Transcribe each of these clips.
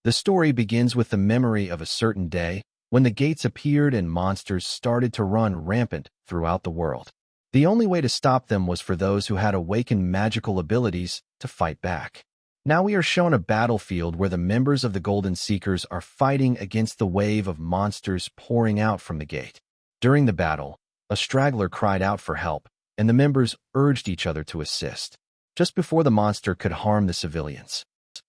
The story begins with the memory of a certain day when the gates appeared and monsters started to run rampant throughout the world. The only way to stop them was for those who had awakened magical abilities to fight back. Now we are shown a battlefield where the members of the Golden Seekers are fighting against the wave of monsters pouring out from the gate. During the battle, a straggler cried out for help, and the members urged each other to assist. Just before the monster could harm the civilians,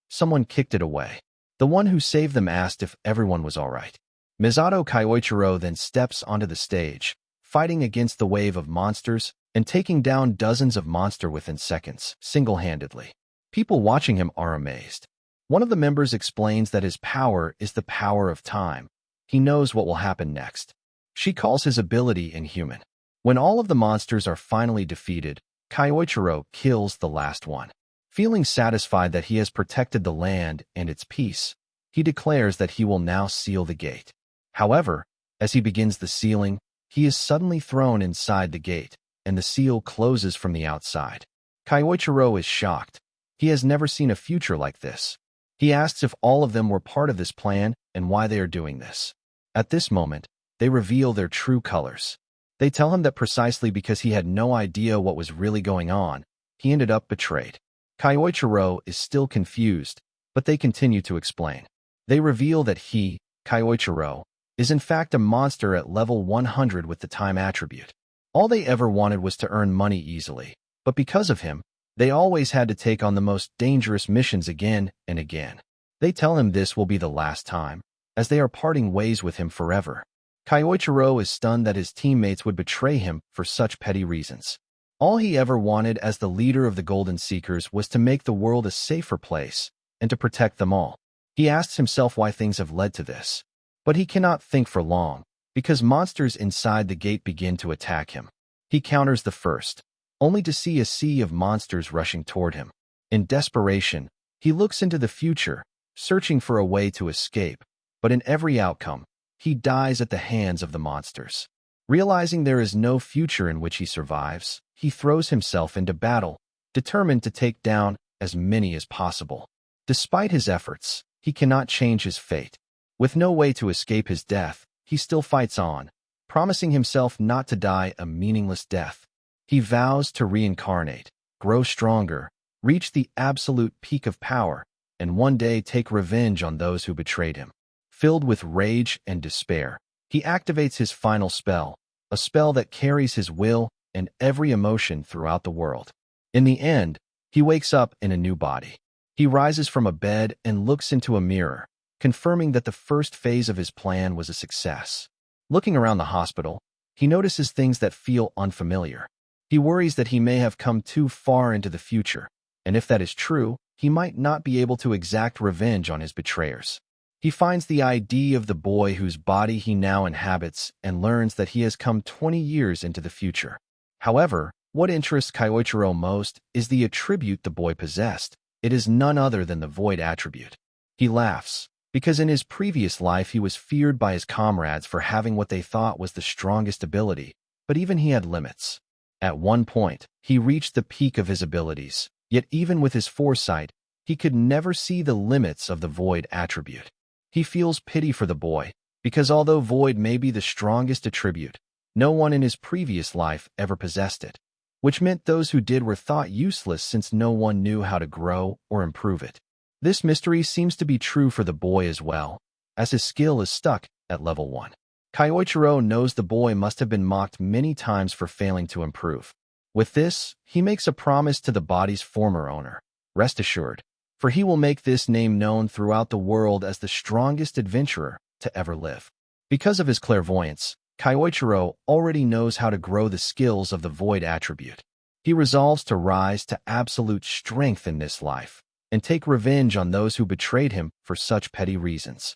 someone kicked it away. The one who saved them asked if everyone was all right. Misato Kyoichiro then steps onto the stage, fighting against the wave of monsters and taking down dozens of monsters within seconds, single-handedly. People watching him are amazed. One of the members explains that his power is the power of time. He knows what will happen next. She calls his ability inhuman. When all of the monsters are finally defeated, Kyoichiro kills the last one. Feeling satisfied that he has protected the land and its peace, he declares that he will now seal the gate. However, as he begins the sealing, he is suddenly thrown inside the gate, and the seal closes from the outside. Kyoichiro is shocked. He has never seen a future like this. He asks if all of them were part of this plan and why they are doing this. At this moment, they reveal their true colors. They tell him that precisely because he had no idea what was really going on, he ended up betrayed. Kyoichiro is still confused, but they continue to explain. They reveal that he, Kyoichiro, is in fact a monster at level 100 with the time attribute. All they ever wanted was to earn money easily, but because of him, they always had to take on the most dangerous missions again and again. They tell him this will be the last time, as they are parting ways with him forever. Kyoichiro is stunned that his teammates would betray him for such petty reasons. All he ever wanted as the leader of the Golden Seekers was to make the world a safer place and to protect them all. He asks himself why things have led to this. But he cannot think for long, because monsters inside the gate begin to attack him. He counters the first, only to see a sea of monsters rushing toward him. In desperation, he looks into the future, searching for a way to escape, but in every outcome, he dies at the hands of the monsters. Realizing there is no future in which he survives, he throws himself into battle, determined to take down as many as possible. Despite his efforts, he cannot change his fate. With no way to escape his death, he still fights on, promising himself not to die a meaningless death. He vows to reincarnate, grow stronger, reach the absolute peak of power, and one day take revenge on those who betrayed him. Filled with rage and despair, he activates his final spell, a spell that carries his will and every emotion throughout the world. In the end, he wakes up in a new body. He rises from a bed and looks into a mirror, confirming that the first phase of his plan was a success. Looking around the hospital, he notices things that feel unfamiliar. He worries that he may have come too far into the future, and if that is true, he might not be able to exact revenge on his betrayers. He finds the ID of the boy whose body he now inhabits and learns that he has come 20 years into the future. However, what interests Kyoichiro most is the attribute the boy possessed. It is none other than the void attribute. He laughs, because in his previous life he was feared by his comrades for having what they thought was the strongest ability, but even he had limits. At one point, he reached the peak of his abilities, yet even with his foresight, he could never see the limits of the void attribute. He feels pity for the boy, because although void may be the strongest attribute, no one in his previous life ever possessed it, which meant those who did were thought useless since no one knew how to grow or improve it. This mystery seems to be true for the boy as well, as his skill is stuck at level 1. Kyoichiro knows the boy must have been mocked many times for failing to improve. With this, he makes a promise to the body's former owner. Rest assured, for he will make this name known throughout the world as the strongest adventurer to ever live. Because of his clairvoyance, Kyoichiro already knows how to grow the skills of the void attribute. He resolves to rise to absolute strength in this life and take revenge on those who betrayed him for such petty reasons.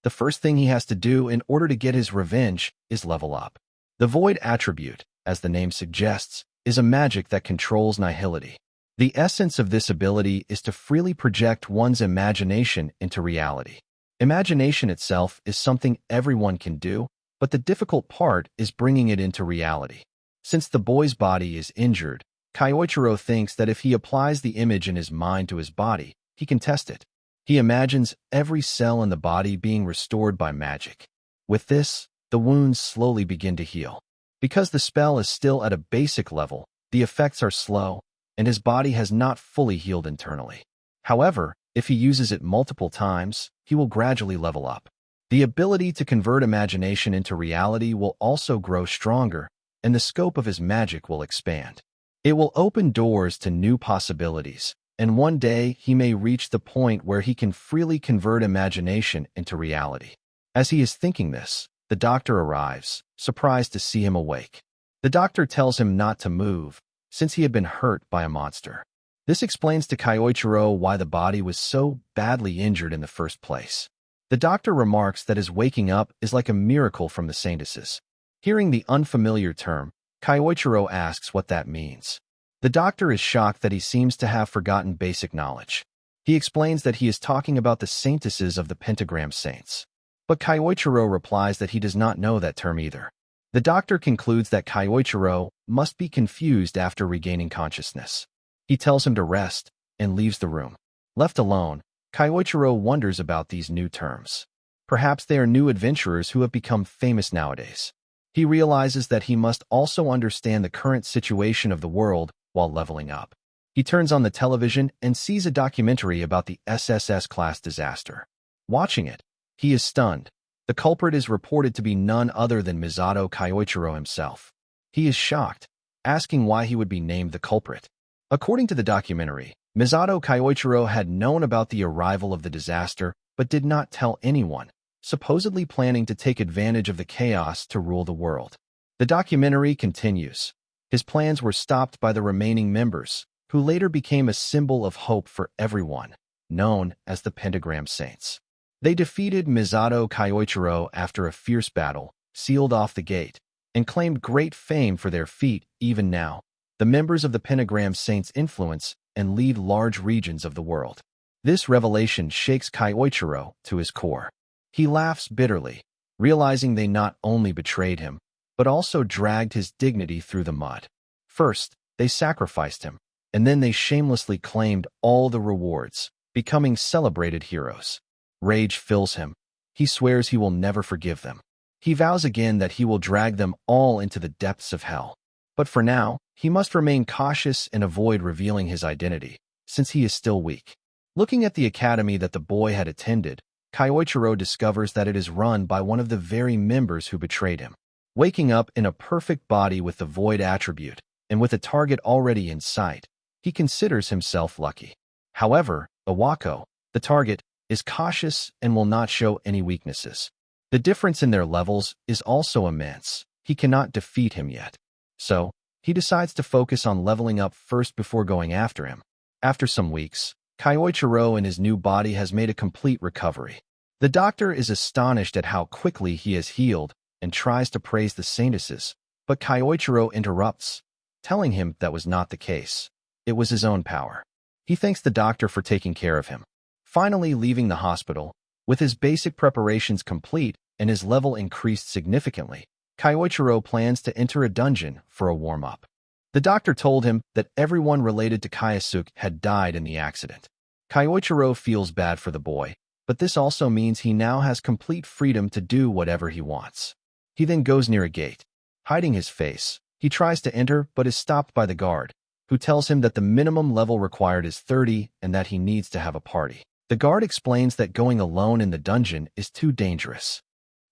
The first thing he has to do in order to get his revenge is level up. The void attribute, as the name suggests, is a magic that controls nihility. The essence of this ability is to freely project one's imagination into reality. Imagination itself is something everyone can do, but the difficult part is bringing it into reality. Since the boy's body is injured, Kyoichiro thinks that if he applies the image in his mind to his body, he can test it. He imagines every cell in the body being restored by magic. With this, the wounds slowly begin to heal. Because the spell is still at a basic level, the effects are slow, and his body has not fully healed internally. However, if he uses it multiple times, he will gradually level up. The ability to convert imagination into reality will also grow stronger, and the scope of his magic will expand. It will open doors to new possibilities, and one day he may reach the point where he can freely convert imagination into reality. As he is thinking this, the doctor arrives, surprised to see him awake. The doctor tells him not to move, since he had been hurt by a monster. This explains to Kyoichiro why the body was so badly injured in the first place. The doctor remarks that his waking up is like a miracle from the saintesses. Hearing the unfamiliar term, Kyoichiro asks what that means. The doctor is shocked that he seems to have forgotten basic knowledge. He explains that he is talking about the saintesses of the pentagram saints. But Kyoichiro replies that he does not know that term either. The doctor concludes that Kyoichiro must be confused after regaining consciousness. He tells him to rest and leaves the room. Left alone, Kyoichiro wonders about these new terms. Perhaps they are new adventurers who have become famous nowadays. He realizes that he must also understand the current situation of the world while leveling up. He turns on the television and sees a documentary about the SSS-class disaster. Watching it, he is stunned. The culprit is reported to be none other than Misato Kyoichiro himself. He is shocked, asking why he would be named the culprit. According to the documentary, Misato Kyoichiro had known about the arrival of the disaster but did not tell anyone, supposedly planning to take advantage of the chaos to rule the world. The documentary continues. His plans were stopped by the remaining members, who later became a symbol of hope for everyone, known as the Pentagram Saints. They defeated Misato Kyoichiro after a fierce battle, sealed off the gate, and claimed great fame for their feat. Even now, the members of the Pentagram Saints influence and lead large regions of the world. This revelation shakes Kyoichiro to his core. He laughs bitterly, realizing they not only betrayed him, but also dragged his dignity through the mud. First, they sacrificed him, and then they shamelessly claimed all the rewards, becoming celebrated heroes. Rage fills him. He swears he will never forgive them. He vows again that he will drag them all into the depths of hell. But for now, he must remain cautious and avoid revealing his identity, since he is still weak. Looking at the academy that the boy had attended, Kyoichiro discovers that it is run by one of the very members who betrayed him. Waking up in a perfect body with the void attribute, and with a target already in sight, he considers himself lucky. However, Awako, the target, is cautious and will not show any weaknesses. The difference in their levels is also immense. He cannot defeat him yet. So, he decides to focus on leveling up first before going after him. After some weeks, Kyoichiro in his new body has made a complete recovery. The doctor is astonished at how quickly he has healed and tries to praise the saintesses, but Kyoichiro interrupts, telling him that was not the case. It was his own power. He thanks the doctor for taking care of him. Finally leaving the hospital, with his basic preparations complete and his level increased significantly, Kyoichiro plans to enter a dungeon for a warm-up. The doctor told him that everyone related to Kyosuke had died in the accident. Kyoichiro feels bad for the boy, but this also means he now has complete freedom to do whatever he wants. He then goes near a gate. Hiding his face, he tries to enter but is stopped by the guard, who tells him that the minimum level required is 30 and that he needs to have a party. The guard explains that going alone in the dungeon is too dangerous.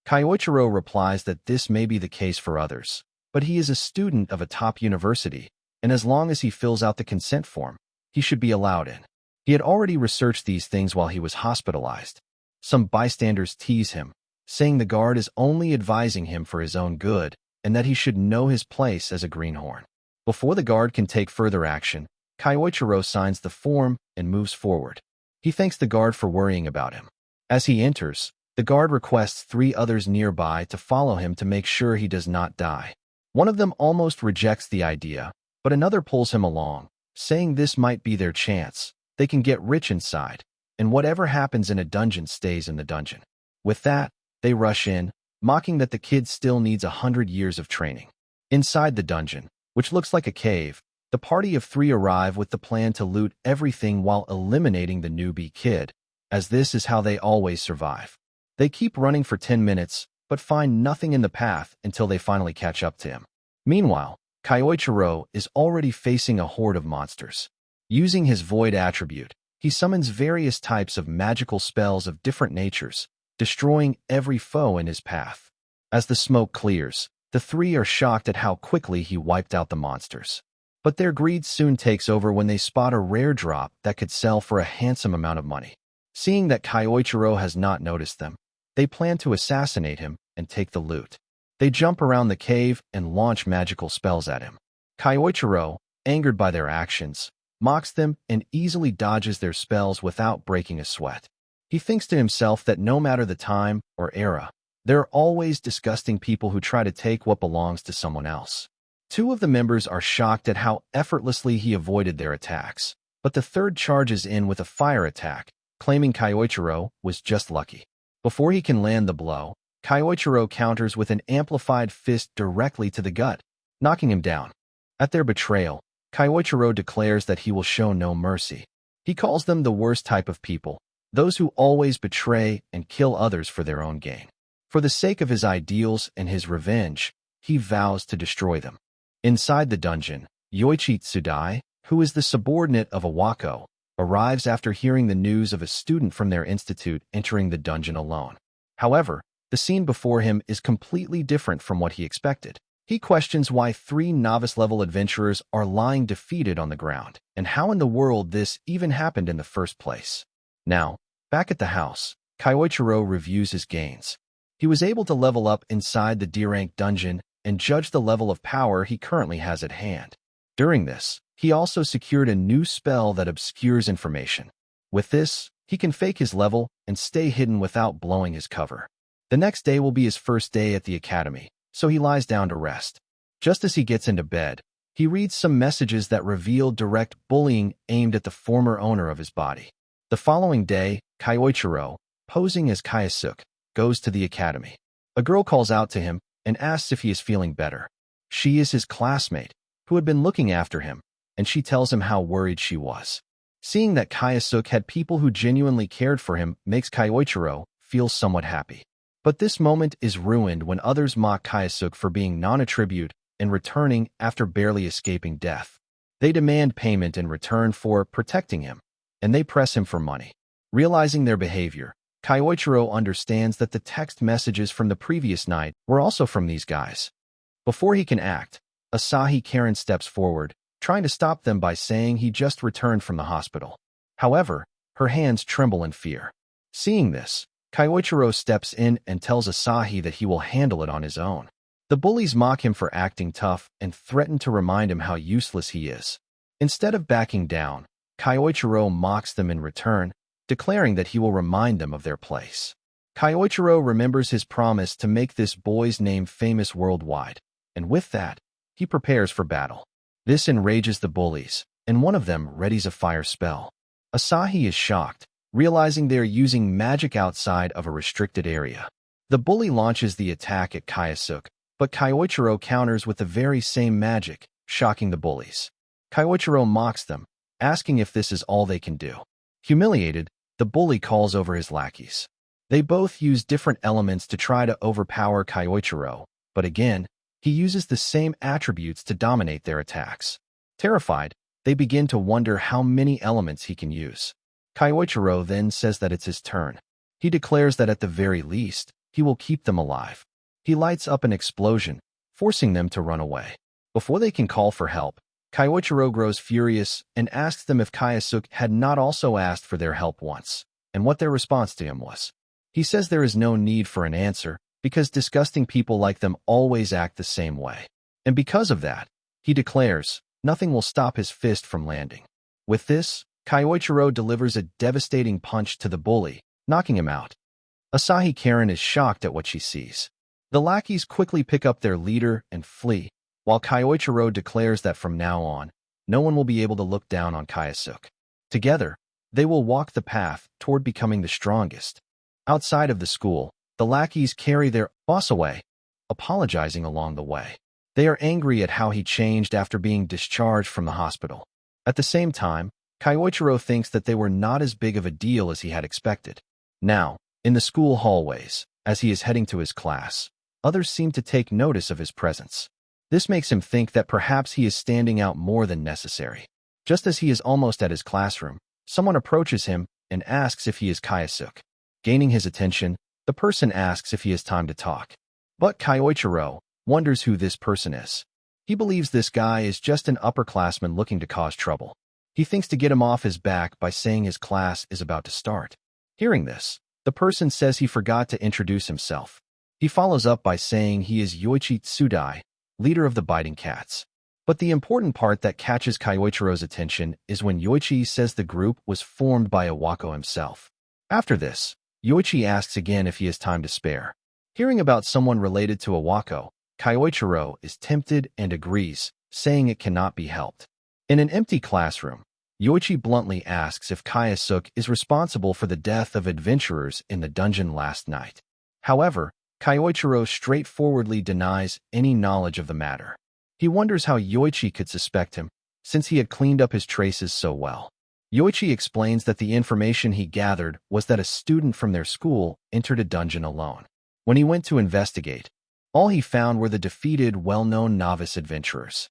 Kyoichiro replies that this may be the case for others, but he is a student of a top university, and as long as he fills out the consent form, he should be allowed in. He had already researched these things while he was hospitalized. Some bystanders tease him, saying the guard is only advising him for his own good and that he should know his place as a greenhorn. Before the guard can take further action, Kyoichiro signs the form and moves forward. He thanks the guard for worrying about him. As he enters, the guard requests 3 others nearby to follow him to make sure he does not die. One of them almost rejects the idea, but another pulls him along, saying this might be their chance. They can get rich inside, and whatever happens in a dungeon stays in the dungeon. With that, they rush in, mocking that the kid still needs 100 years of training. Inside the dungeon, which looks like a cave, the party of 3 arrive with the plan to loot everything while eliminating the newbie kid, as this is how they always survive. They keep running for 10 minutes, but find nothing in the path until they finally catch up to him. Meanwhile, Kyoichiro is already facing a horde of monsters. Using his void attribute, he summons various types of magical spells of different natures, destroying every foe in his path. As the smoke clears, the three are shocked at how quickly he wiped out the monsters. But their greed soon takes over when they spot a rare drop that could sell for a handsome amount of money. Seeing that Kyoichiro has not noticed them, they plan to assassinate him and take the loot. They jump around the cave and launch magical spells at him. Kyoichiro, angered by their actions, mocks them and easily dodges their spells without breaking a sweat. He thinks to himself that no matter the time or era, there are always disgusting people who try to take what belongs to someone else. Two of the members are shocked at how effortlessly he avoided their attacks, but the third charges in with a fire attack, claiming Kyoichiro was just lucky. Before he can land the blow, Kyoichiro counters with an amplified fist directly to the gut, knocking him down. At their betrayal, Kyoichiro declares that he will show no mercy. He calls them the worst type of people, those who always betray and kill others for their own gain. For the sake of his ideals and his revenge, he vows to destroy them. Inside the dungeon, Yochi Tsudai, who is the subordinate of Awako, arrives after hearing the news of a student from their institute entering the dungeon alone. However, the scene before him is completely different from what he expected. He questions why 3 novice-level adventurers are lying defeated on the ground, and how in the world this even happened in the first place. Now, back at the house, Kyoichiro reviews his gains. He was able to level up inside the D-rank dungeon and judge the level of power he currently has at hand. During this, he also secured a new spell that obscures information. With this, he can fake his level and stay hidden without blowing his cover. The next day will be his first day at the academy, so he lies down to rest. Just as he gets into bed, he reads some messages that reveal direct bullying aimed at the former owner of his body. The following day, Kyoichiro, posing as Kayasuke, goes to the academy. A girl calls out to him and asks if he is feeling better. She is his classmate, who had been looking after him, and she tells him how worried she was. Seeing that Kayasuke had people who genuinely cared for him makes Kyoichiro feel somewhat happy. But this moment is ruined when others mock Kayasuke for being non-attribute and returning after barely escaping death. They demand payment in return for protecting him, and they press him for money. Realizing their behavior, Kyoichiro understands that the text messages from the previous night were also from these guys. Before he can act, Asahi Karen steps forward, trying to stop them by saying he just returned from the hospital. However, her hands tremble in fear. Seeing this, Kyoichiro steps in and tells Asahi that he will handle it on his own. The bullies mock him for acting tough and threaten to remind him how useless he is. Instead of backing down, Kyoichiro mocks them in return, declaring that he will remind them of their place. Kyoichiro remembers his promise to make this boy's name famous worldwide, and with that, he prepares for battle. This enrages the bullies, and one of them readies a fire spell. Asahi is shocked, realizing they are using magic outside of a restricted area. The bully launches the attack at Kayasuke, but Kyoichiro counters with the very same magic, shocking the bullies. Kyoichiro mocks them, asking if this is all they can do. Humiliated, the bully calls over his lackeys. They both use different elements to try to overpower Kyoichiro, but again, he uses the same attributes to dominate their attacks. Terrified, they begin to wonder how many elements he can use. Kyoichiro then says that it's his turn. He declares that at the very least, he will keep them alive. He lights up an explosion, forcing them to run away. Before they can call for help, Kyoichiro grows furious and asks them if Kayasuke had not also asked for their help once, and what their response to him was. He says there is no need for an answer, because disgusting people like them always act the same way. And because of that, he declares, nothing will stop his fist from landing. With this, Kyoichiro delivers a devastating punch to the bully, knocking him out. Asahi Karen is shocked at what she sees. The lackeys quickly pick up their leader and flee, while Kyoichiro declares that from now on, no one will be able to look down on Kayasuke. Together, they will walk the path toward becoming the strongest. Outside of the school, the lackeys carry their boss away, apologizing along the way. They are angry at how he changed after being discharged from the hospital. At the same time, Kyoichiro thinks that they were not as big of a deal as he had expected. Now, in the school hallways, as he is heading to his class, others seem to take notice of his presence. This makes him think that perhaps he is standing out more than necessary. Just as he is almost at his classroom, someone approaches him and asks if he is Kyosuke. Gaining his attention, the person asks if he has time to talk. But Kyoichiro wonders who this person is. He believes this guy is just an upperclassman looking to cause trouble. He thinks to get him off his back by saying his class is about to start. Hearing this, the person says he forgot to introduce himself. He follows up by saying he is Yochi Tsudai, leader of the Biting Cats. But the important part that catches Kyoichiro's attention is when Yochi says the group was formed by Awako himself. After this, Yochi asks again if he has time to spare. Hearing about someone related to Awako, Kyoichiro is tempted and agrees, saying it cannot be helped. In an empty classroom, Yochi bluntly asks if Kyosuke is responsible for the death of adventurers in the dungeon last night. However, Kyoichiro straightforwardly denies any knowledge of the matter. He wonders how Yoichi could suspect him, since he had cleaned up his traces so well. Yoichi explains that the information he gathered was that a student from their school entered a dungeon alone. When he went to investigate, all he found were the defeated, well-known novice adventurers.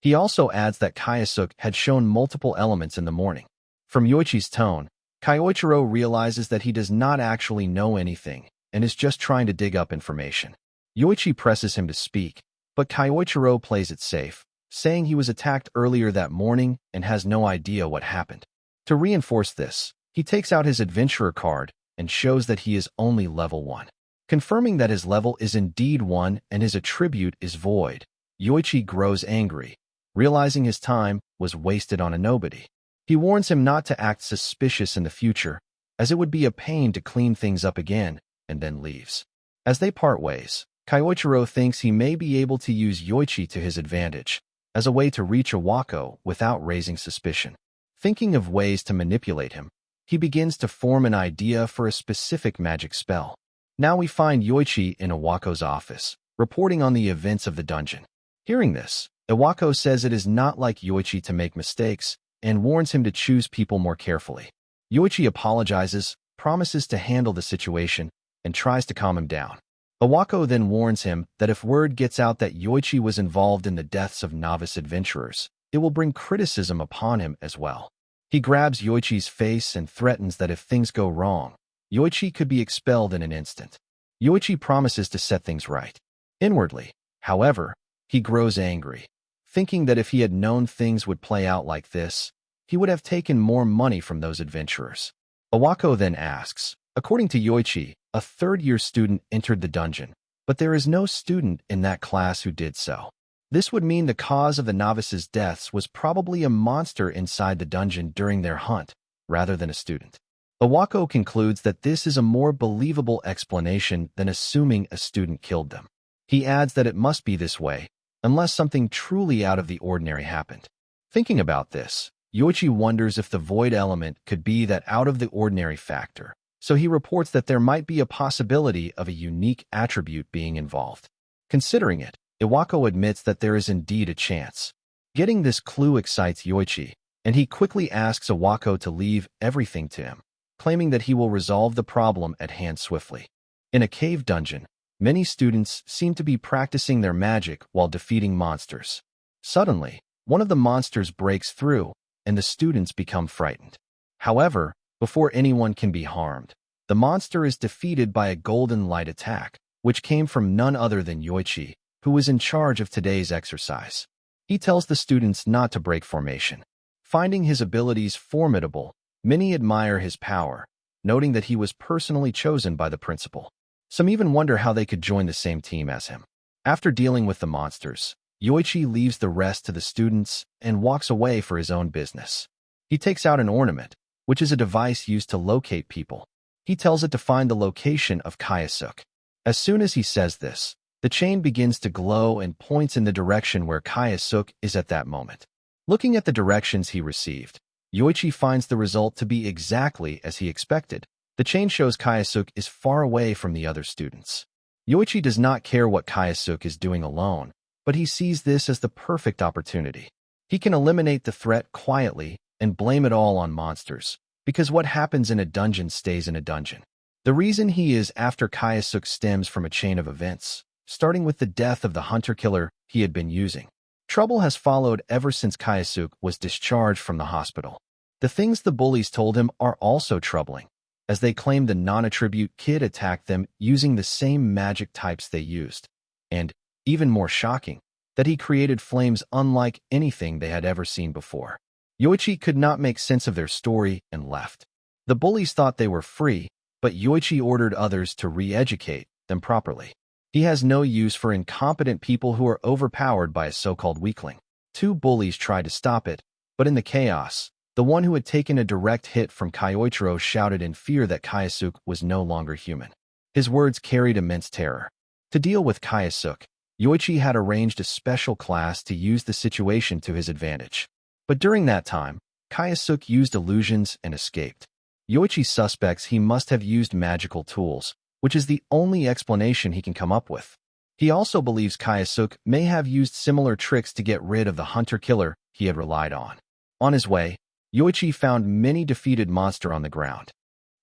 He also adds that Kyosuke had shown multiple elements in the morning. From Yoichi's tone, Kyoichiro realizes that he does not actually know anything and is just trying to dig up information. Yoichi presses him to speak, but Kyoichiro plays it safe, saying he was attacked earlier that morning and has no idea what happened. To reinforce this, he takes out his adventurer card and shows that he is only level 1. Confirming that his level is indeed 1 and his attribute is void, Yoichi grows angry, realizing his time was wasted on a nobody. He warns him not to act suspicious in the future, as it would be a pain to clean things up again, and then leaves. As they part ways, Kyoichiro thinks he may be able to use Yoichi to his advantage, as a way to reach Awako without raising suspicion. Thinking of ways to manipulate him, he begins to form an idea for a specific magic spell. Now we find Yoichi in Awako's office, reporting on the events of the dungeon. Hearing this, Awako says it is not like Yoichi to make mistakes, and warns him to choose people more carefully. Yoichi apologizes, promises to handle the situation, and tries to calm him down. Awako then warns him that if word gets out that Yoichi was involved in the deaths of novice adventurers, it will bring criticism upon him as well. He grabs Yoichi's face and threatens that if things go wrong, Yoichi could be expelled in an instant. Yoichi promises to set things right. Inwardly, however, he grows angry, thinking that if he had known things would play out like this, he would have taken more money from those adventurers. Awako then asks, according to Yoichi, a third-year student entered the dungeon, but there is no student in that class who did so. This would mean the cause of the novices' deaths was probably a monster inside the dungeon during their hunt, rather than a student. Awako concludes that this is a more believable explanation than assuming a student killed them. He adds that it must be this way, unless something truly out of the ordinary happened. Thinking about this, Yoichi wonders if the void element could be that out-of-the-ordinary factor, so he reports that there might be a possibility of a unique attribute being involved. Considering it, Awako admits that there is indeed a chance. Getting this clue excites Yoichi, and he quickly asks Awako to leave everything to him, claiming that he will resolve the problem at hand swiftly. In a cave dungeon, many students seem to be practicing their magic while defeating monsters. Suddenly, one of the monsters breaks through, and the students become frightened. However, before anyone can be harmed, the monster is defeated by a golden light attack, which came from none other than Yoichi, who was in charge of today's exercise. He tells the students not to break formation. Finding his abilities formidable, many admire his power, noting that he was personally chosen by the principal. Some even wonder how they could join the same team as him. After dealing with the monsters, Yoichi leaves the rest to the students and walks away for his own business. He takes out an ornament, which is a device used to locate people. He tells it to find the location of Kyosuke. As soon as he says this, the chain begins to glow and points in the direction where Kyosuke is at that moment. Looking at the directions he received, Yoichi finds the result to be exactly as he expected. The chain shows Kyosuke is far away from the other students. Yoichi does not care what Kyosuke is doing alone, but he sees this as the perfect opportunity. He can eliminate the threat quietly and blame it all on monsters, because what happens in a dungeon stays in a dungeon. The reason he is after Kayasuk stems from a chain of events, starting with the death of the hunter-killer he had been using. Trouble has followed ever since Kayasuk was discharged from the hospital. The things the bullies told him are also troubling, as they claim the non-attribute kid attacked them using the same magic types they used. And, even more shocking, that he created flames unlike anything they had ever seen before. Yochi could not make sense of their story and left. The bullies thought they were free, but Yochi ordered others to re-educate them properly. He has no use for incompetent people who are overpowered by a so-called weakling. Two bullies tried to stop it, but in the chaos, the one who had taken a direct hit from Kyoichiro shouted in fear that Kayasuk was no longer human. His words carried immense terror. To deal with Kayasuk, Yoichi had arranged a special class to use the situation to his advantage. But during that time, Kayasuk used illusions and escaped. Yoichi suspects he must have used magical tools, which is the only explanation he can come up with. He also believes Kayasuk may have used similar tricks to get rid of the hunter-killer he had relied on. On his way, Yoichi found many defeated monsters on the ground.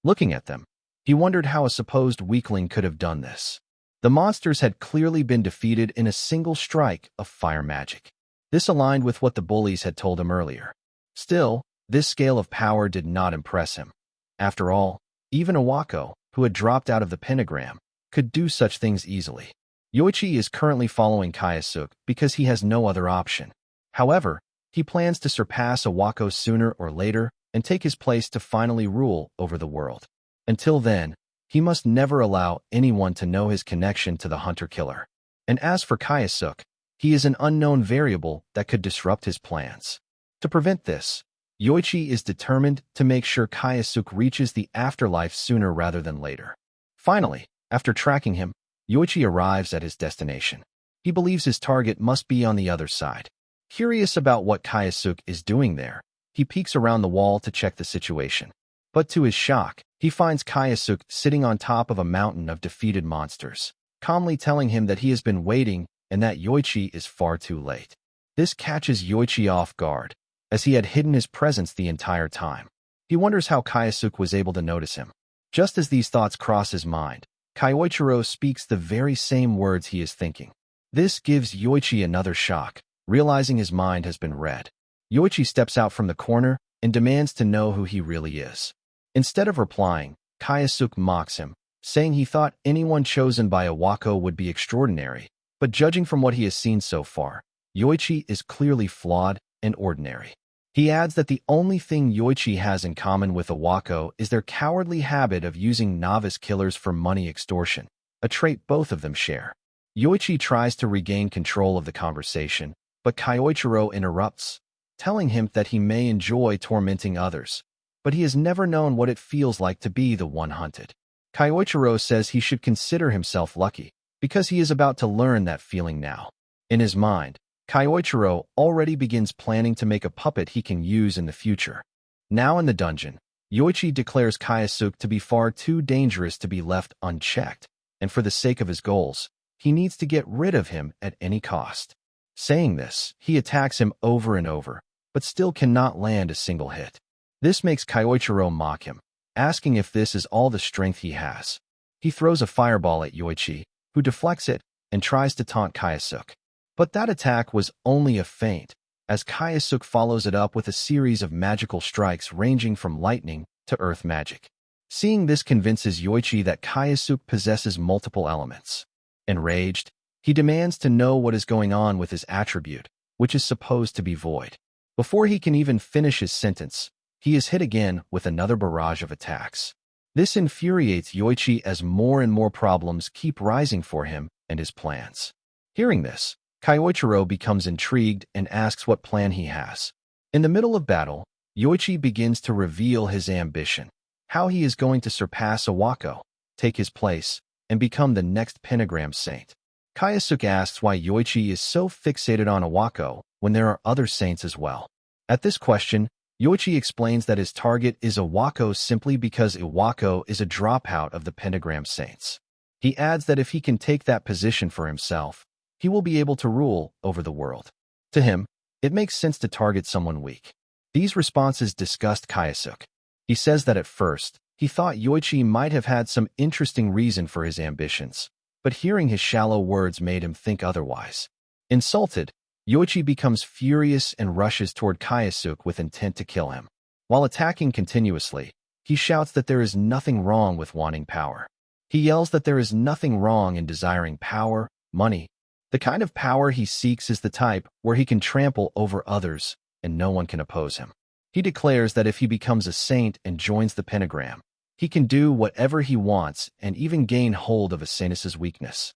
Looking at them, he wondered how a supposed weakling could have done this. The monsters had clearly been defeated in a single strike of fire magic. This aligned with what the bullies had told him earlier. Still, this scale of power did not impress him. After all, even Awako, who had dropped out of the pentagram, could do such things easily. Yoichi is currently following Kayasuk because he has no other option. However, he plans to surpass Awako sooner or later and take his place to finally rule over the world. Until then, he must never allow anyone to know his connection to the hunter-killer. And as for Kayasuk, he is an unknown variable that could disrupt his plans. To prevent this, Yoichi is determined to make sure Kayasuk reaches the afterlife sooner rather than later. Finally, after tracking him, Yoichi arrives at his destination. He believes his target must be on the other side. Curious about what Kayasuk is doing there, he peeks around the wall to check the situation. But to his shock, he finds Kayasuk sitting on top of a mountain of defeated monsters, calmly telling him that he has been waiting and that Yoichi is far too late. This catches Yoichi off guard, as he had hidden his presence the entire time. He wonders how Kayasuk was able to notice him. Just as these thoughts cross his mind, Kyoichiro speaks the very same words he is thinking. This gives Yoichi another shock, realizing his mind has been read. Yoichi steps out from the corner and demands to know who he really is. Instead of replying, Kayasuk mocks him, saying he thought anyone chosen by Awako would be extraordinary, but judging from what he has seen so far, Yoichi is clearly flawed and ordinary. He adds that the only thing Yoichi has in common with Awako is their cowardly habit of using novice killers for money extortion, a trait both of them share. Yoichi tries to regain control of the conversation, but Kyoichiro interrupts, telling him that he may enjoy tormenting others, but he has never known what it feels like to be the one hunted. Kyoichiro says he should consider himself lucky, because he is about to learn that feeling now. In his mind, Kyoichiro already begins planning to make a puppet he can use in the future. Now in the dungeon, Yoichi declares Kayasuk to be far too dangerous to be left unchecked, and for the sake of his goals, he needs to get rid of him at any cost. Saying this, he attacks him over and over, but still cannot land a single hit. This makes Kyoichiro mock him, asking if this is all the strength he has. He throws a fireball at Yoichi, who deflects it and tries to taunt Kayasuk. But that attack was only a feint, as Kayasuk follows it up with a series of magical strikes ranging from lightning to earth magic. Seeing this convinces Yoichi that Kayasuk possesses multiple elements. Enraged, he demands to know what is going on with his attribute, which is supposed to be void. Before he can even finish his sentence, he is hit again with another barrage of attacks. This infuriates Yoichi as more and more problems keep rising for him and his plans. Hearing this, Kyoichiro becomes intrigued and asks what plan he has. In the middle of battle, Yoichi begins to reveal his ambition, how he is going to surpass Awako, take his place, and become the next pentagram saint. Kayasuk asks why Yoichi is so fixated on Awako when there are other saints as well. At this question, Yoichi explains that his target is Awako simply because Awako is a dropout of the pentagram saints. He adds that if he can take that position for himself, he will be able to rule over the world. To him, it makes sense to target someone weak. These responses disgust Kayasuke. He says that at first, he thought Yoichi might have had some interesting reason for his ambitions, but hearing his shallow words made him think otherwise. Insulted, Yoichi becomes furious and rushes toward Kayasuke with intent to kill him. While attacking continuously, he shouts that there is nothing wrong with wanting power. He yells that there is nothing wrong in desiring power, money. The kind of power he seeks is the type where he can trample over others and no one can oppose him. He declares that if he becomes a saint and joins the pentagram, he can do whatever he wants and even gain hold of a saintess's weakness.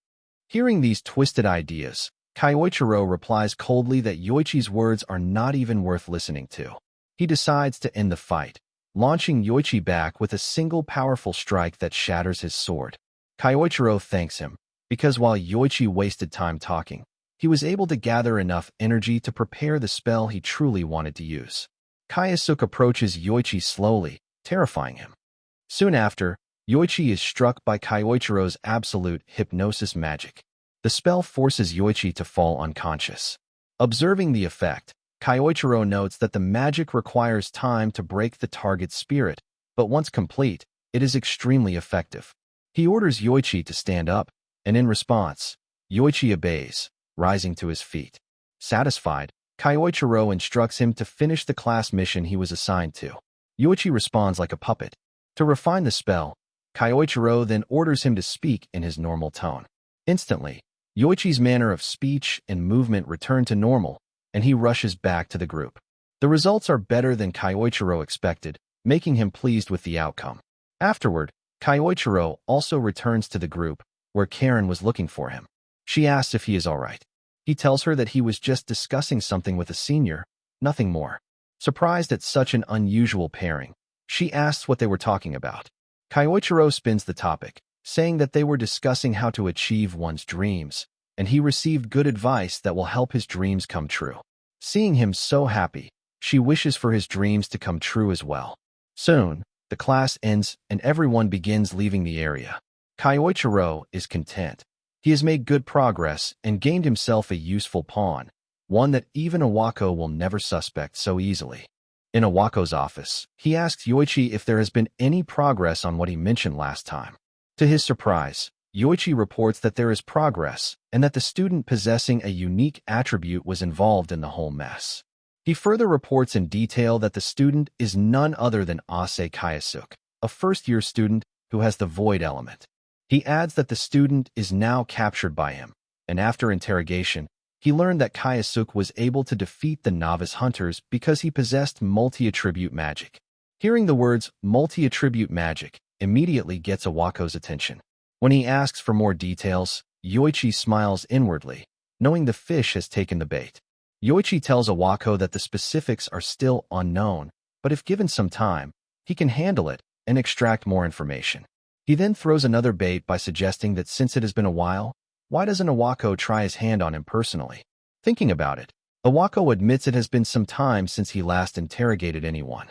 Hearing these twisted ideas, Kyoichiro replies coldly that Yoichi's words are not even worth listening to. He decides to end the fight, launching Yoichi back with a single powerful strike that shatters his sword. Kyoichiro thanks him, because while Yoichi wasted time talking, he was able to gather enough energy to prepare the spell he truly wanted to use. Kayasuke approaches Yoichi slowly, terrifying him. Soon after, Yoichi is struck by Kyoichiro's absolute hypnosis magic. The spell forces Yoichi to fall unconscious. Observing the effect, Kyoichiro notes that the magic requires time to break the target's spirit, but once complete, it is extremely effective. He orders Yoichi to stand up, and in response, Yoichi obeys, rising to his feet. Satisfied, Kyoichiro instructs him to finish the class mission he was assigned to. Yoichi responds like a puppet. To refine the spell, Kyoichiro then orders him to speak in his normal tone. Instantly, Yoichi's manner of speech and movement return to normal, and he rushes back to the group. The results are better than Kyoichiro expected, making him pleased with the outcome. Afterward, Kyoichiro also returns to the group, where Karen was looking for him. She asks if he is all right. He tells her that he was just discussing something with a senior, nothing more. Surprised at such an unusual pairing, she asks what they were talking about. Kyoichiro spins the topic, saying that they were discussing how to achieve one's dreams, and he received good advice that will help his dreams come true. Seeing him so happy, she wishes for his dreams to come true as well. Soon, the class ends and everyone begins leaving the area. Kyoichiro is content. He has made good progress and gained himself a useful pawn, one that even Awako will never suspect so easily. In Awako's office, he asks Yoichi if there has been any progress on what he mentioned last time. To his surprise, Yoichi reports that there is progress and that the student possessing a unique attribute was involved in the whole mess. He further reports in detail that the student is none other than Ase Kayasuke, a first-year student who has the void element. He adds that the student is now captured by him, and after interrogation, he learned that Kayasuke was able to defeat the novice hunters because he possessed multi-attribute magic. Hearing the words multi-attribute magic immediately gets Awako's attention. When he asks for more details, Yoichi smiles inwardly, knowing the fish has taken the bait. Yoichi tells Awako that the specifics are still unknown, but if given some time, he can handle it and extract more information. He then throws another bait by suggesting that since it has been a while, why doesn't Awako try his hand on him personally? Thinking about it, Awako admits it has been some time since he last interrogated anyone,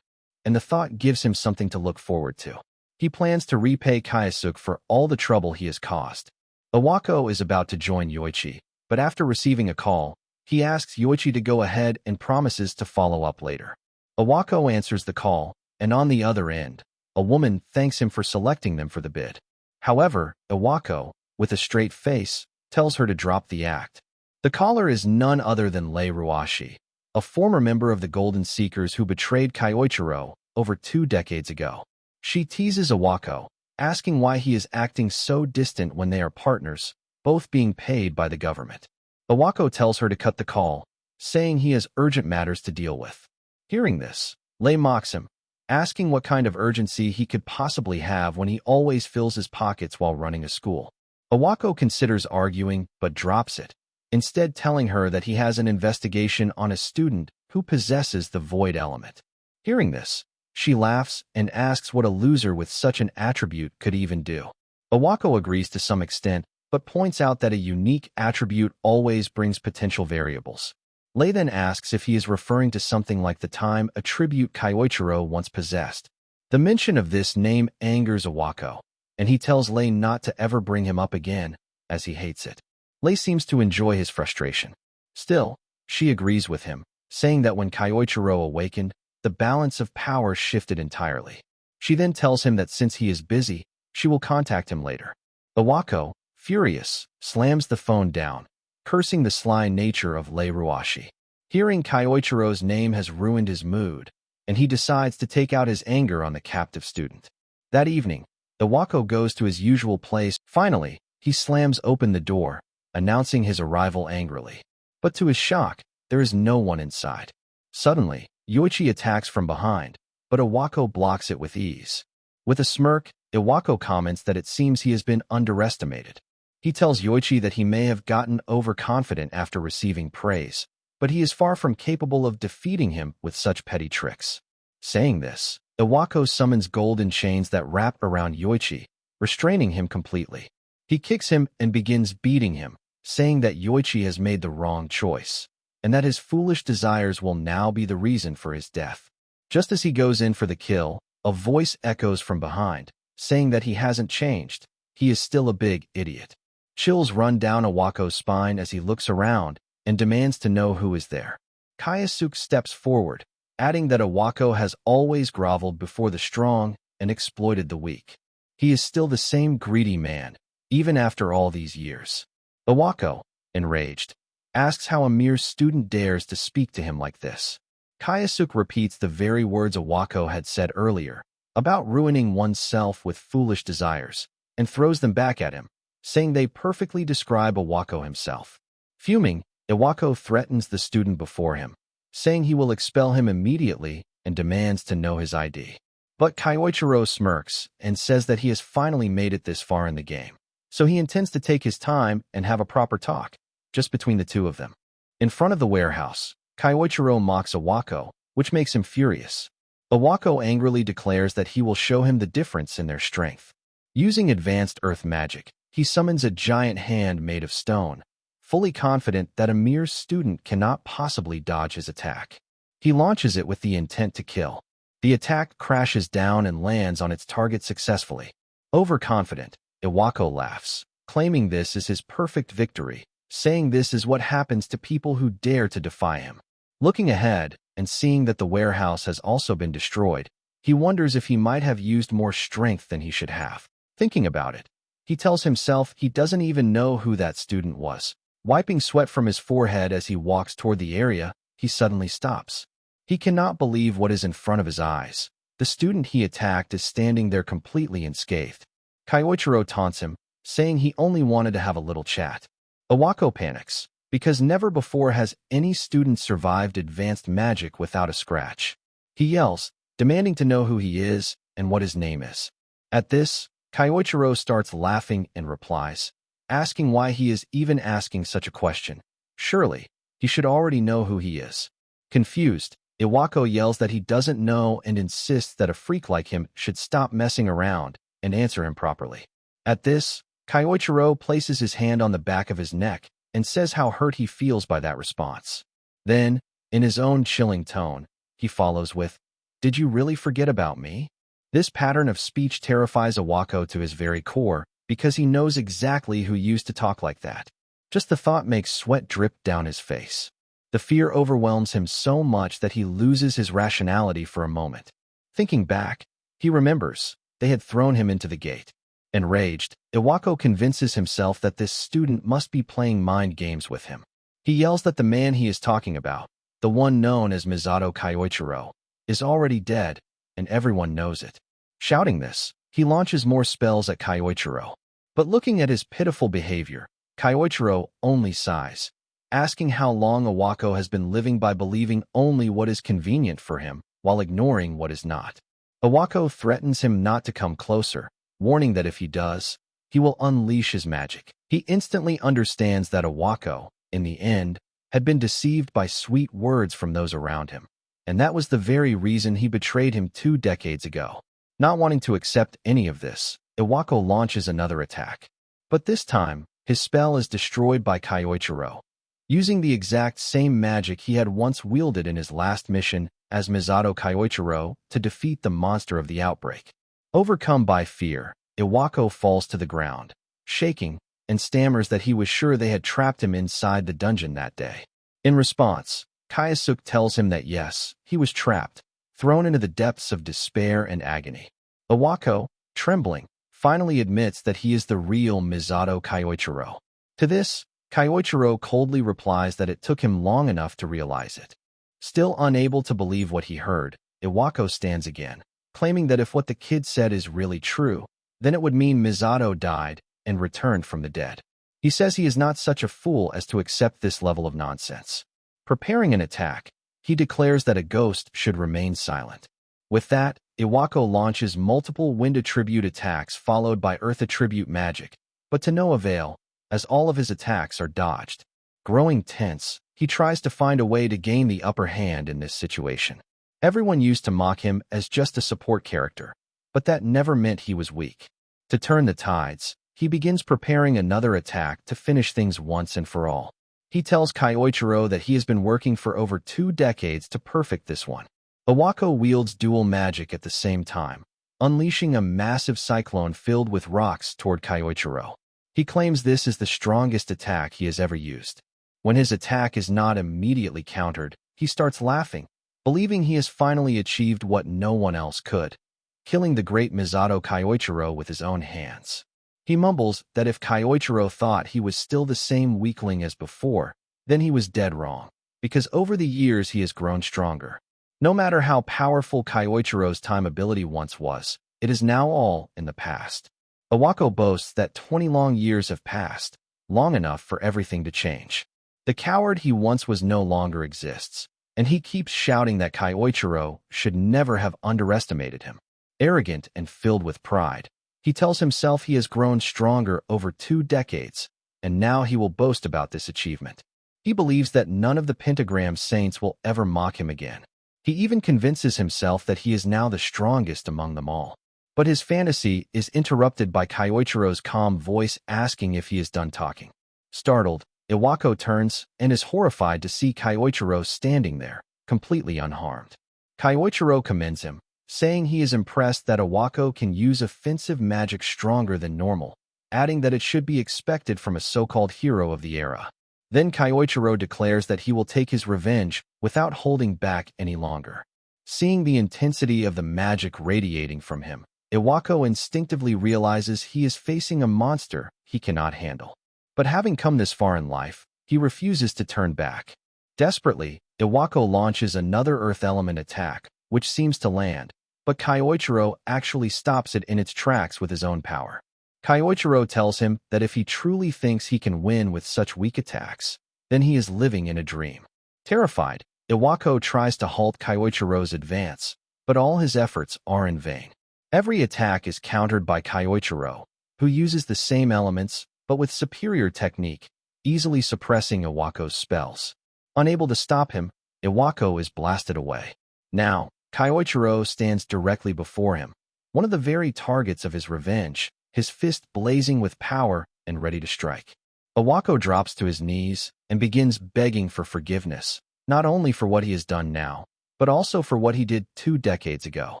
and the thought gives him something to look forward to. He plans to repay Kayasuke for all the trouble he has caused. Awako is about to join Yoichi, but after receiving a call, he asks Yoichi to go ahead and promises to follow up later. Awako answers the call, and on the other end, a woman thanks him for selecting them for the bid. However, Awako, with a straight face, tells her to drop the act. The caller is none other than Lei Ruashi, a former member of the Golden Seekers who betrayed Kyoichiro over 2 decades ago. She teases Awako, asking why he is acting so distant when they are partners, both being paid by the government. Awako tells her to cut the call, saying he has urgent matters to deal with. Hearing this, Lei mocks him, asking what kind of urgency he could possibly have when he always fills his pockets while running a school. Awako considers arguing but drops it, instead telling her that he has an investigation on a student who possesses the void element. Hearing this, she laughs and asks what a loser with such an attribute could even do. Awako agrees to some extent, but points out that a unique attribute always brings potential variables. Lei then asks if he is referring to something like the time attribute Kyoichiro once possessed. The mention of this name angers Awako, and he tells Lei not to ever bring him up again, as he hates it. Lei seems to enjoy his frustration. Still, she agrees with him, saying that when Kyoichiro awakened, the balance of power shifted entirely. She then tells him that since he is busy, she will contact him later. Awako, furious, slams the phone down, cursing the sly nature of Leiruashi. Hearing Kyoichiro's name has ruined his mood, and he decides to take out his anger on the captive student. That evening, Awako goes to his usual place. Finally, he slams open the door, announcing his arrival angrily. But to his shock, there is no one inside. Suddenly, Yochi attacks from behind, but Awako blocks it with ease. With a smirk, Awako comments that it seems he has been underestimated. He tells Yochi that he may have gotten overconfident after receiving praise, but he is far from capable of defeating him with such petty tricks. Saying this, Awako summons golden chains that wrap around Yoichi, restraining him completely. He kicks him and begins beating him, saying that Yoichi has made the wrong choice, and that his foolish desires will now be the reason for his death. Just as he goes in for the kill, a voice echoes from behind, saying that he hasn't changed, he is still a big idiot. Chills run down Awako's spine as he looks around and demands to know who is there. Kyosuke steps forward, adding that Awako has always groveled before the strong and exploited the weak. He is still the same greedy man, even after all these years. Awako, enraged, asks how a mere student dares to speak to him like this. Kyosuke repeats the very words Awako had said earlier, about ruining oneself with foolish desires, and throws them back at him, saying they perfectly describe Awako himself. Fuming, Awako threatens the student before him, saying he will expel him immediately and demands to know his ID. But Kyoichiro smirks and says that he has finally made it this far in the game, so he intends to take his time and have a proper talk, just between the two of them. In front of the warehouse, Kyoichiro mocks Awako, which makes him furious. Awako angrily declares that he will show him the difference in their strength. Using advanced earth magic, he summons a giant hand made of stone, fully confident that a mere student cannot possibly dodge his attack. He launches it with the intent to kill. The attack crashes down and lands on its target successfully. Overconfident, Awako laughs, claiming this is his perfect victory, saying this is what happens to people who dare to defy him. Looking ahead, and seeing that the warehouse has also been destroyed, he wonders if he might have used more strength than he should have. Thinking about it, he tells himself he doesn't even know who that student was. Wiping sweat from his forehead as he walks toward the area, he suddenly stops. He cannot believe what is in front of his eyes. The student he attacked is standing there completely unscathed. Kyoichiro taunts him, saying he only wanted to have a little chat. Awako panics, because never before has any student survived advanced magic without a scratch. He yells, demanding to know who he is and what his name is. At this, Kyoichiro starts laughing and replies, asking why he is even asking such a question. Surely, he should already know who he is. Confused, Awako yells that he doesn't know and insists that a freak like him should stop messing around and answer him properly. At this, Kyoichiro places his hand on the back of his neck and says how hurt he feels by that response. Then, in his own chilling tone, he follows with, "Did you really forget about me?" This pattern of speech terrifies Awako to his very core because he knows exactly who used to talk like that. Just the thought makes sweat drip down his face. The fear overwhelms him so much that he loses his rationality for a moment. Thinking back, he remembers they had thrown him into the gate. Enraged, Awako convinces himself that this student must be playing mind games with him. He yells that the man he is talking about, the one known as Misato Kyoichiro, is already dead, and everyone knows it. Shouting this, he launches more spells at Kyoichiro. But looking at his pitiful behavior, Kyoichiro only sighs, asking how long Awako has been living by believing only what is convenient for him, while ignoring what is not. Awako threatens him not to come closer, warning that if he does, he will unleash his magic. He instantly understands that Awako, in the end, had been deceived by sweet words from those around him, and that was the very reason he betrayed him 2 decades ago. Not wanting to accept any of this, Awako launches another attack. But this time, his spell is destroyed by Kyoichiro, using the exact same magic he had once wielded in his last mission as Misato Kyoichiro to defeat the monster of the outbreak. Overcome by fear, Awako falls to the ground, shaking, and stammers that he was sure they had trapped him inside the dungeon that day. In response, Kyosuke tells him that yes, he was trapped, thrown into the depths of despair and agony. Awako, trembling, finally admits that he is the real Misato Kyoichiro. To this, Kyoichiro coldly replies that it took him long enough to realize it. Still unable to believe what he heard, Awako stands again, claiming that if what the kid said is really true, then it would mean Misato died and returned from the dead. He says he is not such a fool as to accept this level of nonsense. Preparing an attack, he declares that a ghost should remain silent. With that, Awako launches multiple wind attribute attacks followed by earth attribute magic, but to no avail, as all of his attacks are dodged. Growing tense, he tries to find a way to gain the upper hand in this situation. Everyone used to mock him as just a support character, but that never meant he was weak. To turn the tides, he begins preparing another attack to finish things once and for all. He tells Kyoichiro that he has been working for over 2 decades to perfect this one. Awako wields dual magic at the same time, unleashing a massive cyclone filled with rocks toward Kyoichiro. He claims this is the strongest attack he has ever used. When his attack is not immediately countered, he starts laughing, believing he has finally achieved what no one else could, killing the great Misato Kyoichiro with his own hands. He mumbles that if Kyoichiro thought he was still the same weakling as before, then he was dead wrong, because over the years he has grown stronger. No matter how powerful Kyoichiro's time ability once was, it is now all in the past. Awako boasts that 20 long years have passed, long enough for everything to change. The coward he once was no longer exists, and he keeps shouting that Kyoichiro should never have underestimated him. Arrogant and filled with pride, he tells himself he has grown stronger over 2 decades, and now he will boast about this achievement. He believes that none of the pentagram saints will ever mock him again. He even convinces himself that he is now the strongest among them all. But his fantasy is interrupted by Kyoichiro's calm voice asking if he is done talking. Startled, Awako turns and is horrified to see Kyoichiro standing there, completely unharmed. Kyoichiro commends him, saying he is impressed that Awako can use offensive magic stronger than normal, adding that it should be expected from a so-called hero of the era. Then Kyoichiro declares that he will take his revenge without holding back any longer. Seeing the intensity of the magic radiating from him, Awako instinctively realizes he is facing a monster he cannot handle. But having come this far in life, he refuses to turn back. Desperately, Awako launches another earth element attack, which seems to land, but Kyoichiro actually stops it in its tracks with his own power. Kyoichiro tells him that if he truly thinks he can win with such weak attacks, then he is living in a dream. Terrified, Awako tries to halt Kyoichiro's advance, but all his efforts are in vain. Every attack is countered by Kyoichiro, who uses the same elements, but with superior technique, easily suppressing Awako's spells. Unable to stop him, Awako is blasted away. Now, Kyoichiro stands directly before him, one of the very targets of his revenge, his fist blazing with power and ready to strike. Awako drops to his knees and begins begging for forgiveness, not only for what he has done now, but also for what he did 2 decades ago.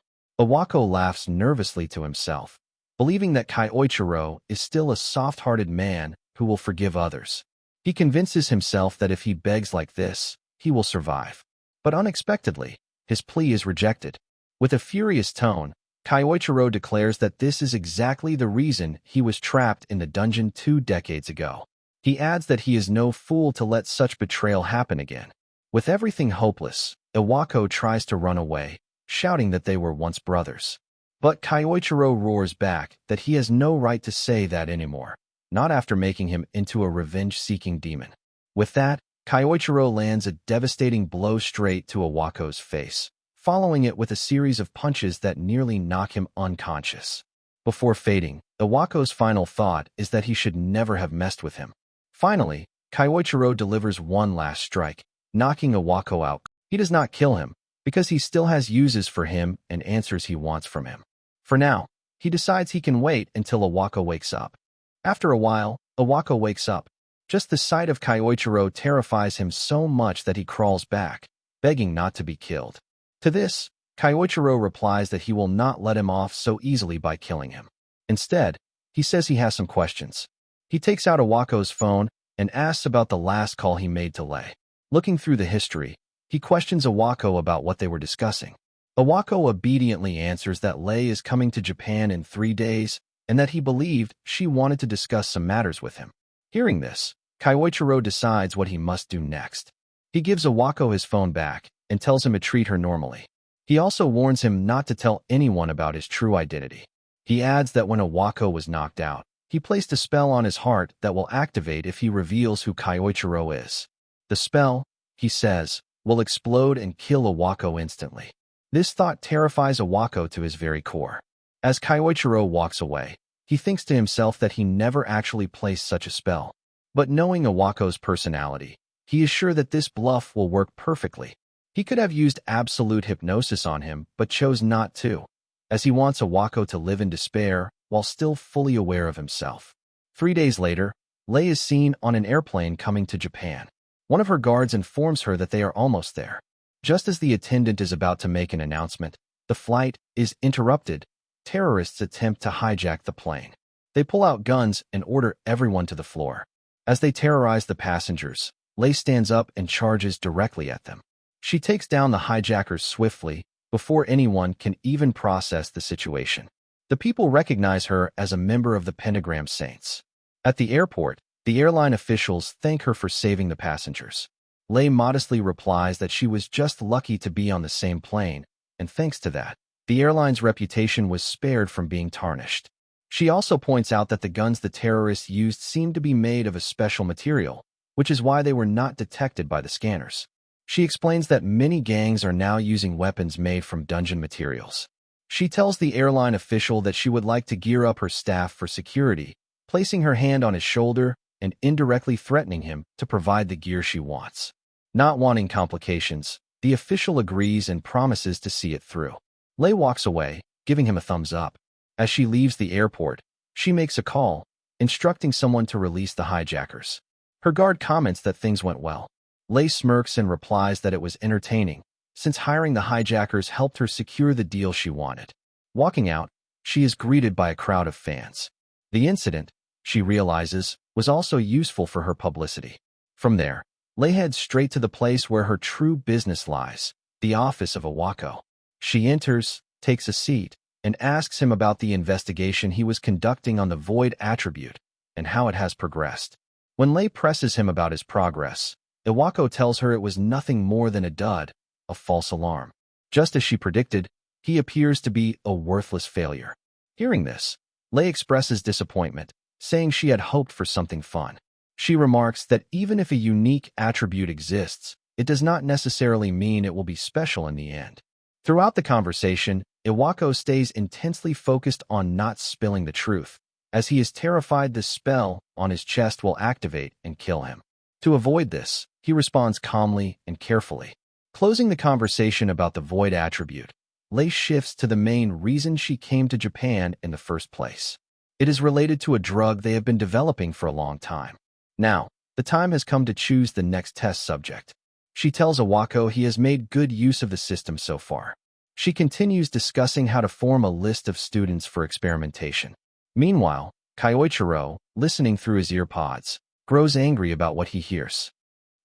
Awako laughs nervously to himself, believing that Kyoichiro is still a soft-hearted man who will forgive others. He convinces himself that if he begs like this, he will survive. But unexpectedly, his plea is rejected. With a furious tone, Kyoichiro declares that this is exactly the reason he was trapped in the dungeon 2 decades ago. He adds that he is no fool to let such betrayal happen again. With everything hopeless, Awako tries to run away, shouting that they were once brothers. But Kyoichiro roars back that he has no right to say that anymore, not after making him into a revenge-seeking demon. With that, Kyoichiro lands a devastating blow straight to Awako's face, following it with a series of punches that nearly knock him unconscious. Before fading, Awako's final thought is that he should never have messed with him. Finally, Kyoichiro delivers one last strike, knocking Awako out. He does not kill him, because he still has uses for him and answers he wants from him. For now, he decides he can wait until Awako wakes up. After a while, Awako wakes up. Just the sight of Kyoichiro terrifies him so much that he crawls back, begging not to be killed. To this, Kyoichiro replies that he will not let him off so easily by killing him. Instead, he says he has some questions. He takes out Awako's phone and asks about the last call he made to Lay. Looking through the history, he questions Awako about what they were discussing. Awako obediently answers that Lei is coming to Japan in 3 days and that he believed she wanted to discuss some matters with him. Hearing this, Kyoichiro decides what he must do next. He gives Awako his phone back and tells him to treat her normally. He also warns him not to tell anyone about his true identity. He adds that when Awako was knocked out, he placed a spell on his heart that will activate if he reveals who Kyoichiro is. The spell, he says, will explode and kill Awako instantly. This thought terrifies Awako to his very core. As Kyoichiro walks away, he thinks to himself that he never actually placed such a spell. But knowing Awako's personality, he is sure that this bluff will work perfectly. He could have used absolute hypnosis on him, but chose not to, as he wants Awako to live in despair while still fully aware of himself. 3 days later, Lei is seen on an airplane coming to Japan. One of her guards informs her that they are almost there. Just as the attendant is about to make an announcement, the flight is interrupted. Terrorists attempt to hijack the plane. They pull out guns and order everyone to the floor. As they terrorize the passengers, Lei stands up and charges directly at them. She takes down the hijackers swiftly, before anyone can even process the situation. The people recognize her as a member of the Pentagram Saints. At the airport, the airline officials thank her for saving the passengers. Lei modestly replies that she was just lucky to be on the same plane, and thanks to that, the airline's reputation was spared from being tarnished. She also points out that the guns the terrorists used seemed to be made of a special material, which is why they were not detected by the scanners. She explains that many gangs are now using weapons made from dungeon materials. She tells the airline official that she would like to gear up her staff for security, placing her hand on his shoulder and indirectly threatening him to provide the gear she wants. Not wanting complications, the official agrees and promises to see it through. Lei walks away, giving him a thumbs up. As she leaves the airport, she makes a call, instructing someone to release the hijackers. Her guard comments that things went well. Lei smirks and replies that it was entertaining, since hiring the hijackers helped her secure the deal she wanted. Walking out, she is greeted by a crowd of fans. The incident, she realizes, was also useful for her publicity. From there, Lei heads straight to the place where her true business lies, the office of Awako. She enters, takes a seat, and asks him about the investigation he was conducting on the void attribute and how it has progressed. When Lei presses him about his progress, Awako tells her it was nothing more than a dud, a false alarm. Just as she predicted, he appears to be a worthless failure. Hearing this, Lei expresses disappointment, saying she had hoped for something fun. She remarks that even if a unique attribute exists, it does not necessarily mean it will be special in the end. Throughout the conversation, Awako stays intensely focused on not spilling the truth, as he is terrified the spell on his chest will activate and kill him. To avoid this, he responds calmly and carefully. Closing the conversation about the void attribute, Lei shifts to the main reason she came to Japan in the first place. It is related to a drug they have been developing for a long time. Now, the time has come to choose the next test subject. She tells Awako he has made good use of the system so far. She continues discussing how to form a list of students for experimentation. Meanwhile, Kyoichiro, listening through his earpods, grows angry about what he hears.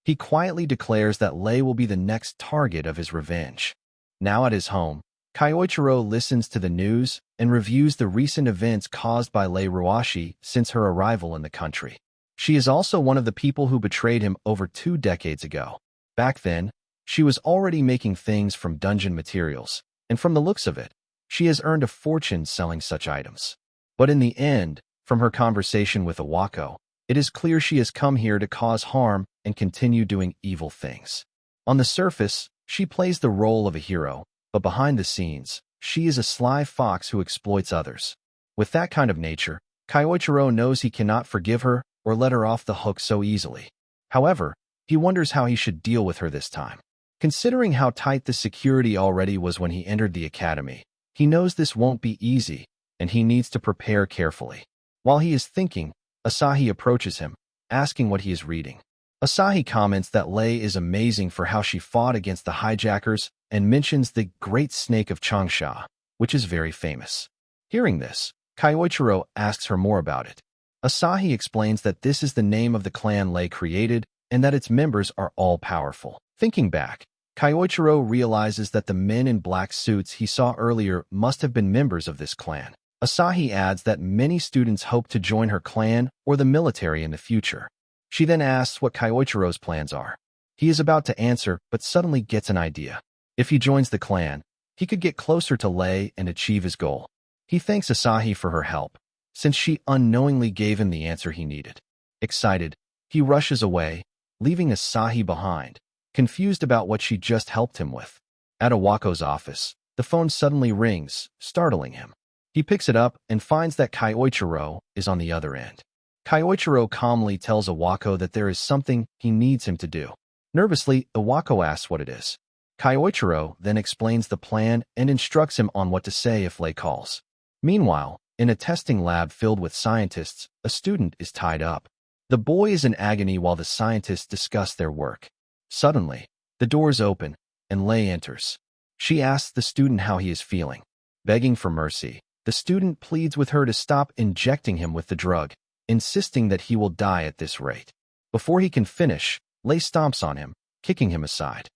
He quietly declares that Lei will be the next target of his revenge. Now at his home, Kyoichiro listens to the news and reviews the recent events caused by Lei Ruashi since her arrival in the country. She is also one of the people who betrayed him over 2 decades ago. Back then, she was already making things from dungeon materials, and from the looks of it, she has earned a fortune selling such items. But in the end, from her conversation with Awako, it is clear she has come here to cause harm and continue doing evil things. On the surface, she plays the role of a hero, but behind the scenes, she is a sly fox who exploits others. With that kind of nature, Kyoichiro knows he cannot forgive her or let her off the hook so easily. However, he wonders how he should deal with her this time. Considering how tight the security already was when he entered the academy, he knows this won't be easy, and he needs to prepare carefully. While he is thinking, Asahi approaches him, asking what he is reading. Asahi comments that Lei is amazing for how she fought against the hijackers and mentions the Great Snake of Changsha, which is very famous. Hearing this, Kyoichiro asks her more about it. Asahi explains that this is the name of the clan Lei created and that its members are all powerful. Thinking back, Kyoichiro realizes that the men in black suits he saw earlier must have been members of this clan. Asahi adds that many students hope to join her clan or the military in the future. She then asks what Kyoichiro's plans are. He is about to answer, but suddenly gets an idea. If he joins the clan, he could get closer to Lei and achieve his goal. He thanks Asahi for her help, since she unknowingly gave him the answer he needed. Excited, he rushes away, leaving Asahi behind, confused about what she just helped him with. At Awako's office, the phone suddenly rings, startling him. He picks it up and finds that Kyoichiro is on the other end. Kyoichiro calmly tells Awako that there is something he needs him to do. Nervously, Awako asks what it is. Kyoichiro then explains the plan and instructs him on what to say if Lei calls. Meanwhile, in a testing lab filled with scientists, a student is tied up. The boy is in agony while the scientists discuss their work. Suddenly, the doors open, and Lei enters. She asks the student how he is feeling. Begging for mercy, the student pleads with her to stop injecting him with the drug, insisting that he will die at this rate. Before he can finish, Lei stomps on him, kicking him aside.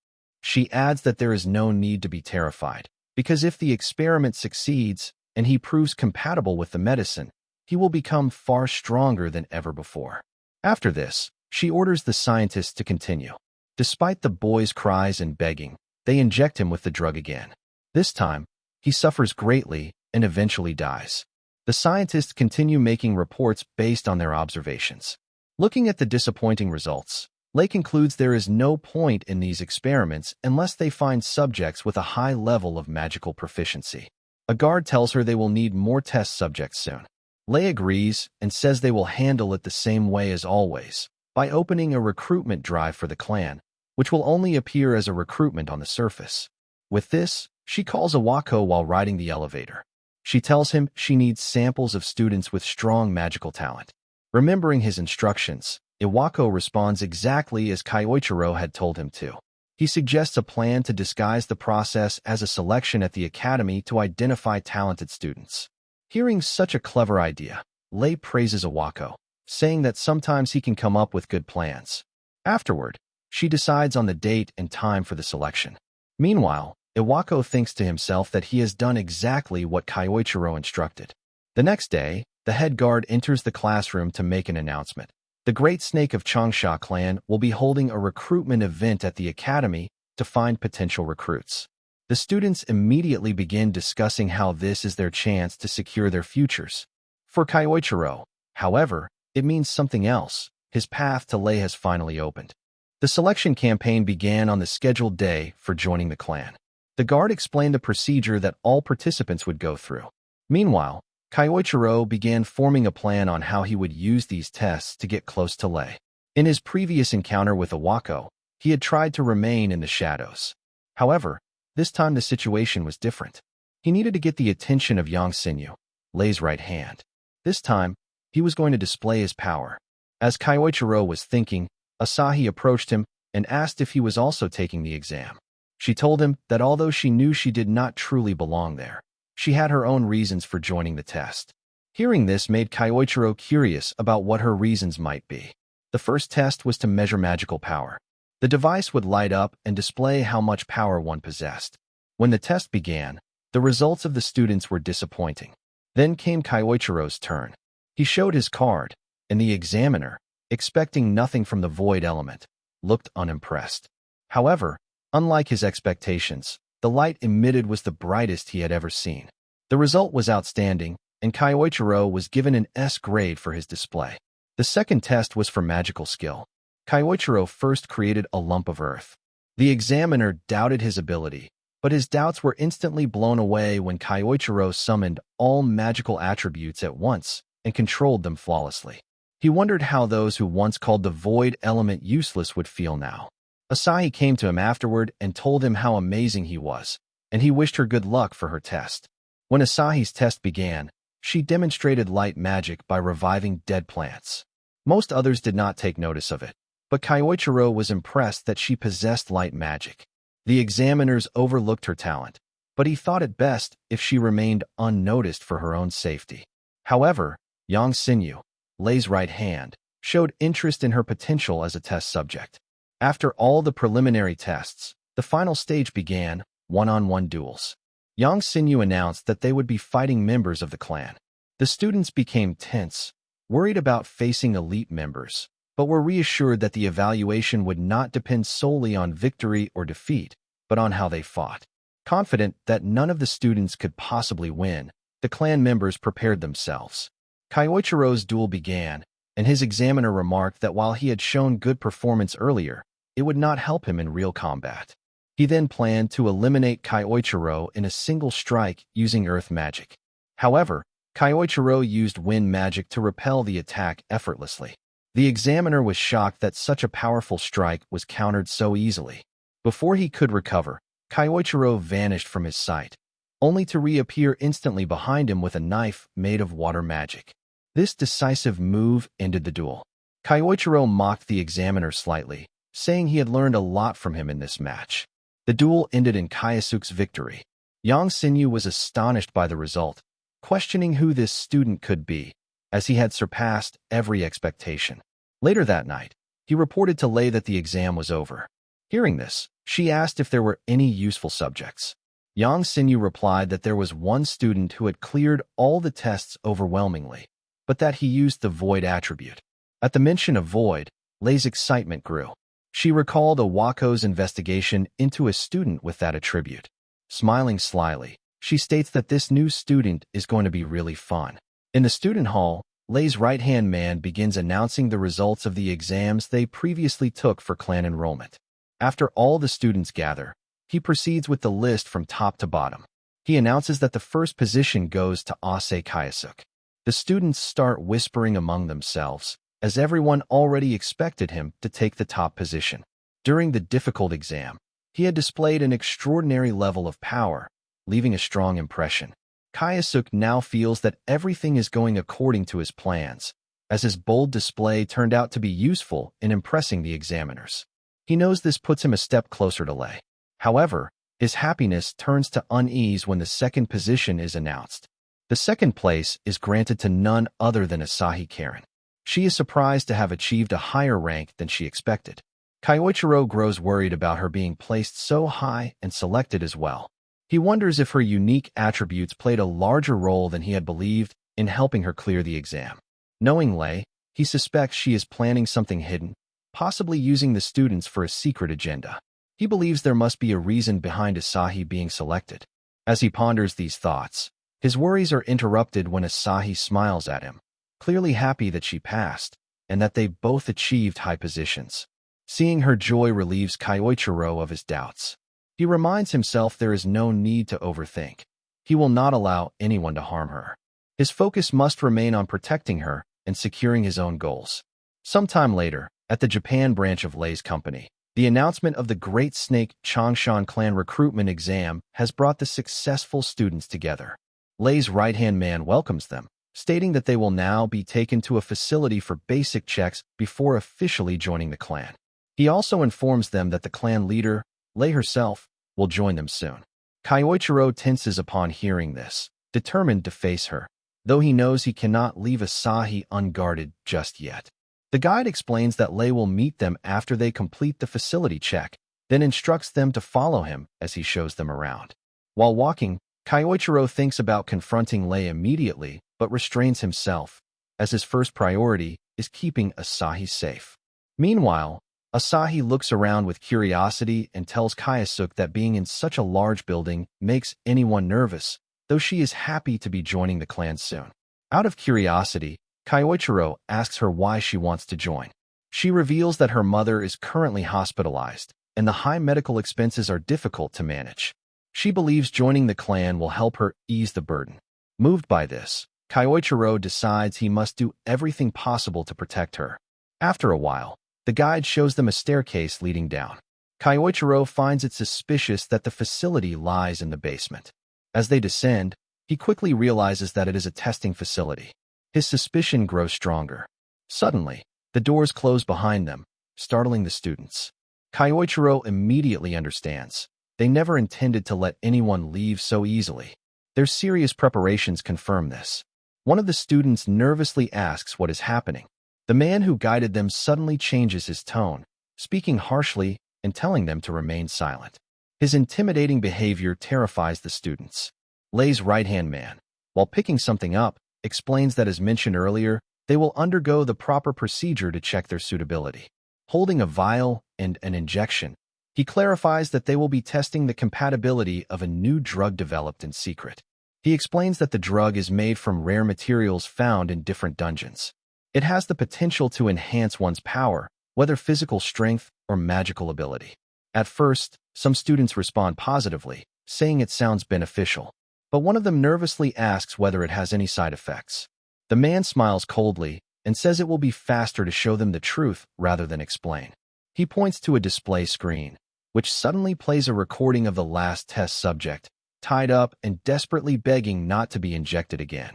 She adds that there is no need to be terrified, because if the experiment succeeds and he proves compatible with the medicine, he will become far stronger than ever before. After this, she orders the scientists to continue. Despite the boy's cries and begging, they inject him with the drug again. This time, he suffers greatly and eventually dies. The scientists continue making reports based on their observations. Looking at the disappointing results, Lei concludes there is no point in these experiments unless they find subjects with a high level of magical proficiency. A guard tells her they will need more test subjects soon. Lei agrees and says they will handle it the same way as always, by opening a recruitment drive for the clan, which will only appear as a recruitment on the surface. With this, she calls Awako while riding the elevator. She tells him she needs samples of students with strong magical talent. Remembering his instructions, Awako responds exactly as Kyoichiro had told him to. He suggests a plan to disguise the process as a selection at the academy to identify talented students. Hearing such a clever idea, Lei praises Awako, saying that sometimes he can come up with good plans. Afterward, she decides on the date and time for the selection. Meanwhile, Awako thinks to himself that he has done exactly what Kyoichiro instructed. The next day, the head guard enters the classroom to make an announcement. The Great Snake of Changsha clan will be holding a recruitment event at the academy to find potential recruits. The students immediately begin discussing how this is their chance to secure their futures. For Kyoichiro, however, it means something else. His path to Lei has finally opened. The selection campaign began on the scheduled day for joining the clan. The guard explained the procedure that all participants would go through. Meanwhile, Kyoichiro began forming a plan on how he would use these tests to get close to Lei. In his previous encounter with Awako, he had tried to remain in the shadows. However, this time the situation was different. He needed to get the attention of Yang Sinyu, Lei's right hand. This time, he was going to display his power. As Kyoichiro was thinking, Asahi approached him and asked if he was also taking the exam. She told him that although she knew she did not truly belong there, she had her own reasons for joining the test. Hearing this made Kyoichiro curious about what her reasons might be. The first test was to measure magical power. The device would light up and display how much power one possessed. When the test began, the results of the students were disappointing. Then came Kyoichiro's turn. He showed his card, and the examiner, expecting nothing from the void element, looked unimpressed. However, unlike his expectations, the light emitted was the brightest he had ever seen. The result was outstanding, and Kyoichiro was given an S grade for his display. The second test was for magical skill. Kyoichiro first created a lump of earth. The examiner doubted his ability, but his doubts were instantly blown away when Kyoichiro summoned all magical attributes at once and controlled them flawlessly. He wondered how those who once called the void element useless would feel now. Asahi came to him afterward and told him how amazing he was, and he wished her good luck for her test. When Asahi's test began, she demonstrated light magic by reviving dead plants. Most others did not take notice of it, but Kyoichiro was impressed that she possessed light magic. The examiners overlooked her talent, but he thought it best if she remained unnoticed for her own safety. However, Yang Sinyu, Lei's right hand, showed interest in her potential as a test subject. After all the preliminary tests, The final stage began, one-on-one duels. Yang Xinyu announced that they would be fighting members of the clan. The students became tense, worried about facing elite members, but were reassured that the evaluation would not depend solely on victory or defeat, but on how they fought. Confident that none of the students could possibly win, the clan members prepared themselves. Kyoichiro's duel began, and his examiner remarked that while he had shown good performance earlier, it would not help him in real combat. He then planned to eliminate Kyoichiro in a single strike using earth magic. However, Kyoichiro used wind magic to repel the attack effortlessly. The examiner was shocked that such a powerful strike was countered so easily. Before he could recover, Kyoichiro vanished from his sight, only to reappear instantly behind him with a knife made of water magic. This decisive move ended the duel. Kyoichiro mocked the examiner slightly, saying he had learned a lot from him in this match. The duel ended in Kyosuke's victory. Yang Xinyu was astonished by the result, questioning who this student could be, as he had surpassed every expectation. Later that night, he reported to Lei that the exam was over. Hearing this, she asked if there were any useful subjects. Yang Xinyu replied that there was one student who had cleared all the tests overwhelmingly, but that he used the void attribute. At the mention of void, Lei's excitement grew. She recalled Awako's investigation into a student with that attribute. Smiling slyly, she states that this new student is going to be really fun. In the student hall, Lei's right-hand man begins announcing the results of the exams they previously took for clan enrollment. After all the students gather, he proceeds with the list from top to bottom. He announces that the first position goes to Ase Kyosuke. The students start whispering among themselves, as everyone already expected him to take the top position. During the difficult exam, he had displayed an extraordinary level of power, leaving a strong impression. Kyosuke now feels that everything is going according to his plans, as his bold display turned out to be useful in impressing the examiners. He knows this puts him a step closer to Lei. However, his happiness turns to unease when the second position is announced. The second place is granted to none other than Asahi Karen. She is surprised to have achieved a higher rank than she expected. Kyoichiro grows worried about her being placed so high and selected as well. He wonders if her unique attributes played a larger role than he had believed in helping her clear the exam. Knowing Lei, he suspects she is planning something hidden, possibly using the students for a secret agenda. He believes there must be a reason behind Asahi being selected. As he ponders these thoughts, his worries are interrupted when Asahi smiles at him, clearly happy that she passed, and that they both achieved high positions. Seeing her joy relieves Kyoichiro of his doubts. He reminds himself there is no need to overthink. He will not allow anyone to harm her. His focus must remain on protecting her and securing his own goals. Sometime later, at the Japan branch of Lei's company, the announcement of the Great Snake Changshan clan recruitment exam has brought the successful students together. Lei's right-hand man welcomes them, stating that they will now be taken to a facility for basic checks before officially joining the clan. He also informs them that the clan leader, Lei herself, will join them soon. Kyoichiro tenses upon hearing this, determined to face her, though he knows he cannot leave Asahi unguarded just yet. The guide explains that Lei will meet them after they complete the facility check, then instructs them to follow him as he shows them around. While walking, Kyoichiro thinks about confronting Lei immediately, but restrains himself, as his first priority is keeping Asahi safe. Meanwhile, Asahi looks around with curiosity and tells Kyosuke that being in such a large building makes anyone nervous, though she is happy to be joining the clan soon. Out of curiosity, Kyoichiro asks her why she wants to join. She reveals that her mother is currently hospitalized, and the high medical expenses are difficult to manage. She believes joining the clan will help her ease the burden. Moved by this, Kyoichiro decides he must do everything possible to protect her. After a while, the guide shows them a staircase leading down. Kyoichiro finds it suspicious that the facility lies in the basement. As they descend, he quickly realizes that it is a testing facility. His suspicion grows stronger. Suddenly, the doors close behind them, startling the students. Kyoichiro immediately understands. They never intended to let anyone leave so easily. Their serious preparations confirm this. One of the students nervously asks what is happening. The man who guided them suddenly changes his tone, speaking harshly and telling them to remain silent. His intimidating behavior terrifies the students. Lay's right-hand man, while picking something up, explains that as mentioned earlier, they will undergo the proper procedure to check their suitability. Holding a vial and an injection, he clarifies that they will be testing the compatibility of a new drug developed in secret. He explains that the drug is made from rare materials found in different dungeons. It has the potential to enhance one's power, whether physical strength or magical ability. At first, some students respond positively, saying it sounds beneficial, but one of them nervously asks whether it has any side effects. The man smiles coldly and says it will be faster to show them the truth rather than explain. He points to a display screen, which suddenly plays a recording of the last test subject, tied up and desperately begging not to be injected again.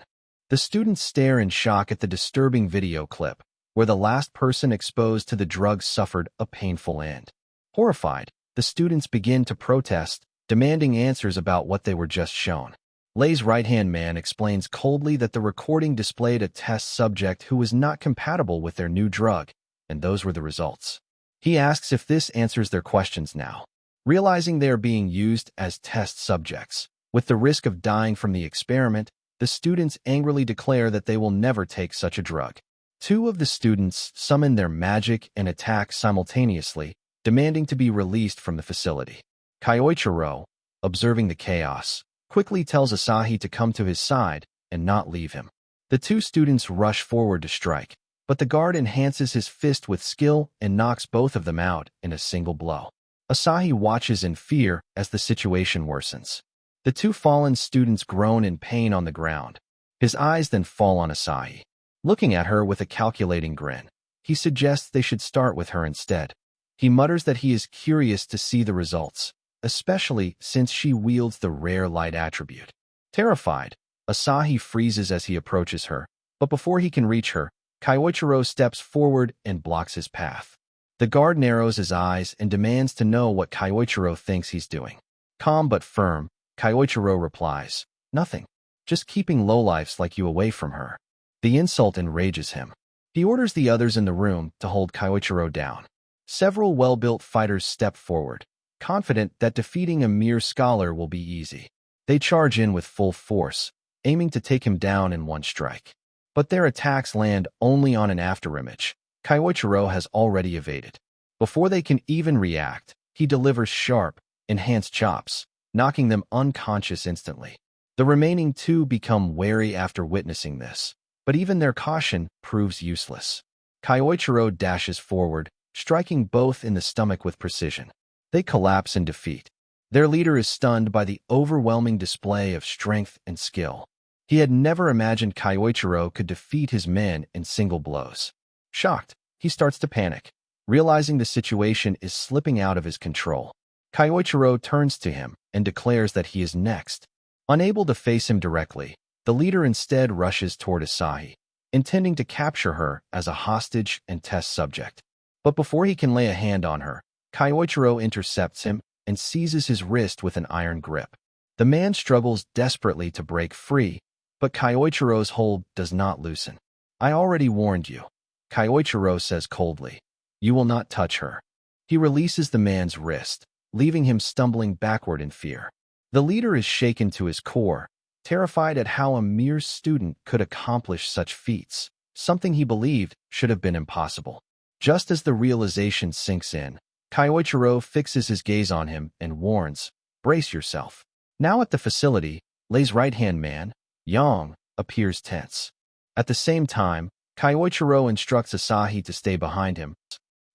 The students stare in shock at the disturbing video clip, where the last person exposed to the drug suffered a painful end. Horrified, the students begin to protest, demanding answers about what they were just shown. Lay's right-hand man explains coldly that the recording displayed a test subject who was not compatible with their new drug, and those were the results. He asks if this answers their questions now. Realizing they are being used as test subjects, with the risk of dying from the experiment, the students angrily declare that they will never take such a drug. Two of the students summon their magic and attack simultaneously, demanding to be released from the facility. Kyoichiro, observing the chaos, quickly tells Asahi to come to his side and not leave him. The two students rush forward to strike, but the guard enhances his fist with skill and knocks both of them out in a single blow. Asahi watches in fear as the situation worsens. The two fallen students groan in pain on the ground. His eyes then fall on Asahi. Looking at her with a calculating grin, he suggests they should start with her instead. He mutters that he is curious to see the results, especially since she wields the rare light attribute. Terrified, Asahi freezes as he approaches her, but before he can reach her, Kyoichiro steps forward and blocks his path. The guard narrows his eyes and demands to know what Kyoichiro thinks he's doing. Calm but firm, Kyoichiro replies, "Nothing. Just keeping lowlifes like you away from her." The insult enrages him. He orders the others in the room to hold Kyoichiro down. Several well-built fighters step forward, confident that defeating a mere scholar will be easy. They charge in with full force, aiming to take him down in one strike. But their attacks land only on an afterimage. Kyoichiro has already evaded. Before they can even react, he delivers sharp, enhanced chops, knocking them unconscious instantly. The remaining two become wary after witnessing this, but even their caution proves useless. Kyoichiro dashes forward, striking both in the stomach with precision. They collapse in defeat. Their leader is stunned by the overwhelming display of strength and skill. He had never imagined Kyoichiro could defeat his men in single blows. Shocked, he starts to panic, realizing the situation is slipping out of his control. Kyoichiro turns to him and declares that he is next. Unable to face him directly, the leader instead rushes toward Asahi, intending to capture her as a hostage and test subject. But before he can lay a hand on her, Kyoichiro intercepts him and seizes his wrist with an iron grip. The man struggles desperately to break free, but Kyoichiro's hold does not loosen. "I already warned you," Kyoichiro says coldly. "You will not touch her." He releases the man's wrist, leaving him stumbling backward in fear. The leader is shaken to his core, terrified at how a mere student could accomplish such feats, something he believed should have been impossible. Just as the realization sinks in, Kyoichiro fixes his gaze on him and warns, "Brace yourself." Now at the facility, Lay's right-hand man, Yang, appears tense. At the same time, Kyoichiro instructs Asahi to stay behind him.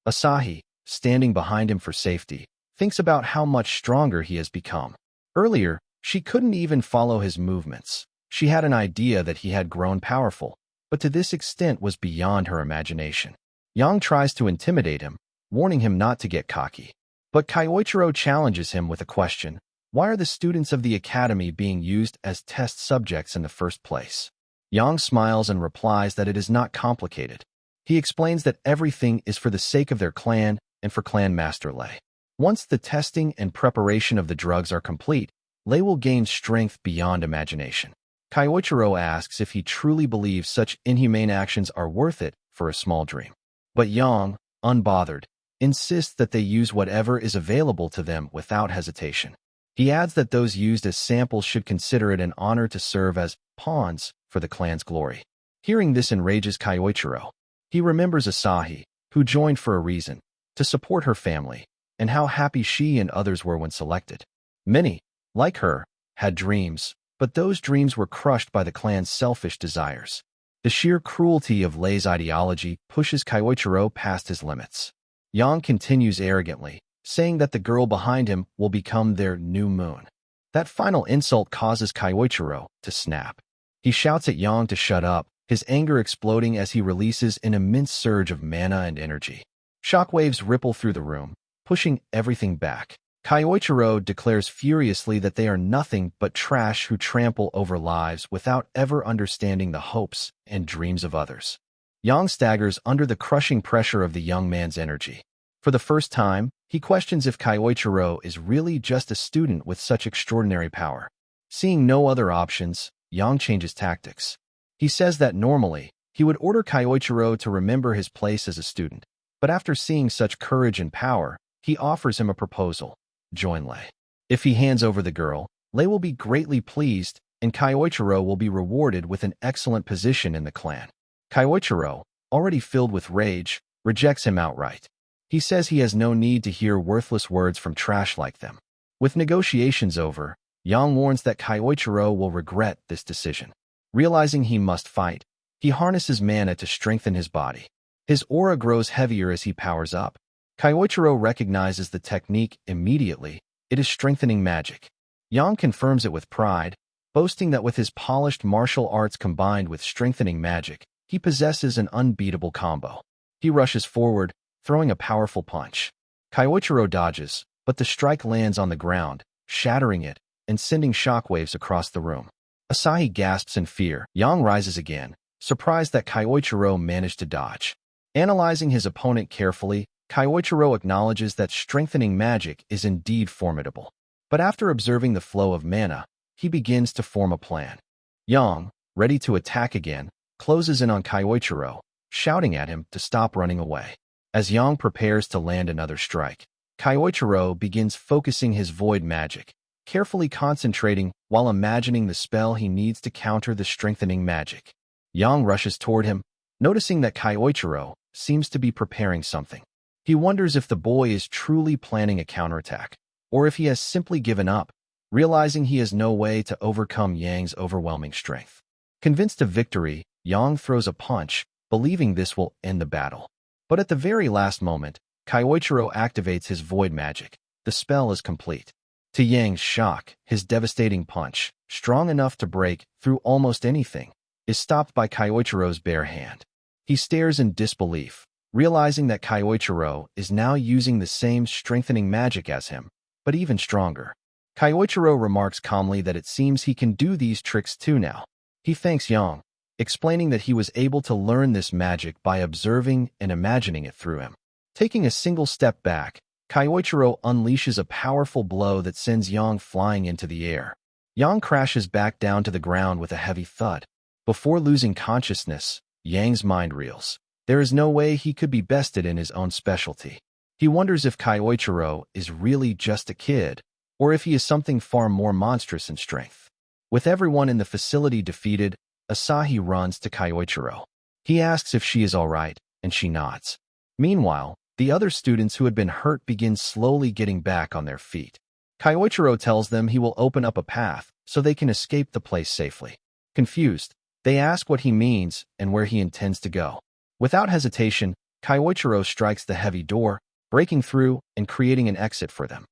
Asahi, standing behind him for safety, thinks about how much stronger he has become. Earlier, she couldn't even follow his movements. She had an idea that he had grown powerful, but to this extent was beyond her imagination. Yang tries to intimidate him, warning him not to get cocky. But Kyoichiro challenges him with a question: why are the students of the academy being used as test subjects in the first place? Yang smiles and replies that it is not complicated. He explains that everything is for the sake of their clan and for Clan Master Lay. Once the testing and preparation of the drugs are complete, Lay will gain strength beyond imagination. Kyoichiro asks if he truly believes such inhumane actions are worth it for a small dream. But Yang, unbothered, insists that they use whatever is available to them without hesitation. He adds that those used as samples should consider it an honor to serve as pawns for the clan's glory. Hearing this enrages Kyoichiro. He remembers Asahi, who joined for a reason, to support her family, and how happy she and others were when selected. Many, like her, had dreams, but those dreams were crushed by the clan's selfish desires. The sheer cruelty of Lei's ideology pushes Kyoichiro past his limits. Yang continues arrogantly, saying that the girl behind him will become their new moon. That final insult causes Kyoichiro to snap. He shouts at Yang to shut up, his anger exploding as he releases an immense surge of mana and energy. Shockwaves ripple through the room, pushing everything back. Kyoichiro declares furiously that they are nothing but trash who trample over lives without ever understanding the hopes and dreams of others. Yang staggers under the crushing pressure of the young man's energy. For the first time, he questions if Kyoichiro is really just a student with such extraordinary power. Seeing no other options, Yang changes tactics. He says that normally, he would order Kyoichiro to remember his place as a student, but after seeing such courage and power, he offers him a proposal: join Lei. If he hands over the girl, Lei will be greatly pleased, and Kyoichiro will be rewarded with an excellent position in the clan. Kyoichiro, already filled with rage, rejects him outright. He says he has no need to hear worthless words from trash like them. With negotiations over, Yang warns that Kyoichiro will regret this decision. Realizing he must fight, he harnesses mana to strengthen his body. His aura grows heavier as he powers up. Kyoichiro recognizes the technique immediately. It is strengthening magic. Yang confirms it with pride, boasting that with his polished martial arts combined with strengthening magic, he possesses an unbeatable combo. He rushes forward, throwing a powerful punch. Kyoichiro dodges, but the strike lands on the ground, shattering it and sending shockwaves across the room. Asahi gasps in fear. Yang rises again, surprised that Kyoichiro managed to dodge. Analyzing his opponent carefully, Kyoichiro acknowledges that strengthening magic is indeed formidable. But after observing the flow of mana, he begins to form a plan. Yang, ready to attack again, closes in on Kyoichiro, shouting at him to stop running away. As Yang prepares to land another strike, Kyoichiro begins focusing his void magic, carefully concentrating while imagining the spell he needs to counter the strengthening magic. Yang rushes toward him, noticing that Kyoichiro seems to be preparing something. He wonders if the boy is truly planning a counterattack, or if he has simply given up, realizing he has no way to overcome Yang's overwhelming strength. Convinced of victory, Yang throws a punch, believing this will end the battle. But at the very last moment, Kyoichiro activates his void magic. The spell is complete. To Yang's shock, his devastating punch, strong enough to break through almost anything, is stopped by Kyoichiro's bare hand. He stares in disbelief, realizing that Kyoichiro is now using the same strengthening magic as him, but even stronger. Kyoichiro remarks calmly that it seems he can do these tricks too now. He thanks Yang, explaining that he was able to learn this magic by observing and imagining it through him. Taking a single step back, Kyoichiro unleashes a powerful blow that sends Yang flying into the air. Yang crashes back down to the ground with a heavy thud. Before losing consciousness, Yang's mind reels. There is no way he could be bested in his own specialty. He wonders if Kyoichiro is really just a kid, or if he is something far more monstrous in strength. With everyone in the facility defeated, Asahi runs to Kyoichiro. He asks if she is all right, and she nods. Meanwhile, the other students who had been hurt begin slowly getting back on their feet. Kyoichiro tells them he will open up a path so they can escape the place safely. Confused, they ask what he means and where he intends to go. Without hesitation, Kyoichiro strikes the heavy door, breaking through and creating an exit for them.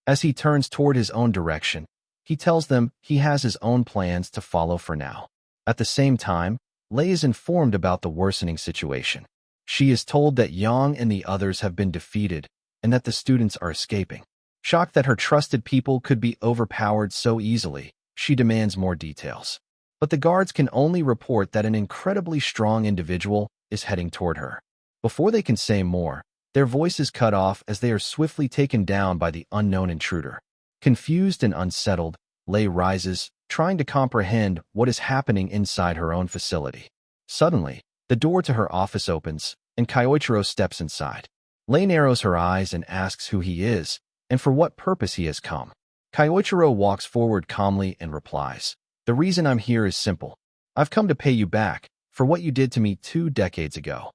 As he turns toward his own direction, he tells them he has his own plans to follow for now. At the same time, Lei is informed about the worsening situation. She is told that Yang and the others have been defeated and that the students are escaping. Shocked that her trusted people could be overpowered so easily, she demands more details. But the guards can only report that an incredibly strong individual is heading toward her. Before they can say more, their voice is cut off as they are swiftly taken down by the unknown intruder. Confused and unsettled, Lei rises, trying to comprehend what is happening inside her own facility. Suddenly, the door to her office opens, and Kyoichiro steps inside. Lei narrows her eyes and asks who he is and for what purpose he has come. Kyoichiro walks forward calmly and replies, "The reason I'm here is simple. I've come to pay you back for what you did to me 2 decades ago."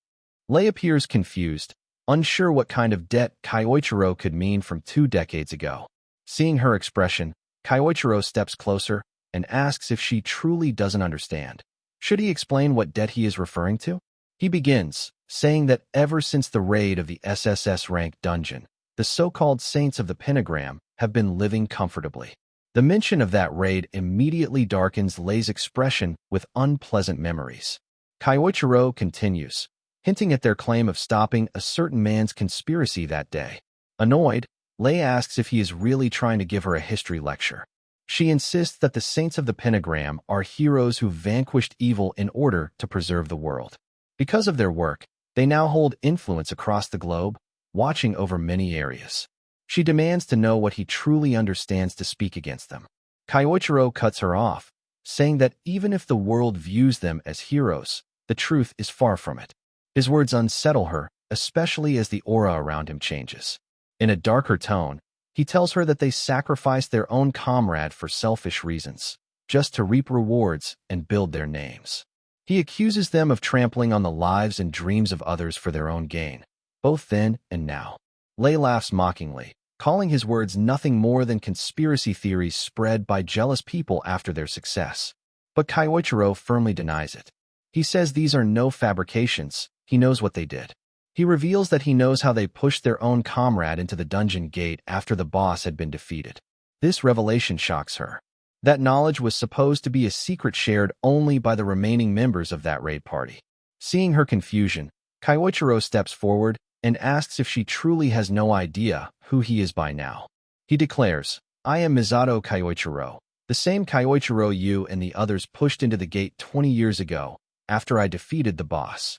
Lei appears confused, unsure what kind of debt Kyoichiro could mean from 2 decades ago. Seeing her expression, Kyoichiro steps closer and asks if she truly doesn't understand. Should he explain what debt he is referring to? He begins, saying that ever since the raid of the SSS rank dungeon, the so-called Saints of the Pentagram have been living comfortably. The mention of that raid immediately darkens Lei's expression with unpleasant memories. Kyoichiro continues, hinting at their claim of stopping a certain man's conspiracy that day. Annoyed, Lei asks if he is really trying to give her a history lecture. She insists that the Saints of the Pentagram are heroes who vanquished evil in order to preserve the world. Because of their work, they now hold influence across the globe, watching over many areas. She demands to know what he truly understands to speak against them. Kyoichiro cuts her off, saying that even if the world views them as heroes, the truth is far from it. His words unsettle her, especially as the aura around him changes. In a darker tone, he tells her that they sacrificed their own comrade for selfish reasons, just to reap rewards and build their names. He accuses them of trampling on the lives and dreams of others for their own gain, both then and now. Lei laughs mockingly, calling his words nothing more than conspiracy theories spread by jealous people after their success. But Kyoichiro firmly denies it. He says these are no fabrications, he knows what they did. He reveals that he knows how they pushed their own comrade into the dungeon gate after the boss had been defeated. This revelation shocks her. That knowledge was supposed to be a secret shared only by the remaining members of that raid party. Seeing her confusion, Kyoichiro steps forward and asks if she truly has no idea who he is by now. He declares, "I am Misato Kyoichiro, the same Kyoichiro you and the others pushed into the gate 20 years ago, after I defeated the boss."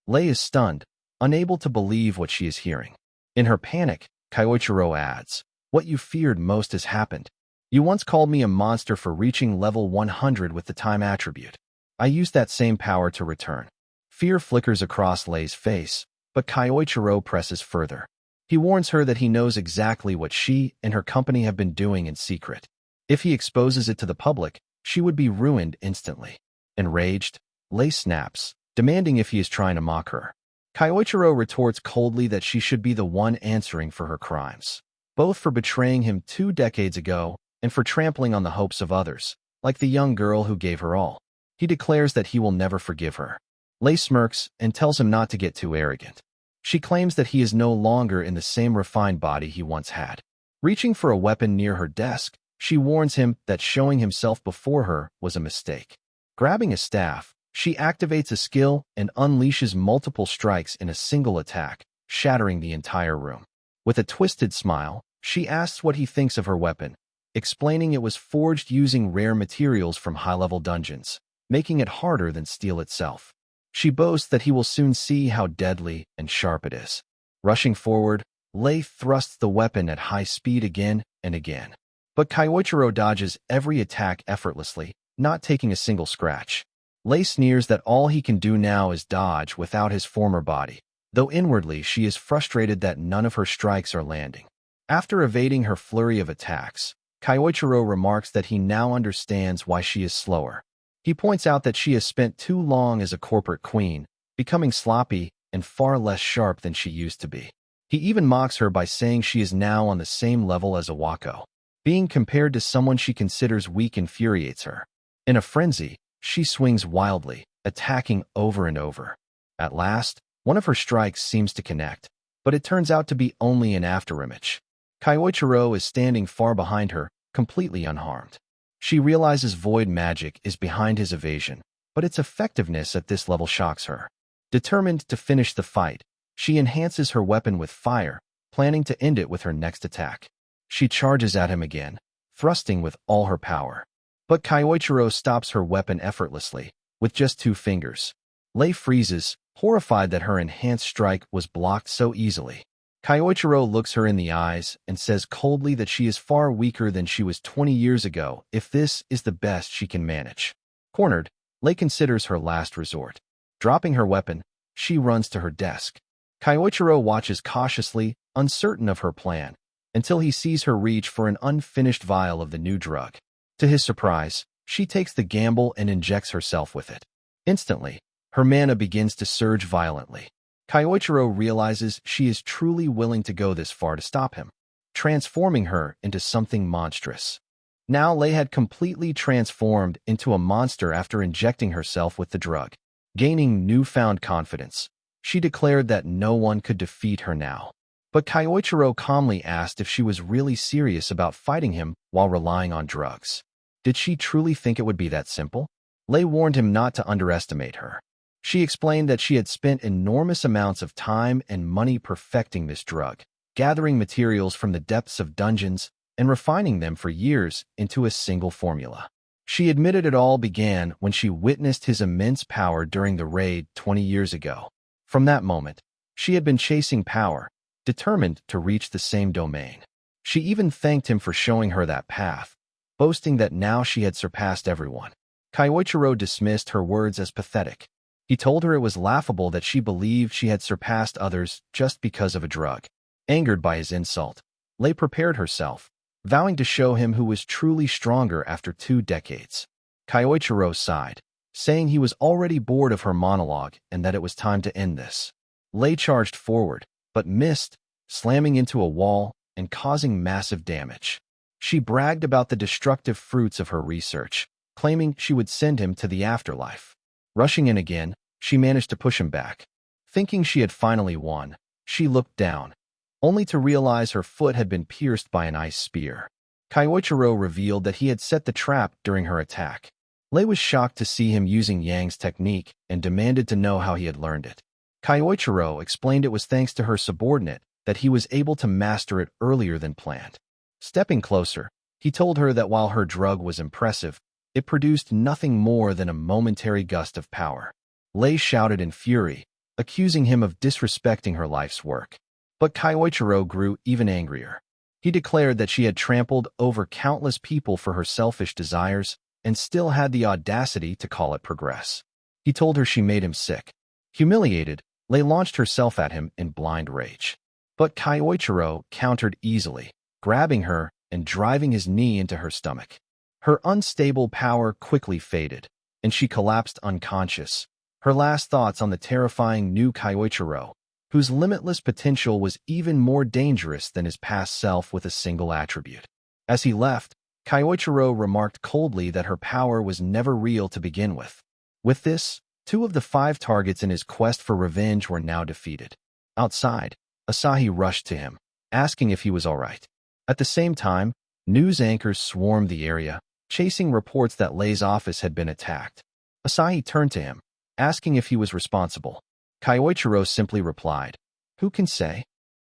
Lei is stunned, unable to believe what she is hearing. In her panic, Kyoichiro adds, "What you feared most has happened. You once called me a monster for reaching level 100 with the time attribute. I used that same power to return." Fear flickers across Lei's face, but Kyoichiro presses further. He warns her that he knows exactly what she and her company have been doing in secret. If he exposes it to the public, she would be ruined instantly. Enraged, Lei snaps, demanding if he is trying to mock her. Kyoichiro retorts coldly that she should be the one answering for her crimes, both for betraying him 2 decades ago and for trampling on the hopes of others, like the young girl who gave her all. He declares that he will never forgive her. Lei smirks and tells him not to get too arrogant. She claims that he is no longer in the same refined body he once had. Reaching for a weapon near her desk, she warns him that showing himself before her was a mistake. Grabbing a staff, she activates a skill and unleashes multiple strikes in a single attack, shattering the entire room. With a twisted smile, she asks what he thinks of her weapon, explaining it was forged using rare materials from high-level dungeons, making it harder than steel itself. She boasts that he will soon see how deadly and sharp it is. Rushing forward, Lei thrusts the weapon at high speed again and again. But Kyoichiro dodges every attack effortlessly, not taking a single scratch. Lei sneers that all he can do now is dodge without his former body, though inwardly she is frustrated that none of her strikes are landing. After evading her flurry of attacks, Kyoichiro remarks that he now understands why she is slower. He points out that she has spent too long as a corporate queen, becoming sloppy and far less sharp than she used to be. He even mocks her by saying she is now on the same level as Awako. Being compared to someone she considers weak infuriates her. In a frenzy, she swings wildly, attacking over and over. At last, one of her strikes seems to connect, but it turns out to be only an afterimage. Kyoichiro is standing far behind her, completely unharmed. She realizes void magic is behind his evasion, but its effectiveness at this level shocks her. Determined to finish the fight, she enhances her weapon with fire, planning to end it with her next attack. She charges at him again, thrusting with all her power. But Kyoichiro stops her weapon effortlessly, with just 2 fingers. Lei freezes, horrified that her enhanced strike was blocked so easily. Kyoichiro looks her in the eyes and says coldly that she is far weaker than she was 20 years ago if this is the best she can manage. Cornered, Lei considers her last resort. Dropping her weapon, she runs to her desk. Kyoichiro watches cautiously, uncertain of her plan, until he sees her reach for an unfinished vial of the new drug. To his surprise, she takes the gamble and injects herself with it. Instantly, her mana begins to surge violently. Kyoichiro realizes she is truly willing to go this far to stop him, transforming her into something monstrous. Now Lei had completely transformed into a monster after injecting herself with the drug. Gaining newfound confidence, she declared that no one could defeat her now. But Kyoichiro calmly asked if she was really serious about fighting him while relying on drugs. Did she truly think it would be that simple? Lei warned him not to underestimate her. She explained that she had spent enormous amounts of time and money perfecting this drug, gathering materials from the depths of dungeons and refining them for years into a single formula. She admitted it all began when she witnessed his immense power during the raid 20 years ago. From that moment, she had been chasing power, determined to reach the same domain. She even thanked him for showing her that path, boasting that now she had surpassed everyone. Kyoichiro dismissed her words as pathetic. He told her it was laughable that she believed she had surpassed others just because of a drug. Angered by his insult, Lei prepared herself, vowing to show him who was truly stronger after 2 decades. Kyoichiro sighed, saying he was already bored of her monologue and that it was time to end this. Lei charged forward, but missed, slamming into a wall and causing massive damage. She bragged about the destructive fruits of her research, claiming she would send him to the afterlife. Rushing in again, she managed to push him back. Thinking she had finally won, she looked down, only to realize her foot had been pierced by an ice spear. Kyoichiro revealed that he had set the trap during her attack. Lei was shocked to see him using Yang's technique and demanded to know how he had learned it. Kyoichiro explained it was thanks to her subordinate that he was able to master it earlier than planned. Stepping closer, he told her that while her drug was impressive, it produced nothing more than a momentary gust of power. Lei shouted in fury, accusing him of disrespecting her life's work. But Kyoichiro grew even angrier. He declared that she had trampled over countless people for her selfish desires and still had the audacity to call it progress. He told her she made him sick. Humiliated, Lei launched herself at him in blind rage. But Kyoichiro countered easily, grabbing her and driving his knee into her stomach. Her unstable power quickly faded, and she collapsed unconscious, her last thoughts on the terrifying new Kyoichiro, whose limitless potential was even more dangerous than his past self with a single attribute. As he left, Kyoichiro remarked coldly that her power was never real to begin with. With this, 2 of the 5 targets in his quest for revenge were now defeated. Outside, Asahi rushed to him, asking if he was all right. At the same time, news anchors swarmed the area, chasing reports that Lei's office had been attacked. Asahi turned to him, asking if he was responsible. Kyoichiro simply replied, "Who can say?"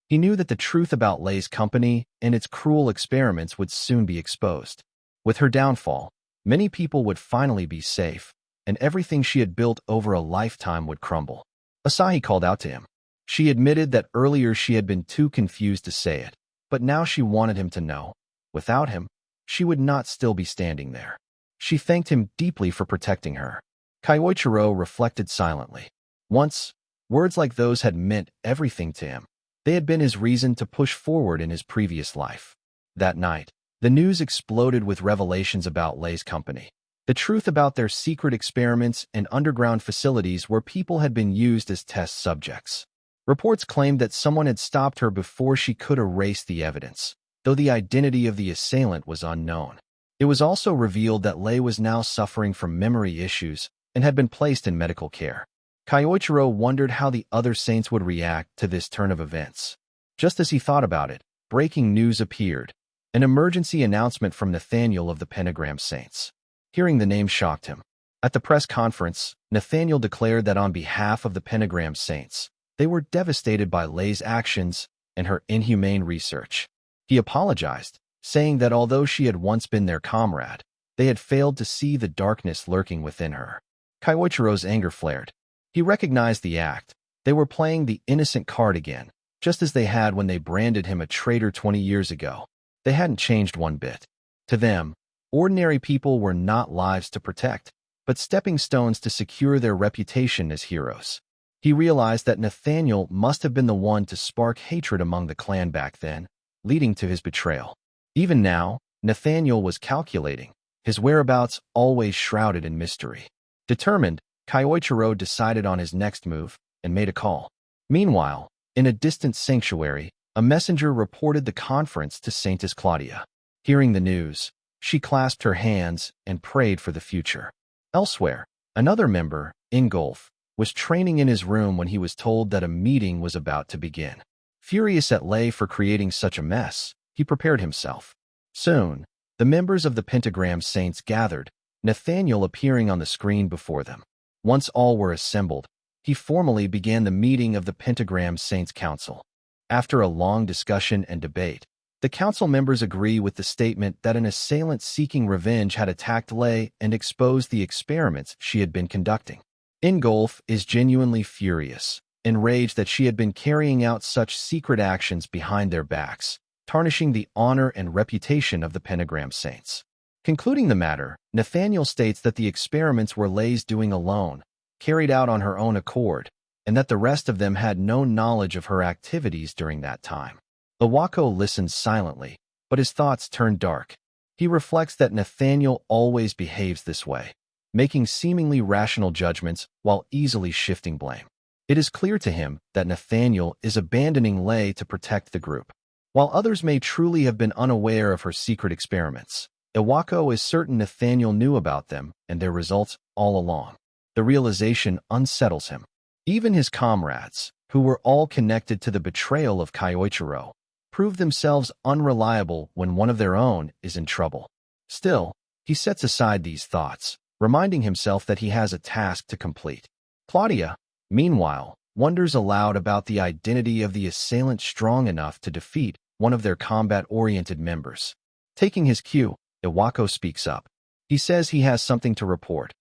He knew that the truth about Lei's company and its cruel experiments would soon be exposed. With her downfall, many people would finally be safe, and everything she had built over a lifetime would crumble. Asahi called out to him. She admitted that earlier she had been too confused to say it, but now she wanted him to know. Without him, she would not still be standing there. She thanked him deeply for protecting her. Kyoichiro reflected silently. Once, words like those had meant everything to him. They had been his reason to push forward in his previous life. That night, the news exploded with revelations about Lei's company. The truth about their secret experiments and underground facilities where people had been used as test subjects. Reports claimed that someone had stopped her before she could erase the evidence, though the identity of the assailant was unknown. It was also revealed that Lei was now suffering from memory issues and had been placed in medical care. Kyoichiro wondered how the other saints would react to this turn of events. Just as he thought about it, breaking news appeared. An emergency announcement from Nathaniel of the Pentagram Saints. Hearing the name shocked him. At the press conference, Nathaniel declared that on behalf of the Pentagram Saints, they were devastated by Lei's actions and her inhumane research. He apologized, saying that although she had once been their comrade, they had failed to see the darkness lurking within her. Kyoichiro's anger flared. He recognized the act. They were playing the innocent card again, just as they had when they branded him a traitor 20 years ago. They hadn't changed one bit. To them, ordinary people were not lives to protect, but stepping stones to secure their reputation as heroes. He realized that Nathaniel must have been the one to spark hatred among the clan back then, leading to his betrayal. Even now, Nathaniel was calculating, his whereabouts always shrouded in mystery. Determined, Kyoichiro decided on his next move and made a call. Meanwhile, in a distant sanctuary, a messenger reported the conference to Saintess Claudia. Hearing the news, she clasped her hands and prayed for the future. Elsewhere, another member, Engulf, was training in his room when he was told that a meeting was about to begin. Furious at Lay for creating such a mess, he prepared himself. Soon, the members of the Pentagram Saints gathered, Nathaniel appearing on the screen before them. Once all were assembled, he formally began the meeting of the Pentagram Saints Council. After a long discussion and debate, the council members agree with the statement that an assailant seeking revenge had attacked Lay and exposed the experiments she had been conducting. Engulf is genuinely furious, enraged that she had been carrying out such secret actions behind their backs, tarnishing the honor and reputation of the Pentagram Saints. Concluding the matter, Nathaniel states that the experiments were Lay's doing alone, carried out on her own accord, and that the rest of them had no knowledge of her activities during that time. Awako listens silently, but his thoughts turn dark. He reflects that Nathaniel always behaves this way, making seemingly rational judgments while easily shifting blame. It is clear to him that Nathaniel is abandoning Lay to protect the group. While others may truly have been unaware of her secret experiments, Awako is certain Nathaniel knew about them and their results all along. The realization unsettles him. Even his comrades, who were all connected to the betrayal of Kyoichiro, prove themselves unreliable when one of their own is in trouble. Still, he sets aside these thoughts, reminding himself that he has a task to complete. Claudia, meanwhile, wonders aloud about the identity of the assailant strong enough to defeat one of their combat-oriented members. Taking his cue, Awako speaks up. He says he has something to report.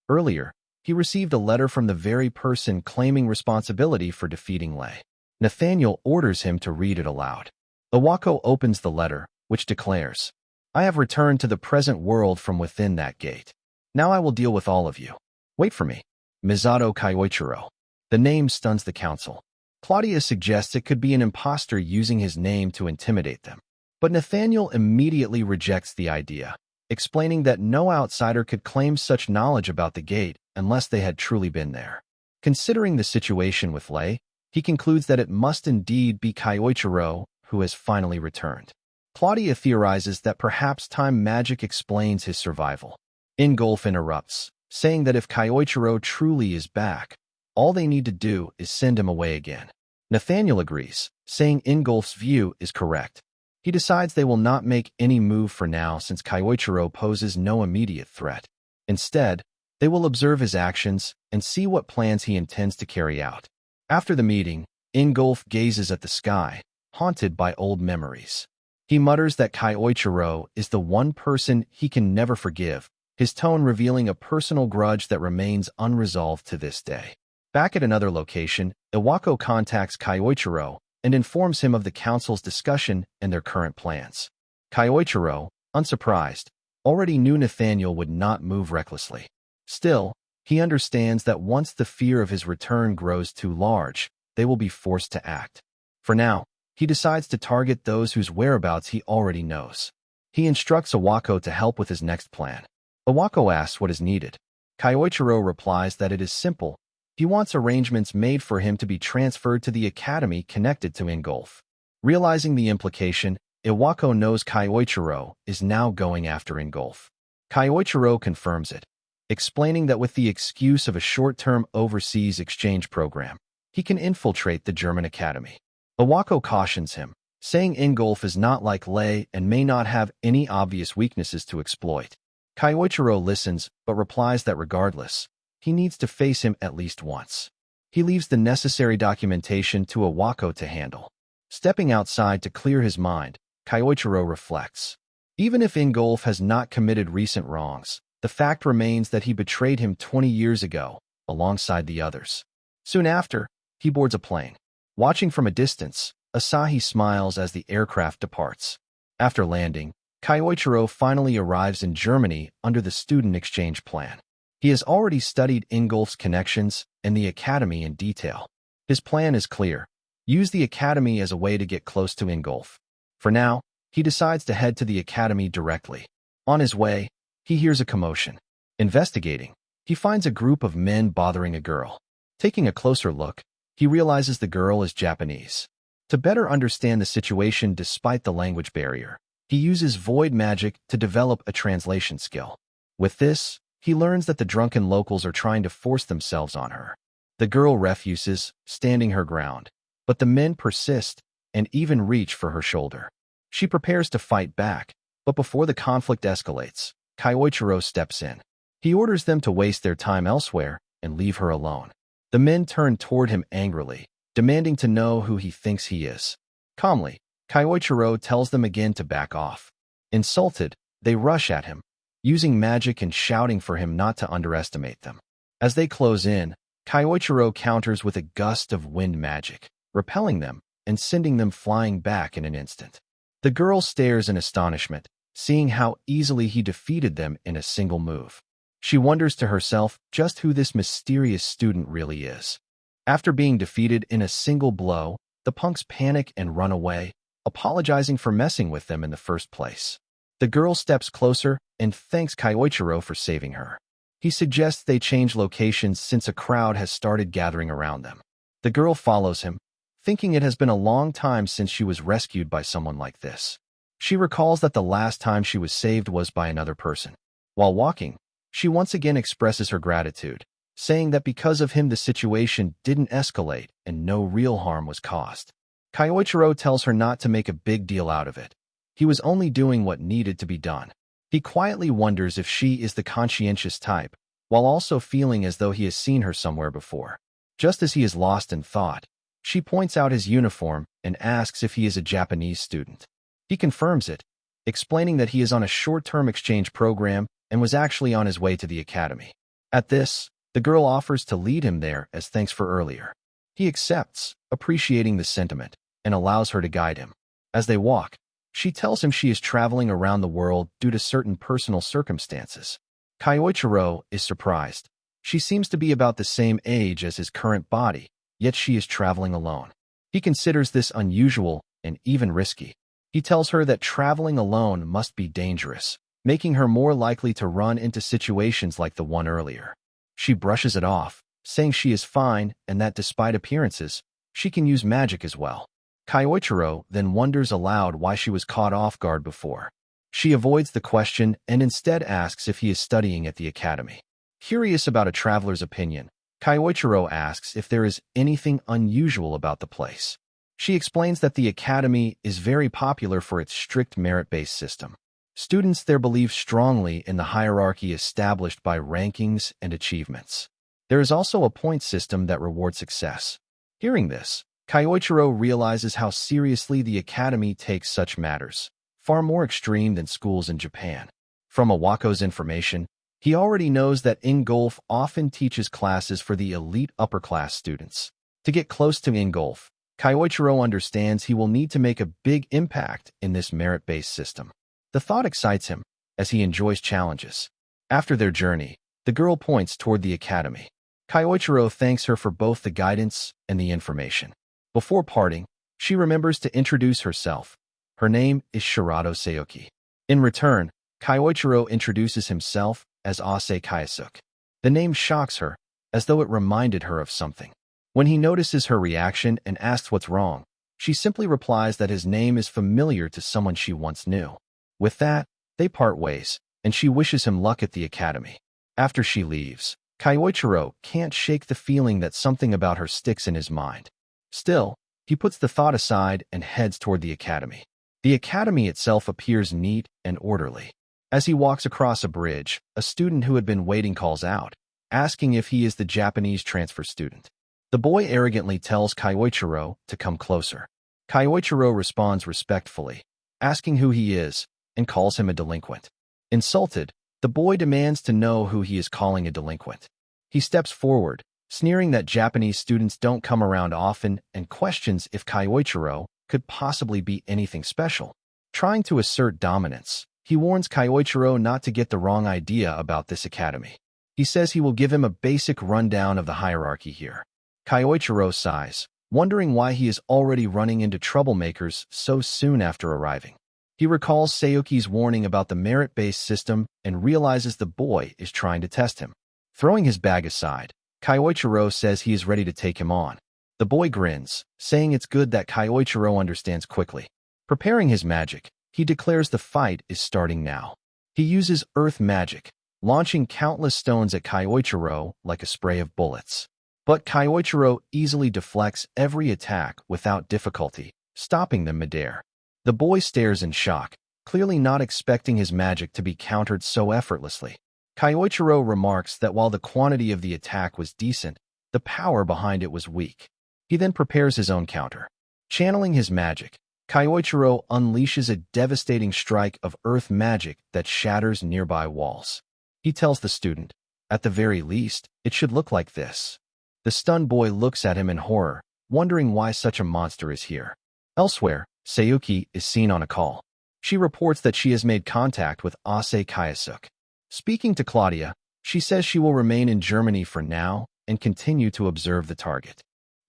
Earlier, he received a letter from the very person claiming responsibility for defeating Lay. Nathaniel orders him to read it aloud. Awako opens the letter, which declares, "I have returned to the present world from within that gate. Now I will deal with all of you. Wait for me. Misato Kyoichiro." The name stuns the council. Claudia suggests it could be an imposter using his name to intimidate them. But Nathaniel immediately rejects the idea, explaining that no outsider could claim such knowledge about the gate unless they had truly been there. Considering the situation with Lay, he concludes that it must indeed be Kyoichiro who has finally returned. Claudia theorizes that perhaps time magic explains his survival. Engulf interrupts, saying that if Kyoichiro truly is back, all they need to do is send him away again. Nathaniel agrees, saying Engulf's view is correct. He decides they will not make any move for now since Kyoichiro poses no immediate threat. Instead, they will observe his actions and see what plans he intends to carry out. After the meeting, Engulf gazes at the sky, haunted by old memories. He mutters that Kyoichiro is the one person he can never forgive, his tone revealing a personal grudge that remains unresolved to this day. Back at another location, Awako contacts Kyoichiro and informs him of the council's discussion and their current plans. Kyoichiro, unsurprised, already knew Nathaniel would not move recklessly. Still, he understands that once the fear of his return grows too large, they will be forced to act. For now, he decides to target those whose whereabouts he already knows. He instructs Awako to help with his next plan. Awako asks what is needed. Kyoichiro replies that it is simple. He wants arrangements made for him to be transferred to the academy connected to Engulf. Realizing the implication, Awako knows Kyoichiro is now going after Engulf. Kyoichiro confirms it, explaining that with the excuse of a short-term overseas exchange program, he can infiltrate the German academy. Awako cautions him, saying Engulf is not like Lay and may not have any obvious weaknesses to exploit. Kyoichiro listens but replies that regardless, he needs to face him at least once. He leaves the necessary documentation to Awako to handle. Stepping outside to clear his mind, Kyoichiro reflects. Even if Engulf has not committed recent wrongs, the fact remains that he betrayed him 20 years ago, alongside the others. Soon after, he boards a plane. Watching from a distance, Asahi smiles as the aircraft departs. After landing, Kyoichiro finally arrives in Germany under the student exchange plan. He has already studied Engulf's connections and the academy in detail. His plan is clear. Use the academy as a way to get close to Engulf. For now, he decides to head to the academy directly. On his way, he hears a commotion. Investigating, he finds a group of men bothering a girl. Taking a closer look, he realizes the girl is Japanese. To better understand the situation despite the language barrier, he uses void magic to develop a translation skill. With this, he learns that the drunken locals are trying to force themselves on her. The girl refuses, standing her ground, but the men persist and even reach for her shoulder. She prepares to fight back, but before the conflict escalates, Kyoichiro steps in. He orders them to waste their time elsewhere and leave her alone. The men turn toward him angrily, demanding to know who he thinks he is. Calmly, Kyoichiro tells them again to back off. Insulted, they rush at him, using magic and shouting for him not to underestimate them. As they close in, Kyoichiro counters with a gust of wind magic, repelling them and sending them flying back in an instant. The girl stares in astonishment, seeing how easily he defeated them in a single move. She wonders to herself just who this mysterious student really is. After being defeated in a single blow, the punks panic and run away, apologizing for messing with them in the first place. The girl steps closer and thanks Kyoichiro for saving her. He suggests they change locations since a crowd has started gathering around them. The girl follows him, thinking it has been a long time since she was rescued by someone like this. She recalls that the last time she was saved was by another person. While walking, she once again expresses her gratitude, saying that because of him the situation didn't escalate and no real harm was caused. Kyoichiro tells her not to make a big deal out of it. He was only doing what needed to be done. He quietly wonders if she is the conscientious type, while also feeling as though he has seen her somewhere before. Just as he is lost in thought, she points out his uniform and asks if he is a Japanese student. He confirms it, explaining that he is on a short-term exchange program and was actually on his way to the academy. At this, the girl offers to lead him there as thanks for earlier. He accepts, appreciating the sentiment, and allows her to guide him. As they walk, she tells him she is traveling around the world due to certain personal circumstances. Kyoichiro is surprised. She seems to be about the same age as his current body, yet she is traveling alone. He considers this unusual and even risky. He tells her that traveling alone must be dangerous, making her more likely to run into situations like the one earlier. She brushes it off, saying she is fine and that despite appearances, she can use magic as well. Kyoichiro then wonders aloud why she was caught off guard before. She avoids the question and instead asks if he is studying at the academy. Curious about a traveler's opinion, Kyoichiro asks if there is anything unusual about the place. She explains that the academy is very popular for its strict merit-based system. Students there believe strongly in the hierarchy established by rankings and achievements. There is also a point system that rewards success. Hearing this, Kyoichiro realizes how seriously the academy takes such matters, far more extreme than schools in Japan. From Awako's information, he already knows that Engulf often teaches classes for the elite upper-class students. To get close to Engulf, Kyoichiro understands he will need to make a big impact in this merit-based system. The thought excites him, as he enjoys challenges. After their journey, the girl points toward the academy. Kyoichiro thanks her for both the guidance and the information. Before parting, she remembers to introduce herself. Her name is Shirado Sayuki. In return, Kyoichiro introduces himself as Ase Kaisuk. The name shocks her, as though it reminded her of something. When he notices her reaction and asks what's wrong, she simply replies that his name is familiar to someone she once knew. With that, they part ways, and she wishes him luck at the academy. After she leaves, Kyoichiro can't shake the feeling that something about her sticks in his mind. Still, he puts the thought aside and heads toward the academy. The academy itself appears neat and orderly. As he walks across a bridge, a student who had been waiting calls out, asking if he is the Japanese transfer student. The boy arrogantly tells Kyoichiro to come closer. Kyoichiro responds respectfully, asking who he is, and calls him a delinquent. Insulted, the boy demands to know who he is calling a delinquent. He steps forward, sneering that Japanese students don't come around often and questions if Kyoichiro could possibly be anything special. Trying to assert dominance, he warns Kyoichiro not to get the wrong idea about this academy. He says he will give him a basic rundown of the hierarchy here. Kyoichiro sighs, wondering why he is already running into troublemakers so soon after arriving. He recalls Sayuki's warning about the merit-based system and realizes the boy is trying to test him. Throwing his bag aside, Kyoichiro says he is ready to take him on. The boy grins, saying it's good that Kyoichiro understands quickly. Preparing his magic, he declares the fight is starting now. He uses earth magic, launching countless stones at Kyoichiro like a spray of bullets. But Kyoichiro easily deflects every attack without difficulty, stopping them midair. The boy stares in shock, clearly not expecting his magic to be countered so effortlessly. Kyoichiro remarks that while the quantity of the attack was decent, the power behind it was weak. He then prepares his own counter. Channeling his magic, Kyoichiro unleashes a devastating strike of earth magic that shatters nearby walls. He tells the student, "At the very least, it should look like this." The stunned boy looks at him in horror, wondering why such a monster is here. Elsewhere, Sayuki is seen on a call. She reports that she has made contact with Ase Kayasuk. Speaking to Claudia, she says she will remain in Germany for now and continue to observe the target.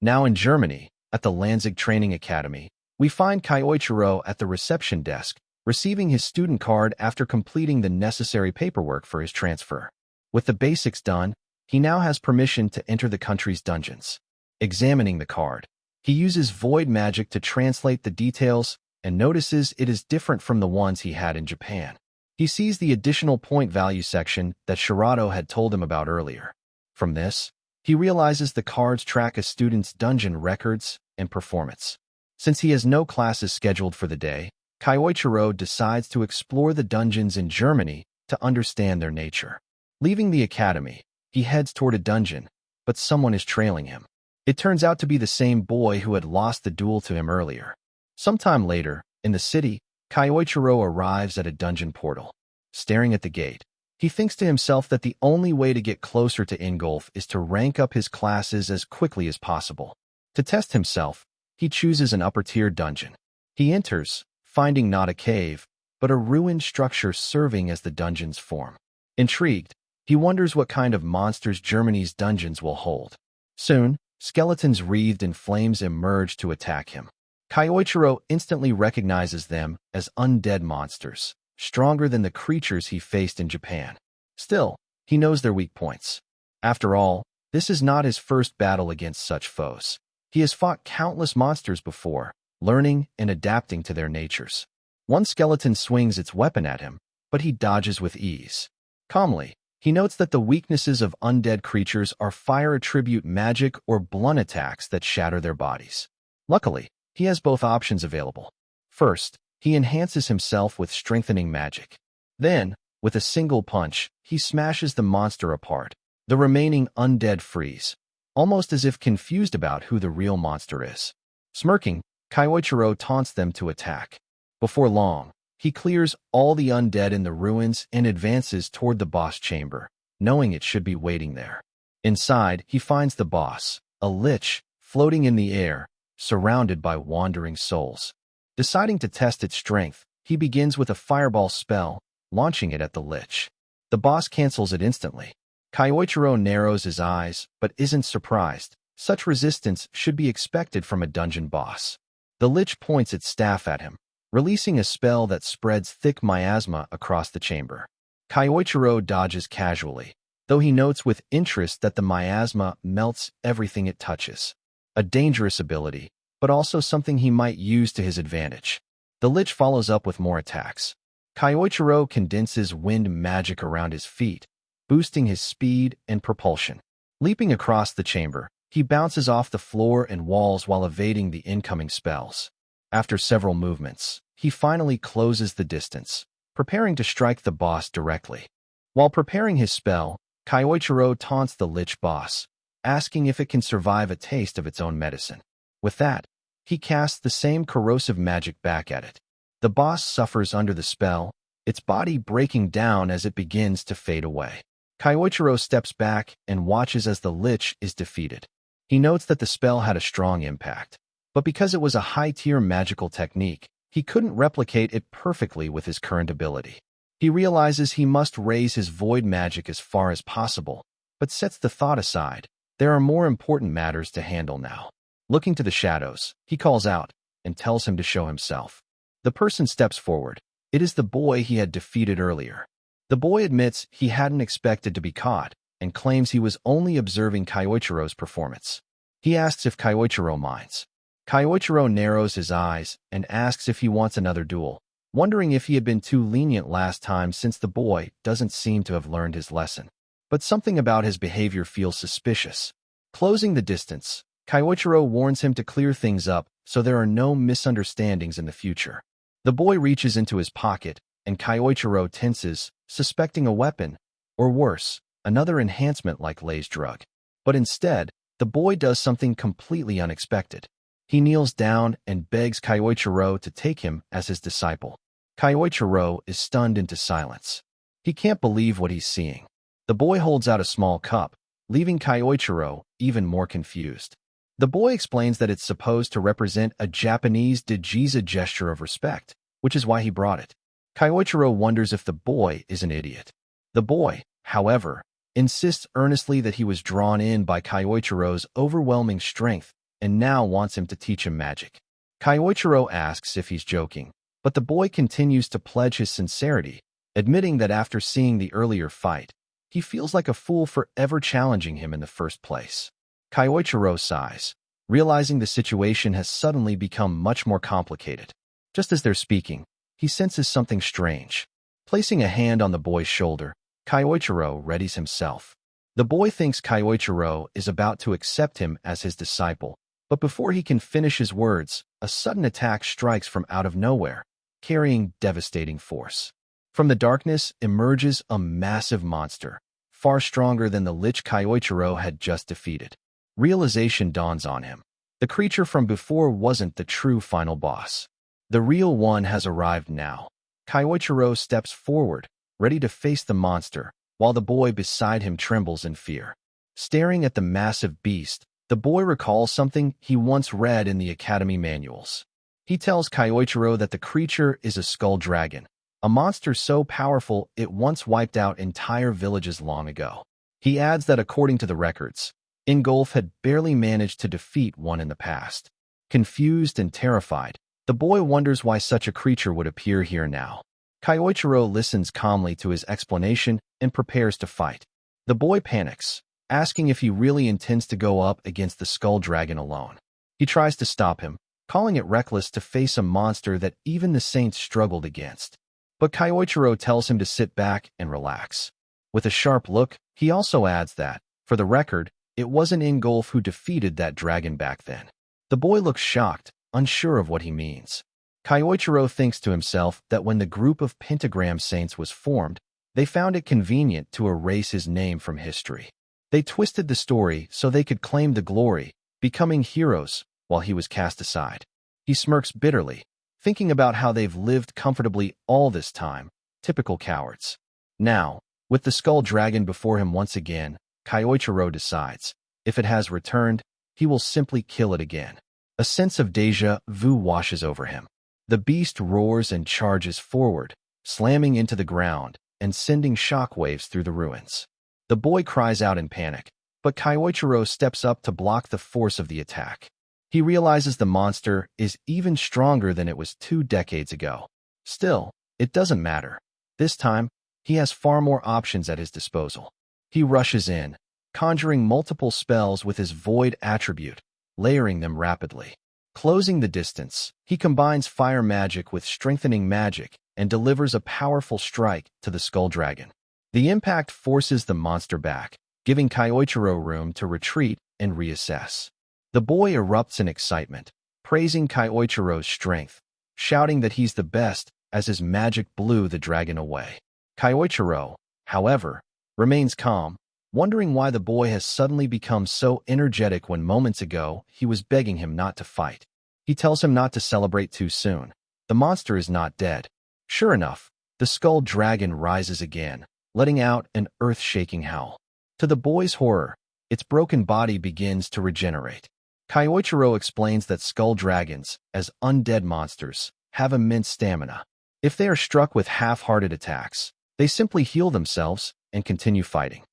Now in Germany, at the Lanzig Training Academy, we find Kyoichiro at the reception desk, receiving his student card after completing the necessary paperwork for his transfer. With the basics done, he now has permission to enter the country's dungeons. Examining the card, he uses void magic to translate the details and notices it is different from the ones he had in Japan. He sees the additional point value section that Shirato had told him about earlier. From this, he realizes the cards track a student's dungeon records and performance. Since he has no classes scheduled for the day, Kyoichiro decides to explore the dungeons in Germany to understand their nature. Leaving the academy, he heads toward a dungeon, but someone is trailing him. It turns out to be the same boy who had lost the duel to him earlier. Sometime later, in the city, Kyoichiro arrives at a dungeon portal. Staring at the gate, he thinks to himself that the only way to get closer to Engulf is to rank up his classes as quickly as possible. To test himself, he chooses an upper-tier dungeon. He enters, finding not a cave, but a ruined structure serving as the dungeon's form. Intrigued, he wonders what kind of monsters Germany's dungeons will hold. Soon, skeletons wreathed in flames emerge to attack him. Kyoichiro instantly recognizes them as undead monsters, stronger than the creatures he faced in Japan. Still, he knows their weak points. After all, this is not his first battle against such foes. He has fought countless monsters before, learning and adapting to their natures. One skeleton swings its weapon at him, but he dodges with ease. Calmly, he notes that the weaknesses of undead creatures are fire attribute magic or blunt attacks that shatter their bodies. Luckily, he has both options available. First, he enhances himself with strengthening magic. Then, with a single punch, he smashes the monster apart. The remaining undead freeze, almost as if confused about who the real monster is. Smirking, Kyoichiro taunts them to attack. Before long, he clears all the undead in the ruins and advances toward the boss chamber, knowing it should be waiting there. Inside, he finds the boss, a lich, floating in the air, surrounded by wandering souls. Deciding to test its strength, he begins with a fireball spell, launching it at the lich. The boss cancels it instantly. Kyoichiro narrows his eyes, but isn't surprised. Such resistance should be expected from a dungeon boss. The lich points its staff at him, releasing a spell that spreads thick miasma across the chamber. Kyoichiro dodges casually, though he notes with interest that the miasma melts everything it touches. A dangerous ability, but also something he might use to his advantage. The lich follows up with more attacks. Kyoichiro condenses wind magic around his feet, boosting his speed and propulsion. Leaping across the chamber, he bounces off the floor and walls while evading the incoming spells. After several movements, he finally closes the distance, preparing to strike the boss directly. While preparing his spell, Kyoichiro taunts the lich boss, asking if it can survive a taste of its own medicine. With that, he casts the same corrosive magic back at it. The boss suffers under the spell, its body breaking down as it begins to fade away. Kyoichiro steps back and watches as the lich is defeated. He notes that the spell had a strong impact, but because it was a high-tier magical technique, he couldn't replicate it perfectly with his current ability. He realizes he must raise his void magic as far as possible, but sets the thought aside. There are more important matters to handle now. Looking to the shadows, he calls out and tells him to show himself. The person steps forward. It is the boy he had defeated earlier. The boy admits he hadn't expected to be caught and claims he was only observing Kyoichiro's performance. He asks if Kyoichiro minds. Kyoichiro narrows his eyes and asks if he wants another duel, wondering if he had been too lenient last time since the boy doesn't seem to have learned his lesson. But something about his behavior feels suspicious. Closing the distance, Kyoichiro warns him to clear things up so there are no misunderstandings in the future. The boy reaches into his pocket, and Kyoichiro tenses, suspecting a weapon, or worse, another enhancement like Lay's drug. But instead, the boy does something completely unexpected. He kneels down and begs Kyoichiro to take him as his disciple. Kyoichiro is stunned into silence. He can't believe what he's seeing. The boy holds out a small cup, leaving Kyoichiro even more confused. The boy explains that it's supposed to represent a Japanese Dejiza gesture of respect, which is why he brought it. Kyoichiro wonders if the boy is an idiot. The boy, however, insists earnestly that he was drawn in by Kyoichiro's overwhelming strength and now wants him to teach him magic. Kyoichiro asks if he's joking, but the boy continues to pledge his sincerity, admitting that after seeing the earlier fight, he feels like a fool for ever challenging him in the first place. Kyoichiro sighs, realizing the situation has suddenly become much more complicated. Just as they're speaking, he senses something strange. Placing a hand on the boy's shoulder, Kyoichiro readies himself. The boy thinks Kyoichiro is about to accept him as his disciple, but before he can finish his words, a sudden attack strikes from out of nowhere, carrying devastating force. From the darkness emerges a massive monster, far stronger than the lich Kyoichiro had just defeated. Realization dawns on him. The creature from before wasn't the true final boss. The real one has arrived now. Kyoichiro steps forward, ready to face the monster, while the boy beside him trembles in fear. Staring at the massive beast, the boy recalls something he once read in the academy manuals. He tells Kyoichiro that the creature is a skull dragon, a monster so powerful it once wiped out entire villages long ago. He adds that according to the records, Engulf had barely managed to defeat one in the past. Confused and terrified, the boy wonders why such a creature would appear here now. Kyoichiro listens calmly to his explanation and prepares to fight. The boy panics, asking if he really intends to go up against the skull dragon alone. He tries to stop him, calling it reckless to face a monster that even the saints struggled against. But Kyoichiro tells him to sit back and relax. With a sharp look, he also adds that, for the record, it wasn't Engulf who defeated that dragon back then. The boy looks shocked, unsure of what he means. Kyoichiro thinks to himself that when the group of pentagram saints was formed, they found it convenient to erase his name from history. They twisted the story so they could claim the glory, becoming heroes, while he was cast aside. He smirks bitterly, thinking about how they've lived comfortably all this time, typical cowards. Now, with the skull dragon before him once again, Kyoichiro decides, if it has returned, he will simply kill it again. A sense of déjà vu washes over him. The beast roars and charges forward, slamming into the ground and sending shockwaves through the ruins. The boy cries out in panic, but Kyoichiro steps up to block the force of the attack. He realizes the monster is even stronger than it was 2 decades ago. Still, it doesn't matter. This time, he has far more options at his disposal. He rushes in, conjuring multiple spells with his void attribute, layering them rapidly. Closing the distance, he combines fire magic with strengthening magic and delivers a powerful strike to the skull dragon. The impact forces the monster back, giving Kyoichiro room to retreat and reassess. The boy erupts in excitement, praising Kyoichiro's strength, shouting that he's the best as his magic blew the dragon away. Kyoichiro, however, remains calm, wondering why the boy has suddenly become so energetic when moments ago he was begging him not to fight. He tells him not to celebrate too soon. The monster is not dead. Sure enough, the skull dragon rises again, letting out an earth-shaking howl. To the boy's horror, its broken body begins to regenerate. Kyoichiro explains that skull dragons, as undead monsters, have immense stamina. If they are struck with half-hearted attacks, they simply heal themselves and continue fighting.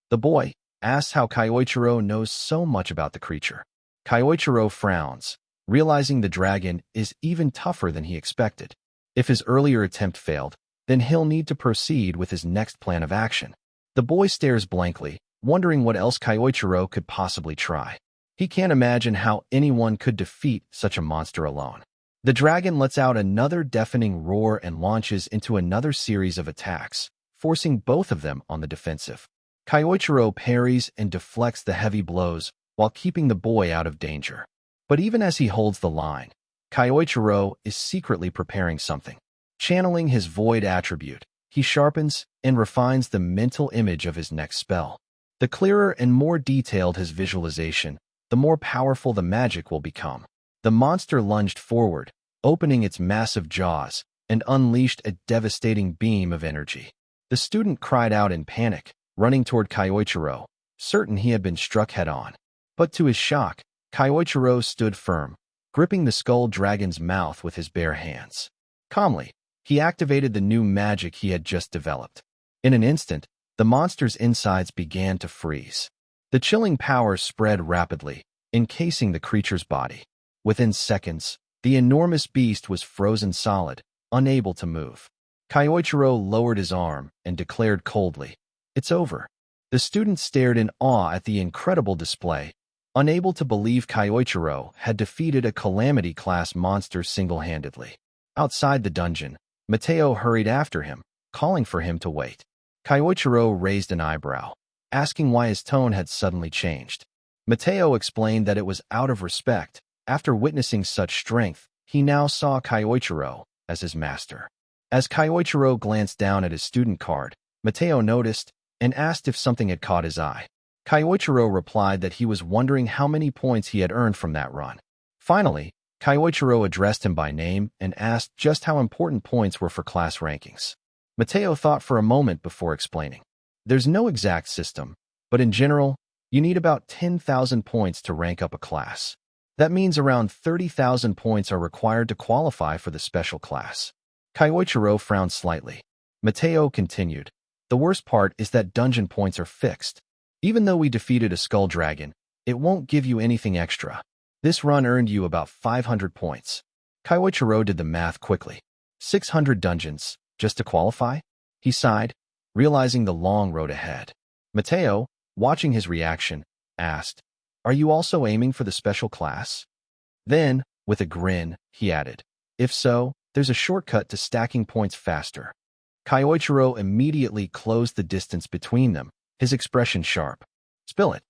The boy asks how Kyoichiro knows so much about the creature. Kyoichiro frowns, realizing the dragon is even tougher than he expected. If his earlier attempt failed, then he'll need to proceed with his next plan of action. The boy stares blankly, wondering what else Kyoichiro could possibly try. He can't imagine how anyone could defeat such a monster alone. The dragon lets out another deafening roar and launches into another series of attacks, forcing both of them on the defensive. Kyoichiro parries and deflects the heavy blows while keeping the boy out of danger. But even as he holds the line, Kyoichiro is secretly preparing something. Channeling his void attribute, he sharpens and refines the mental image of his next spell. The clearer and more detailed his visualization, the more powerful the magic will become. The monster lunged forward, opening its massive jaws, and unleashed a devastating beam of energy. The student cried out in panic, running toward Kyoichiro, certain he had been struck head-on. But to his shock, Kyoichiro stood firm, gripping the skull dragon's mouth with his bare hands. Calmly, he activated the new magic he had just developed. In an instant, the monster's insides began to freeze. The chilling power spread rapidly, encasing the creature's body. Within seconds, the enormous beast was frozen solid, unable to move. Kyoichiro lowered his arm and declared coldly, "It's over." The student stared in awe at the incredible display, unable to believe Kyoichiro had defeated a calamity-class monster single-handedly. Outside the dungeon, Mateo hurried after him, calling for him to wait. Kyoichiro raised an eyebrow, asking why his tone had suddenly changed. Mateo explained that it was out of respect. After witnessing such strength, he now saw Kyoichiro as his master. As Kyoichiro glanced down at his student card, Mateo noticed and asked if something had caught his eye. Kyoichiro replied that he was wondering how many points he had earned from that run. Finally, Kyoichiro addressed him by name and asked just how important points were for class rankings. Mateo thought for a moment before explaining. There's no exact system, but in general, you need about 10,000 points to rank up a class. That means around 30,000 points are required to qualify for the special class. Kyoichiro frowned slightly. Mateo continued, "The worst part is that dungeon points are fixed. Even though we defeated a skull dragon, it won't give you anything extra. This run earned you about 500 points. Kyoichiro did the math quickly. 600 dungeons, just to qualify? He sighed, realizing the long road ahead. Mateo, watching his reaction, asked, "Are you also aiming for the special class?" Then, with a grin, he added, "If so, there's a shortcut to stacking points faster." Kyoichiro immediately closed the distance between them, his expression sharp. "Spill it."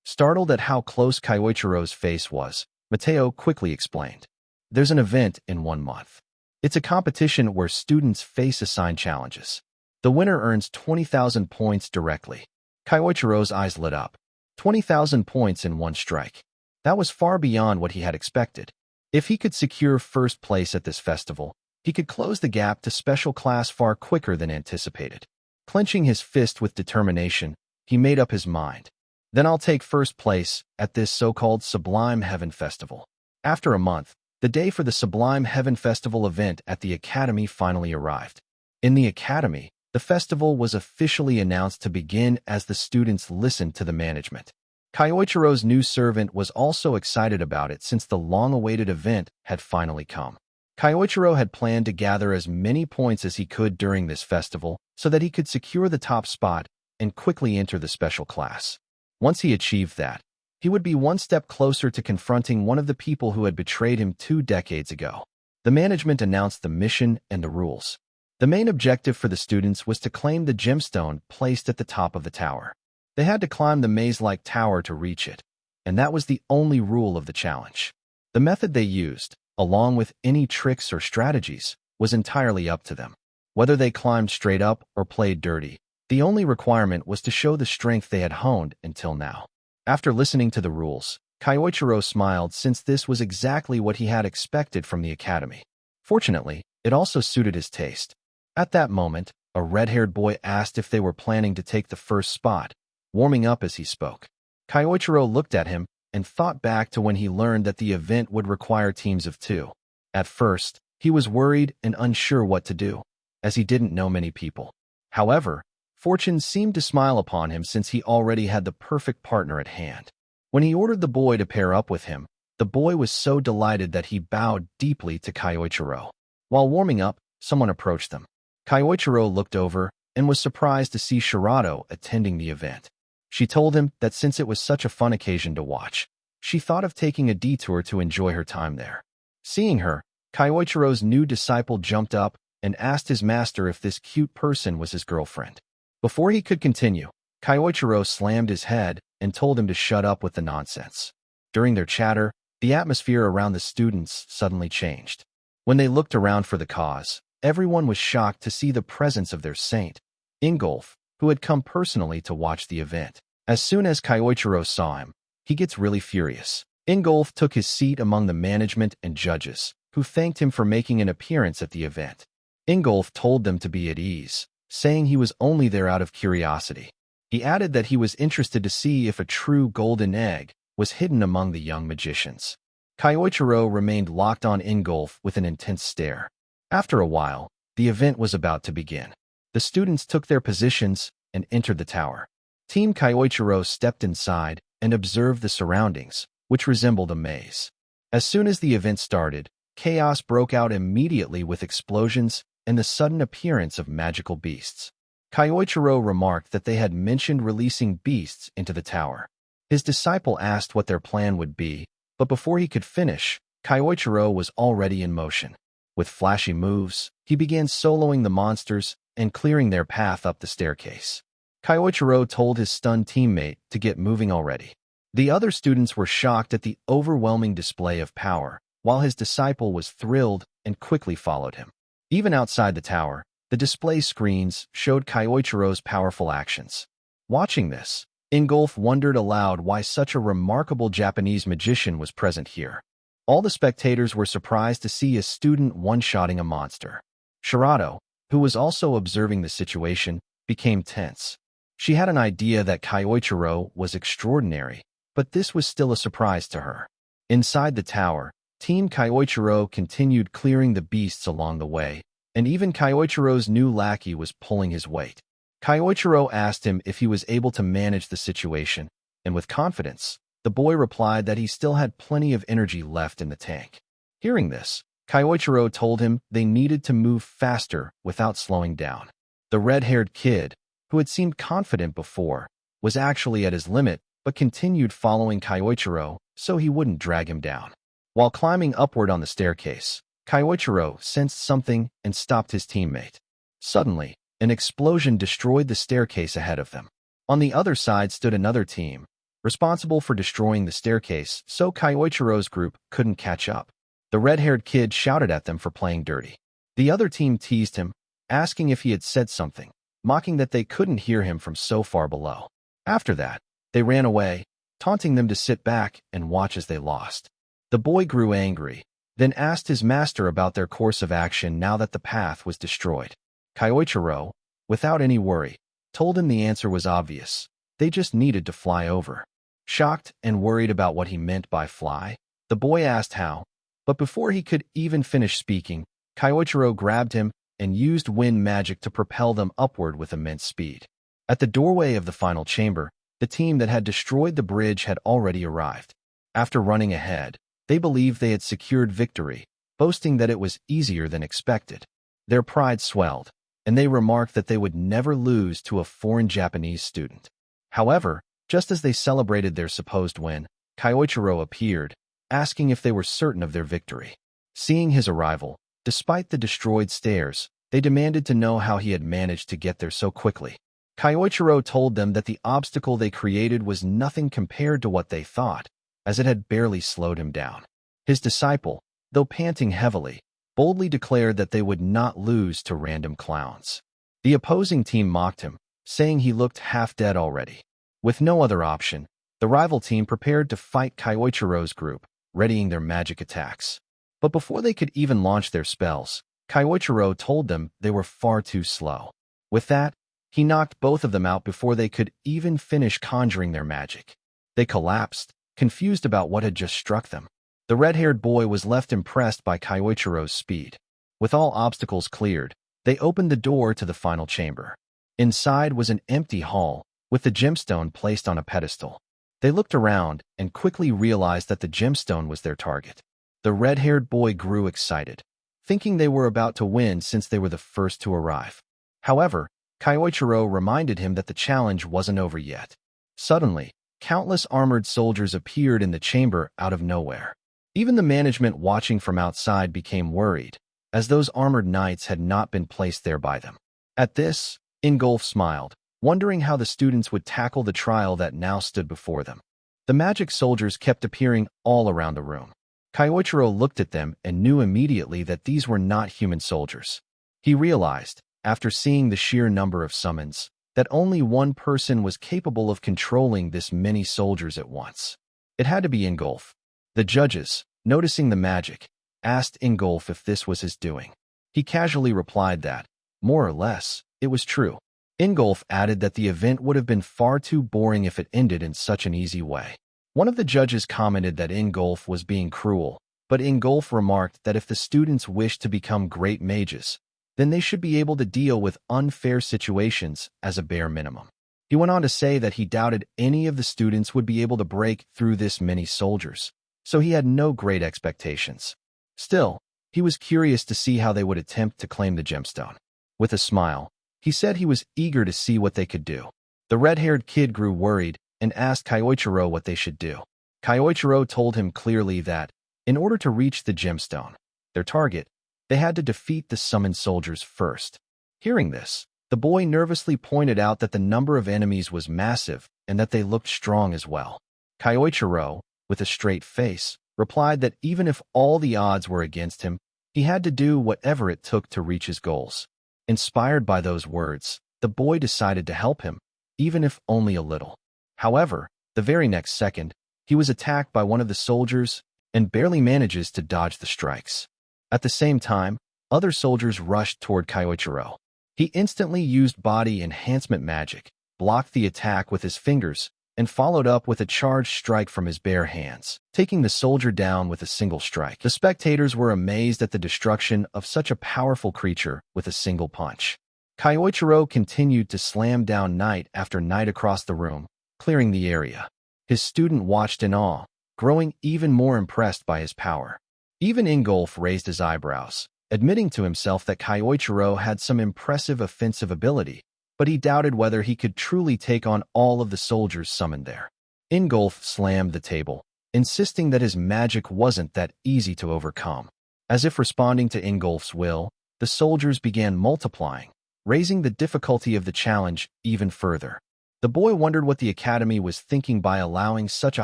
Startled at how close Kyoichiro's face was, Mateo quickly explained. "There's an event in 1 month. It's a competition where students face assigned challenges. The winner earns 20,000 points directly." Kyoichiro's eyes lit up. 20,000 points in one strike. That was far beyond what he had expected. If he could secure first place at this festival, he could close the gap to special class far quicker than anticipated. Clenching his fist with determination, he made up his mind. "Then I'll take first place at this so-called Sublime Heaven Festival." After a month, the day for the Sublime Heaven Festival event at the Academy finally arrived. In the Academy, the festival was officially announced to begin as the students listened to the management. Kyoichiro's new servant was also excited about it since the long-awaited event had finally come. Kyoichiro had planned to gather as many points as he could during this festival so that he could secure the top spot and quickly enter the special class. Once he achieved that, he would be one step closer to confronting one of the people who had betrayed him 2 decades ago. The management announced the mission and the rules. The main objective for the students was to claim the gemstone placed at the top of the tower. They had to climb the maze-like tower to reach it, and that was the only rule of the challenge. The method they used, along with any tricks or strategies, was entirely up to them. Whether they climbed straight up or played dirty, the only requirement was to show the strength they had honed until now. After listening to the rules, Kyoichiro smiled since this was exactly what he had expected from the academy. Fortunately, it also suited his taste. At that moment, a red-haired boy asked if they were planning to take the first spot, warming up as he spoke. Kyoichiro looked at him and thought back to when he learned that the event would require teams of 2. At first, He was worried and unsure what to do, as he didn't know many people. However, fortune seemed to smile upon him since he already had the perfect partner at hand. When he ordered the boy to pair up with him, the boy was so delighted that he bowed deeply to Kyoichiro. While warming up, someone approached them. Kyoichiro looked over and was surprised to see Shirato attending the event. She told him that since it was such a fun occasion to watch, she thought of taking a detour to enjoy her time there. Seeing her, Kyoichiro's new disciple jumped up and asked his master if this cute person was his girlfriend. Before he could continue, Kyoichiro slammed his head and told him to shut up with the nonsense. During their chatter, the atmosphere around the students suddenly changed. When they looked around for the cause, everyone was shocked to see the presence of their saint, Engulf, who had come personally to watch the event. As soon as Kyoichiro saw him, he gets really furious. Engulf took his seat among the management and judges, who thanked him for making an appearance at the event. Engulf told them to be at ease, saying he was only there out of curiosity. He added that he was interested to see if a true golden egg was hidden among the young magicians. Kyoichiro remained locked on Engulf with an intense stare. After a while, the event was about to begin. The students took their positions and entered the tower. Team Kyoichiro stepped inside and observed the surroundings, which resembled a maze. As soon as the event started, chaos broke out immediately with explosions and the sudden appearance of magical beasts. Kyoichiro remarked that they had mentioned releasing beasts into the tower. His disciple asked what their plan would be, but before he could finish, Kyoichiro was already in motion. With flashy moves, he began soloing the monsters and clearing their path up the staircase. Kyoichiro told his stunned teammate to get moving already. The other students were shocked at the overwhelming display of power, while his disciple was thrilled and quickly followed him. Even outside the tower, the display screens showed Kyoichiro's powerful actions. Watching this, Engulf wondered aloud why such a remarkable Japanese magician was present here. All the spectators were surprised to see a student one-shotting a monster. Shirato, who was also observing the situation, became tense. She had an idea that Kyoichiro was extraordinary, but this was still a surprise to her. Inside the tower, Team Kyoichiro continued clearing the beasts along the way, and even Kyoichiro's new lackey was pulling his weight. Kyoichiro asked him if he was able to manage the situation, and with confidence, the boy replied that he still had plenty of energy left in the tank. Hearing this, Kyoichiro told him they needed to move faster without slowing down. The red-haired kid, who had seemed confident before, was actually at his limit but continued following Kyoichiro so he wouldn't drag him down. While climbing upward on the staircase, Kyoichiro sensed something and stopped his teammate. Suddenly, an explosion destroyed the staircase ahead of them. On the other side stood another team, responsible for destroying the staircase so Kyoichiro's group couldn't catch up. The red-haired kid shouted at them for playing dirty. The other team teased him, asking if he had said something, mocking that they couldn't hear him from so far below. After that, they ran away, taunting them to sit back and watch as they lost. The boy grew angry, then asked his master about their course of action now that the path was destroyed. Kyoichiro, without any worry, told him the answer was obvious. They just needed to fly over. Shocked and worried about what he meant by fly, the boy asked how, but before he could even finish speaking, Kyoichiro grabbed him and used wind magic to propel them upward with immense speed. At the doorway of the final chamber, the team that had destroyed the bridge had already arrived. After running ahead, they believed they had secured victory, boasting that it was easier than expected. Their pride swelled, and they remarked that they would never lose to a foreign Japanese student. However, just as they celebrated their supposed win, Kyoichiro appeared, asking if they were certain of their victory. Seeing his arrival, despite the destroyed stairs, they demanded to know how he had managed to get there so quickly. Kyoichiro told them that the obstacle they created was nothing compared to what they thought, as it had barely slowed him down. His disciple, though panting heavily, boldly declared that they would not lose to random clowns. The opposing team mocked him, saying he looked half dead already. With no other option, the rival team prepared to fight Kyoichiro's group, readying their magic attacks. But before they could even launch their spells, Kyoichiro told them they were far too slow. With that, he knocked both of them out before they could even finish conjuring their magic. They collapsed, confused about what had just struck them. The red-haired boy was left impressed by Kyoichiro's speed. With all obstacles cleared, they opened the door to the final chamber. Inside was an empty hall, with the gemstone placed on a pedestal. They looked around and quickly realized that the gemstone was their target. The red-haired boy grew excited, thinking they were about to win since they were the first to arrive. However, Kyoichiro reminded him that the challenge wasn't over yet. Suddenly, countless armored soldiers appeared in the chamber out of nowhere. Even the management watching from outside became worried, as those armored knights had not been placed there by them. At this, Engulf smiled, wondering how the students would tackle the trial that now stood before them. The magic soldiers kept appearing all around the room. Kyoichiro looked at them and knew immediately that these were not human soldiers. He realized, after seeing the sheer number of summons, that only one person was capable of controlling this many soldiers at once. It had to be Engulf. The judges, noticing the magic, asked Engulf if this was his doing. He casually replied that, more or less, it was true. Engulf added that the event would have been far too boring if it ended in such an easy way. One of the judges commented that Engulf was being cruel, but Engulf remarked that if the students wished to become great mages, then they should be able to deal with unfair situations as a bare minimum. He went on to say that he doubted any of the students would be able to break through this many soldiers, so he had no great expectations. Still, he was curious to see how they would attempt to claim the gemstone. With a smile, he said he was eager to see what they could do. The red-haired kid grew worried and asked Kyoichiro what they should do. Kyoichiro told him clearly that, in order to reach the gemstone, their target, they had to defeat the summoned soldiers first. Hearing this, the boy nervously pointed out that the number of enemies was massive and that they looked strong as well. Kyoichiro, with a straight face, replied that even if all the odds were against him, he had to do whatever it took to reach his goals. Inspired by those words, the boy decided to help him, even if only a little. However, the very next second, he was attacked by one of the soldiers and barely manages to dodge the strikes. At the same time, other soldiers rushed toward Kyoichiro. He instantly used body enhancement magic, blocked the attack with his fingers, and followed up with a charged strike from his bare hands, taking the soldier down with a single strike. The spectators were amazed at the destruction of such a powerful creature with a single punch. Kyoichiro continued to slam down knight after knight across the room, clearing the area. His student watched in awe, growing even more impressed by his power. Even Engulf raised his eyebrows, admitting to himself that Kyoichiro had some impressive offensive ability, but he doubted whether he could truly take on all of the soldiers summoned there. Engulf slammed the table, insisting that his magic wasn't that easy to overcome. As if responding to Engulf's will, the soldiers began multiplying, raising the difficulty of the challenge even further. The boy wondered what the academy was thinking by allowing such a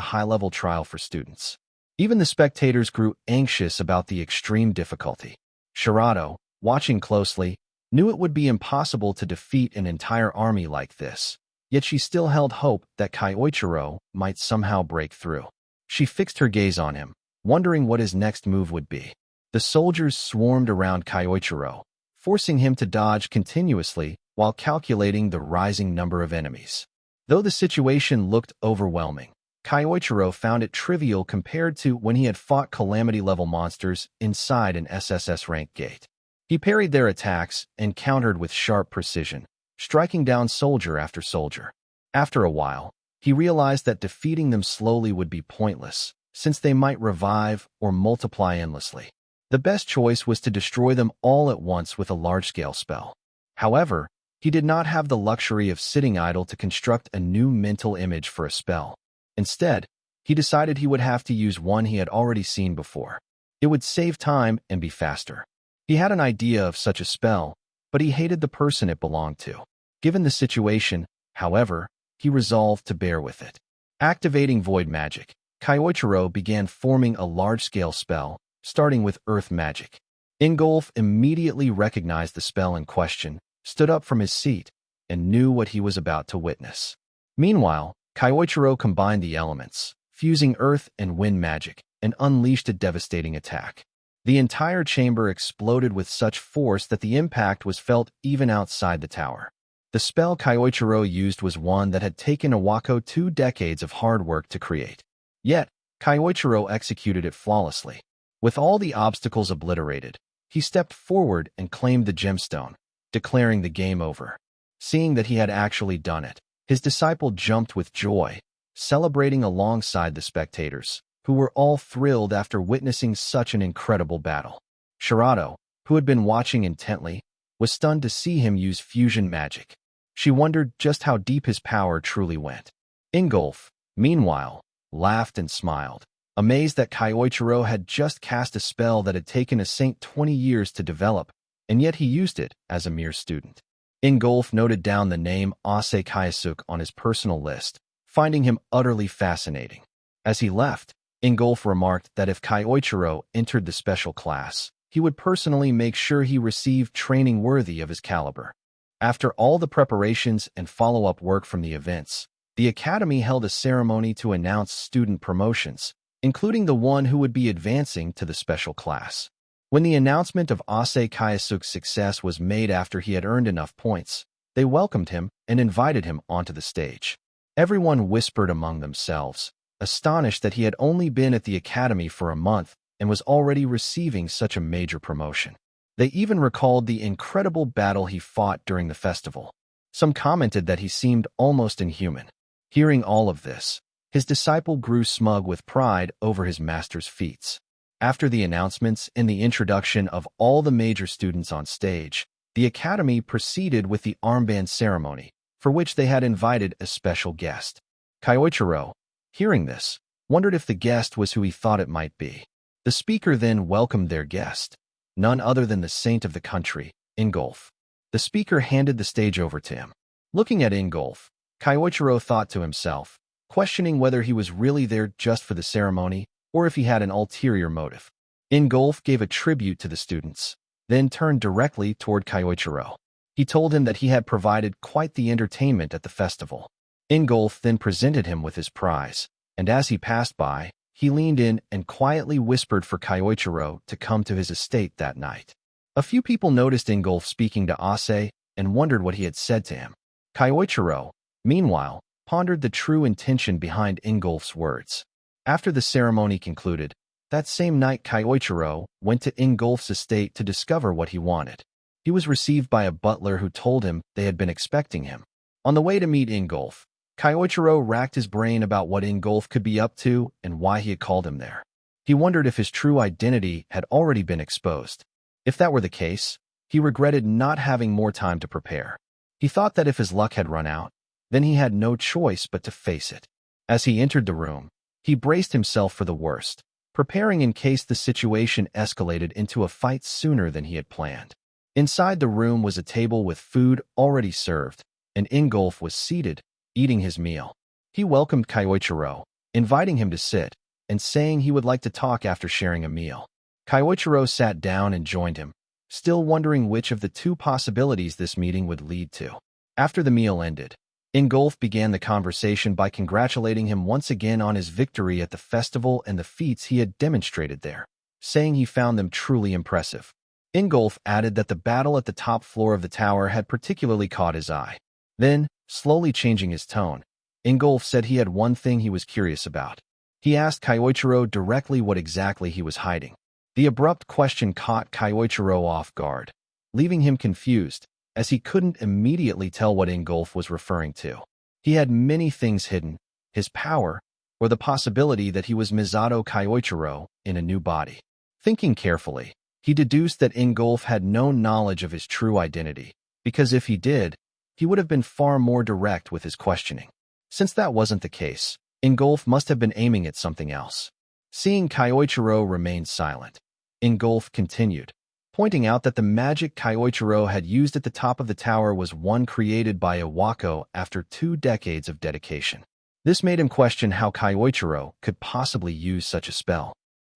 high-level trial for students. Even the spectators grew anxious about the extreme difficulty. Shirato, watching closely, knew it would be impossible to defeat an entire army like this, yet she still held hope that Kyoichiro might somehow break through. She fixed her gaze on him, wondering what his next move would be. The soldiers swarmed around Kyoichiro, forcing him to dodge continuously while calculating the rising number of enemies. Though the situation looked overwhelming, Kyoichiro found it trivial compared to when he had fought calamity-level monsters inside an SSS rank gate. He parried their attacks and countered with sharp precision, striking down soldier after soldier. After a while, he realized that defeating them slowly would be pointless, since they might revive or multiply endlessly. The best choice was to destroy them all at once with a large-scale spell. However, he did not have the luxury of sitting idle to construct a new mental image for a spell. Instead, he decided he would have to use one he had already seen before. It would save time and be faster. He had an idea of such a spell, but he hated the person it belonged to. Given the situation, however, he resolved to bear with it. Activating void magic, Kyoichiro began forming a large-scale spell, starting with earth magic. Engulf immediately recognized the spell in question, stood up from his seat, and knew what he was about to witness. Meanwhile, Kyoichiro combined the elements, fusing earth and wind magic, and unleashed a devastating attack. The entire chamber exploded with such force that the impact was felt even outside the tower. The spell Kyoichiro used was one that had taken Awako 2 decades of hard work to create. Yet, Kyoichiro executed it flawlessly. With all the obstacles obliterated, He stepped forward and claimed the gemstone, declaring the game over. Seeing that he had actually done it, his disciple jumped with joy, celebrating alongside the spectators, who were all thrilled after witnessing such an incredible battle. Shirato, who had been watching intently, was stunned to see him use fusion magic. She wondered just how deep his power truly went. Engulf, meanwhile, laughed and smiled, amazed that Kyoichiro had just cast a spell that had taken a saint 20 years to develop, and yet he used it as a mere student. Engulf noted down the name Ase Kayasuk on his personal list, finding him utterly fascinating. As he left, Engulf remarked that if Kyoichiro entered the special class, he would personally make sure he received training worthy of his caliber. After all the preparations and follow-up work from the events, the Academy held a ceremony to announce student promotions, including the one who would be advancing to the special class. When the announcement of Ase Kayasuk's success was made after he had earned enough points, they welcomed him and invited him onto the stage. Everyone whispered among themselves, astonished that he had only been at the Academy for a month and was already receiving such a major promotion. They even recalled the incredible battle he fought during the festival. Some commented that he seemed almost inhuman. Hearing all of this, his disciple grew smug with pride over his master's feats. After the announcements and the introduction of all the major students on stage, the Academy proceeded with the armband ceremony, for which they had invited a special guest. Kyoichiro, hearing this, wondered if the guest was who he thought it might be. The speaker then welcomed their guest, none other than the saint of the country, Engulf. The speaker handed the stage over to him. Looking at Engulf, Kyoichiro thought to himself, questioning whether he was really there just for the ceremony or if he had an ulterior motive. Engulf gave a tribute to the students, then turned directly toward Kyoichiro. He told him that he had provided quite the entertainment at the festival. Engulf then presented him with his prize, and as he passed by, he leaned in and quietly whispered for Kyoichiro to come to his estate that night. A few people noticed Engulf speaking to Ase and wondered what he had said to him. Kyoichiro, meanwhile, pondered the true intention behind Engulf's words. After the ceremony concluded, that same night Kyoichiro went to Engulf's estate to discover what he wanted. He was received by a butler who told him they had been expecting him. On the way to meet Engulf, Kyoichiro racked his brain about what Engulf could be up to and why he had called him there. He wondered if his true identity had already been exposed. If that were the case, he regretted not having more time to prepare. He thought that if his luck had run out, then he had no choice but to face it. As he entered the room, he braced himself for the worst, preparing in case the situation escalated into a fight sooner than he had planned. Inside the room was a table with food already served, and Engulf was seated, eating his meal. He welcomed Kyoichiro, inviting him to sit, and saying he would like to talk after sharing a meal. Kyoichiro sat down and joined him, still wondering which of the two possibilities this meeting would lead to. After the meal ended, Engulf began the conversation by congratulating him once again on his victory at the festival and the feats he had demonstrated there, saying he found them truly impressive. Engulf added that the battle at the top floor of the tower had particularly caught his eye. Then, slowly changing his tone, Engulf said he had one thing he was curious about. He asked Kyoichiro directly what exactly he was hiding. The abrupt question caught Kyoichiro off guard, leaving him confused, as he couldn't immediately tell what Engulf was referring to. He had many things hidden, his power, or the possibility that he was Misato Kyoichiro in a new body. Thinking carefully, he deduced that Engulf had no knowledge of his true identity, because if he did, he would have been far more direct with his questioning. Since that wasn't the case, Engulf must have been aiming at something else. Seeing Kyoichiro remain silent, Engulf continued, pointing out that the magic Kyoichiro had used at the top of the tower was one created by Awako after 2 decades of dedication. This made him question how Kyoichiro could possibly use such a spell.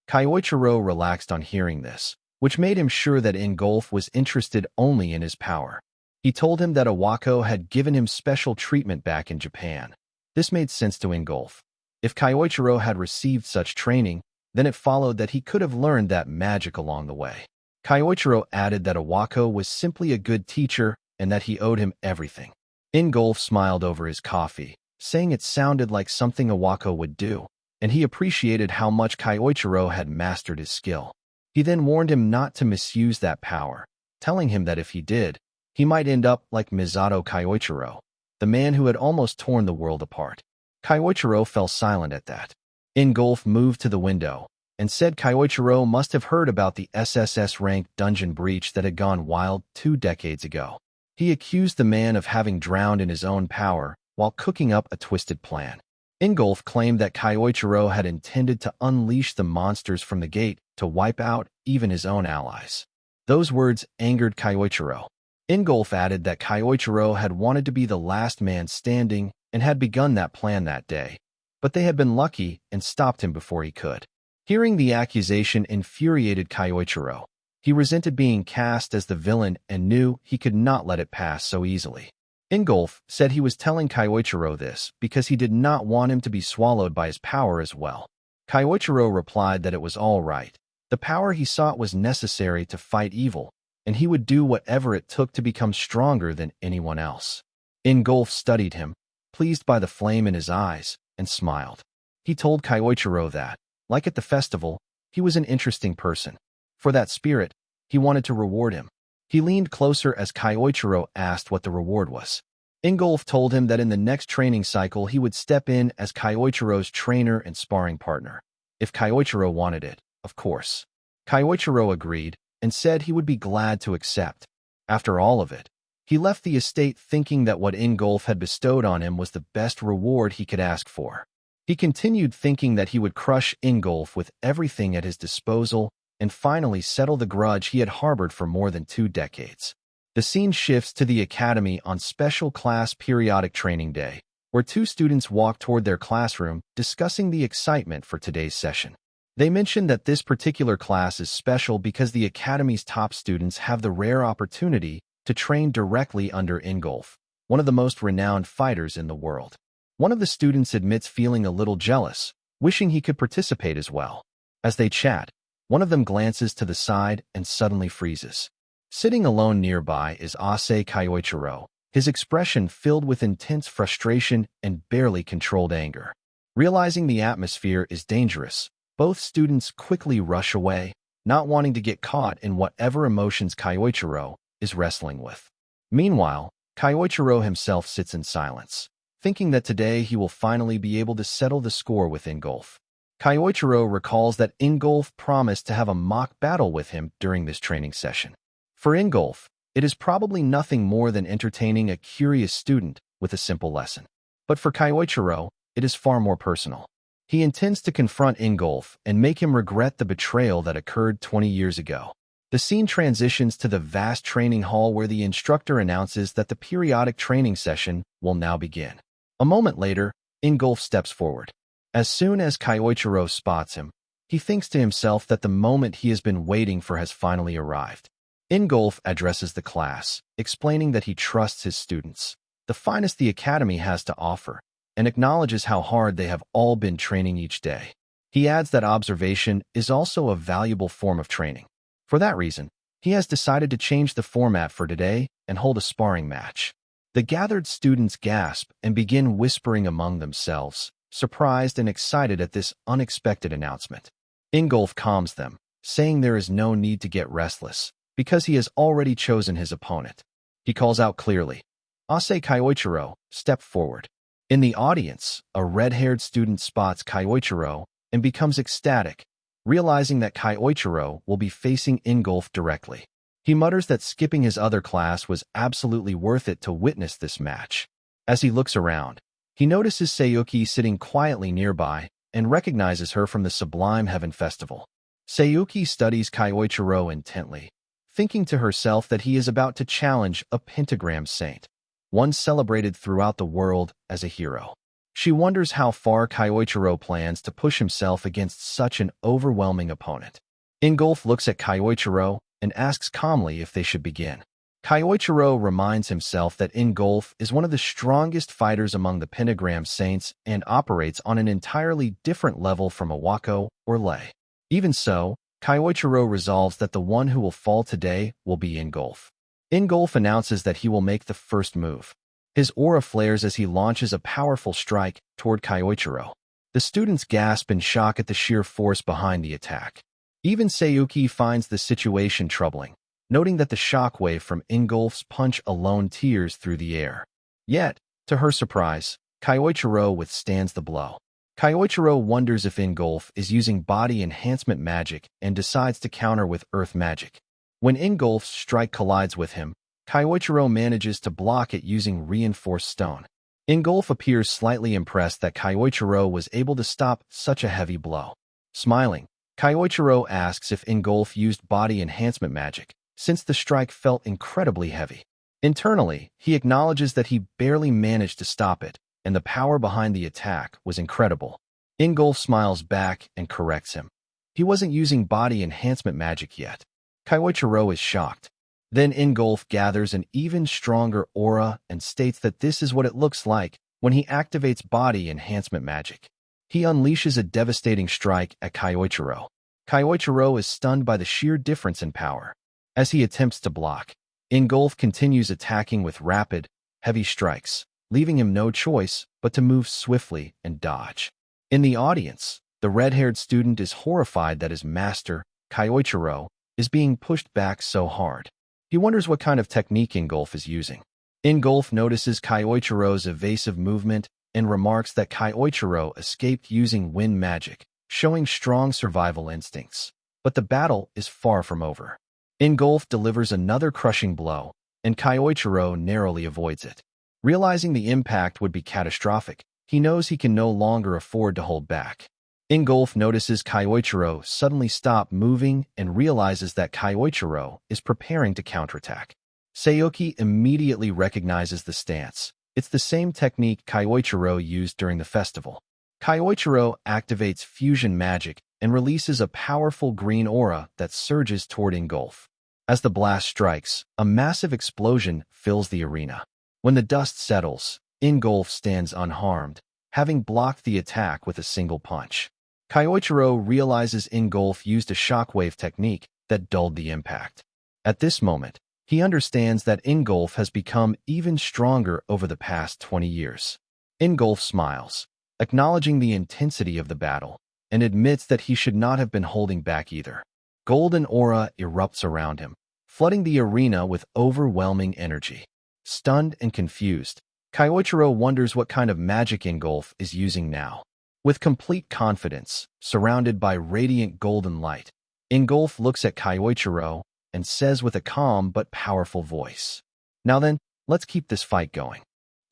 Kyoichiro relaxed on hearing this, which made him sure that Engulf was interested only in his power. He told him that Awako had given him special treatment back in Japan. This made sense to Engulf. If Kyoichiro had received such training, then it followed that he could have learned that magic along the way. Kyoichiro added that Awako was simply a good teacher and that he owed him everything. Engulf smiled over his coffee, saying it sounded like something Awako would do, and he appreciated how much Kyoichiro had mastered his skill. He then warned him not to misuse that power, telling him that if he did, he might end up like Misato Kyoichiro, the man who had almost torn the world apart. Kyoichiro fell silent at that. Engulf moved to the window and said Kyoichiro must have heard about the SSS-ranked dungeon breach that had gone wild 2 decades ago. He accused the man of having drowned in his own power while cooking up a twisted plan. Engulf claimed that Kyoichiro had intended to unleash the monsters from the gate to wipe out even his own allies. Those words angered Kyoichiro. Engulf added that Kyoichiro had wanted to be the last man standing and had begun that plan that day, but they had been lucky and stopped him before he could. Hearing the accusation infuriated Kyoichiro. He resented being cast as the villain and knew he could not let it pass so easily. Engulf said he was telling Kyoichiro this because he did not want him to be swallowed by his power as well. Kyoichiro replied that it was all right. The power he sought was necessary to fight evil, and he would do whatever it took to become stronger than anyone else. Engulf studied him, pleased by the flame in his eyes, and smiled. He told Kyoichiro that, like at the festival, he was an interesting person. For that spirit, he wanted to reward him. He leaned closer as Kyoichiro asked what the reward was. Engulf told him that in the next training cycle he would step in as Kyoichiro's trainer and sparring partner. If Kyoichiro wanted it, of course. Kyoichiro agreed and said he would be glad to accept. After all of it, he left the estate thinking that what Engulf had bestowed on him was the best reward he could ask for. He continued thinking that he would crush Engulf with everything at his disposal and finally settle the grudge he had harbored for more than 2 decades. The scene shifts to the academy on Special Class Periodic Training Day, where 2 students walk toward their classroom discussing the excitement for today's session. They mention that this particular class is special because the academy's top students have the rare opportunity to train directly under Engulf, one of the most renowned fighters in the world. One of the students admits feeling a little jealous, wishing he could participate as well. As they chat, one of them glances to the side and suddenly freezes. Sitting alone nearby is Ase Kyoichiro, his expression filled with intense frustration and barely controlled anger. Realizing the atmosphere is dangerous, both students quickly rush away, not wanting to get caught in whatever emotions Kyoichiro is wrestling with. Meanwhile, Kyoichiro himself sits in silence, thinking that today he will finally be able to settle the score with Engulf. Kyoichiro recalls that Engulf promised to have a mock battle with him during this training session. For Engulf, it is probably nothing more than entertaining a curious student with a simple lesson. But for Kyoichiro, it is far more personal. He intends to confront Engulf and make him regret the betrayal that occurred 20 years ago. The scene transitions to the vast training hall where the instructor announces that the periodic training session will now begin. A moment later, Engulf steps forward. As soon as Kyoichiro spots him, he thinks to himself that the moment he has been waiting for has finally arrived. Engulf addresses the class, explaining that he trusts his students, the finest the academy has to offer, and acknowledges how hard they have all been training each day. He adds that observation is also a valuable form of training. For that reason, he has decided to change the format for today and hold a sparring match. The gathered students gasp and begin whispering among themselves, surprised and excited at this unexpected announcement. Engulf calms them, saying there is no need to get restless, because he has already chosen his opponent. He calls out clearly, "Ase Kyoichiro, step forward." In the audience, a red-haired student spots Kyoichiro and becomes ecstatic, realizing that Kyoichiro will be facing Engulf directly. He mutters that skipping his other class was absolutely worth it to witness this match. As he looks around, he notices Sayuki sitting quietly nearby and recognizes her from the Sublime Heaven Festival. Sayuki studies Kyoichiro intently, thinking to herself that he is about to challenge a pentagram saint, one celebrated throughout the world as a hero. She wonders how far Kyoichiro plans to push himself against such an overwhelming opponent. Engulf looks at Kyoichiro and asks calmly if they should begin. Kyoichiro reminds himself that Engulf is one of the strongest fighters among the Pentagram Saints and operates on an entirely different level from Awako or Lay. Even so, Kyoichiro resolves that the one who will fall today will be Engulf. Engulf announces that he will make the first move. His aura flares as he launches a powerful strike toward Kyoichiro. The students gasp in shock at the sheer force behind the attack. Even Sayuki finds the situation troubling, noting that the shockwave from Engulf's punch alone tears through the air. Yet, to her surprise, Kyoichiro withstands the blow. Kyoichiro wonders if Engulf is using body enhancement magic and decides to counter with earth magic. When Engulf's strike collides with him, Kyoichiro manages to block it using reinforced stone. Engulf appears slightly impressed that Kyoichiro was able to stop such a heavy blow. Smiling, Kyoichiro asks if Engulf used body enhancement magic, since the strike felt incredibly heavy. Internally, he acknowledges that he barely managed to stop it, and the power behind the attack was incredible. Engulf smiles back and corrects him. He wasn't using body enhancement magic yet. Kyoichiro is shocked. Then Engulf gathers an even stronger aura and states that this is what it looks like when he activates body enhancement magic. He unleashes a devastating strike at Kyoichiro. Kyoichiro is stunned by the sheer difference in power. As he attempts to block, Engulf continues attacking with rapid, heavy strikes, leaving him no choice but to move swiftly and dodge. In the audience, the red-haired student is horrified that his master, Kyoichiro, is being pushed back so hard. He wonders what kind of technique Engulf is using. Engulf notices Kyoichiro's evasive movement and remarks that Kyoichiro escaped using wind magic, showing strong survival instincts. But the battle is far from over. Engulf delivers another crushing blow, and Kyoichiro narrowly avoids it. Realizing the impact would be catastrophic, he knows he can no longer afford to hold back. Engulf notices Kyoichiro suddenly stop moving and realizes that Kyoichiro is preparing to counterattack. Sayuki immediately recognizes the stance. It's the same technique Kyoichiro used during the festival. Kyoichiro activates fusion magic and releases a powerful green aura that surges toward Engulf. As the blast strikes, a massive explosion fills the arena. When the dust settles, Engulf stands unharmed, having blocked the attack with a single punch. Kyoichiro realizes Engulf used a shockwave technique that dulled the impact. At this moment, he understands that Engulf has become even stronger over the past 20 years. Engulf smiles, acknowledging the intensity of the battle, and admits that he should not have been holding back either. Golden aura erupts around him, flooding the arena with overwhelming energy. Stunned and confused, Kyoichiro wonders what kind of magic Engulf is using now. With complete confidence, surrounded by radiant golden light, Engulf looks at Kyoichiro and says with a calm but powerful voice, "Now then, let's keep this fight going."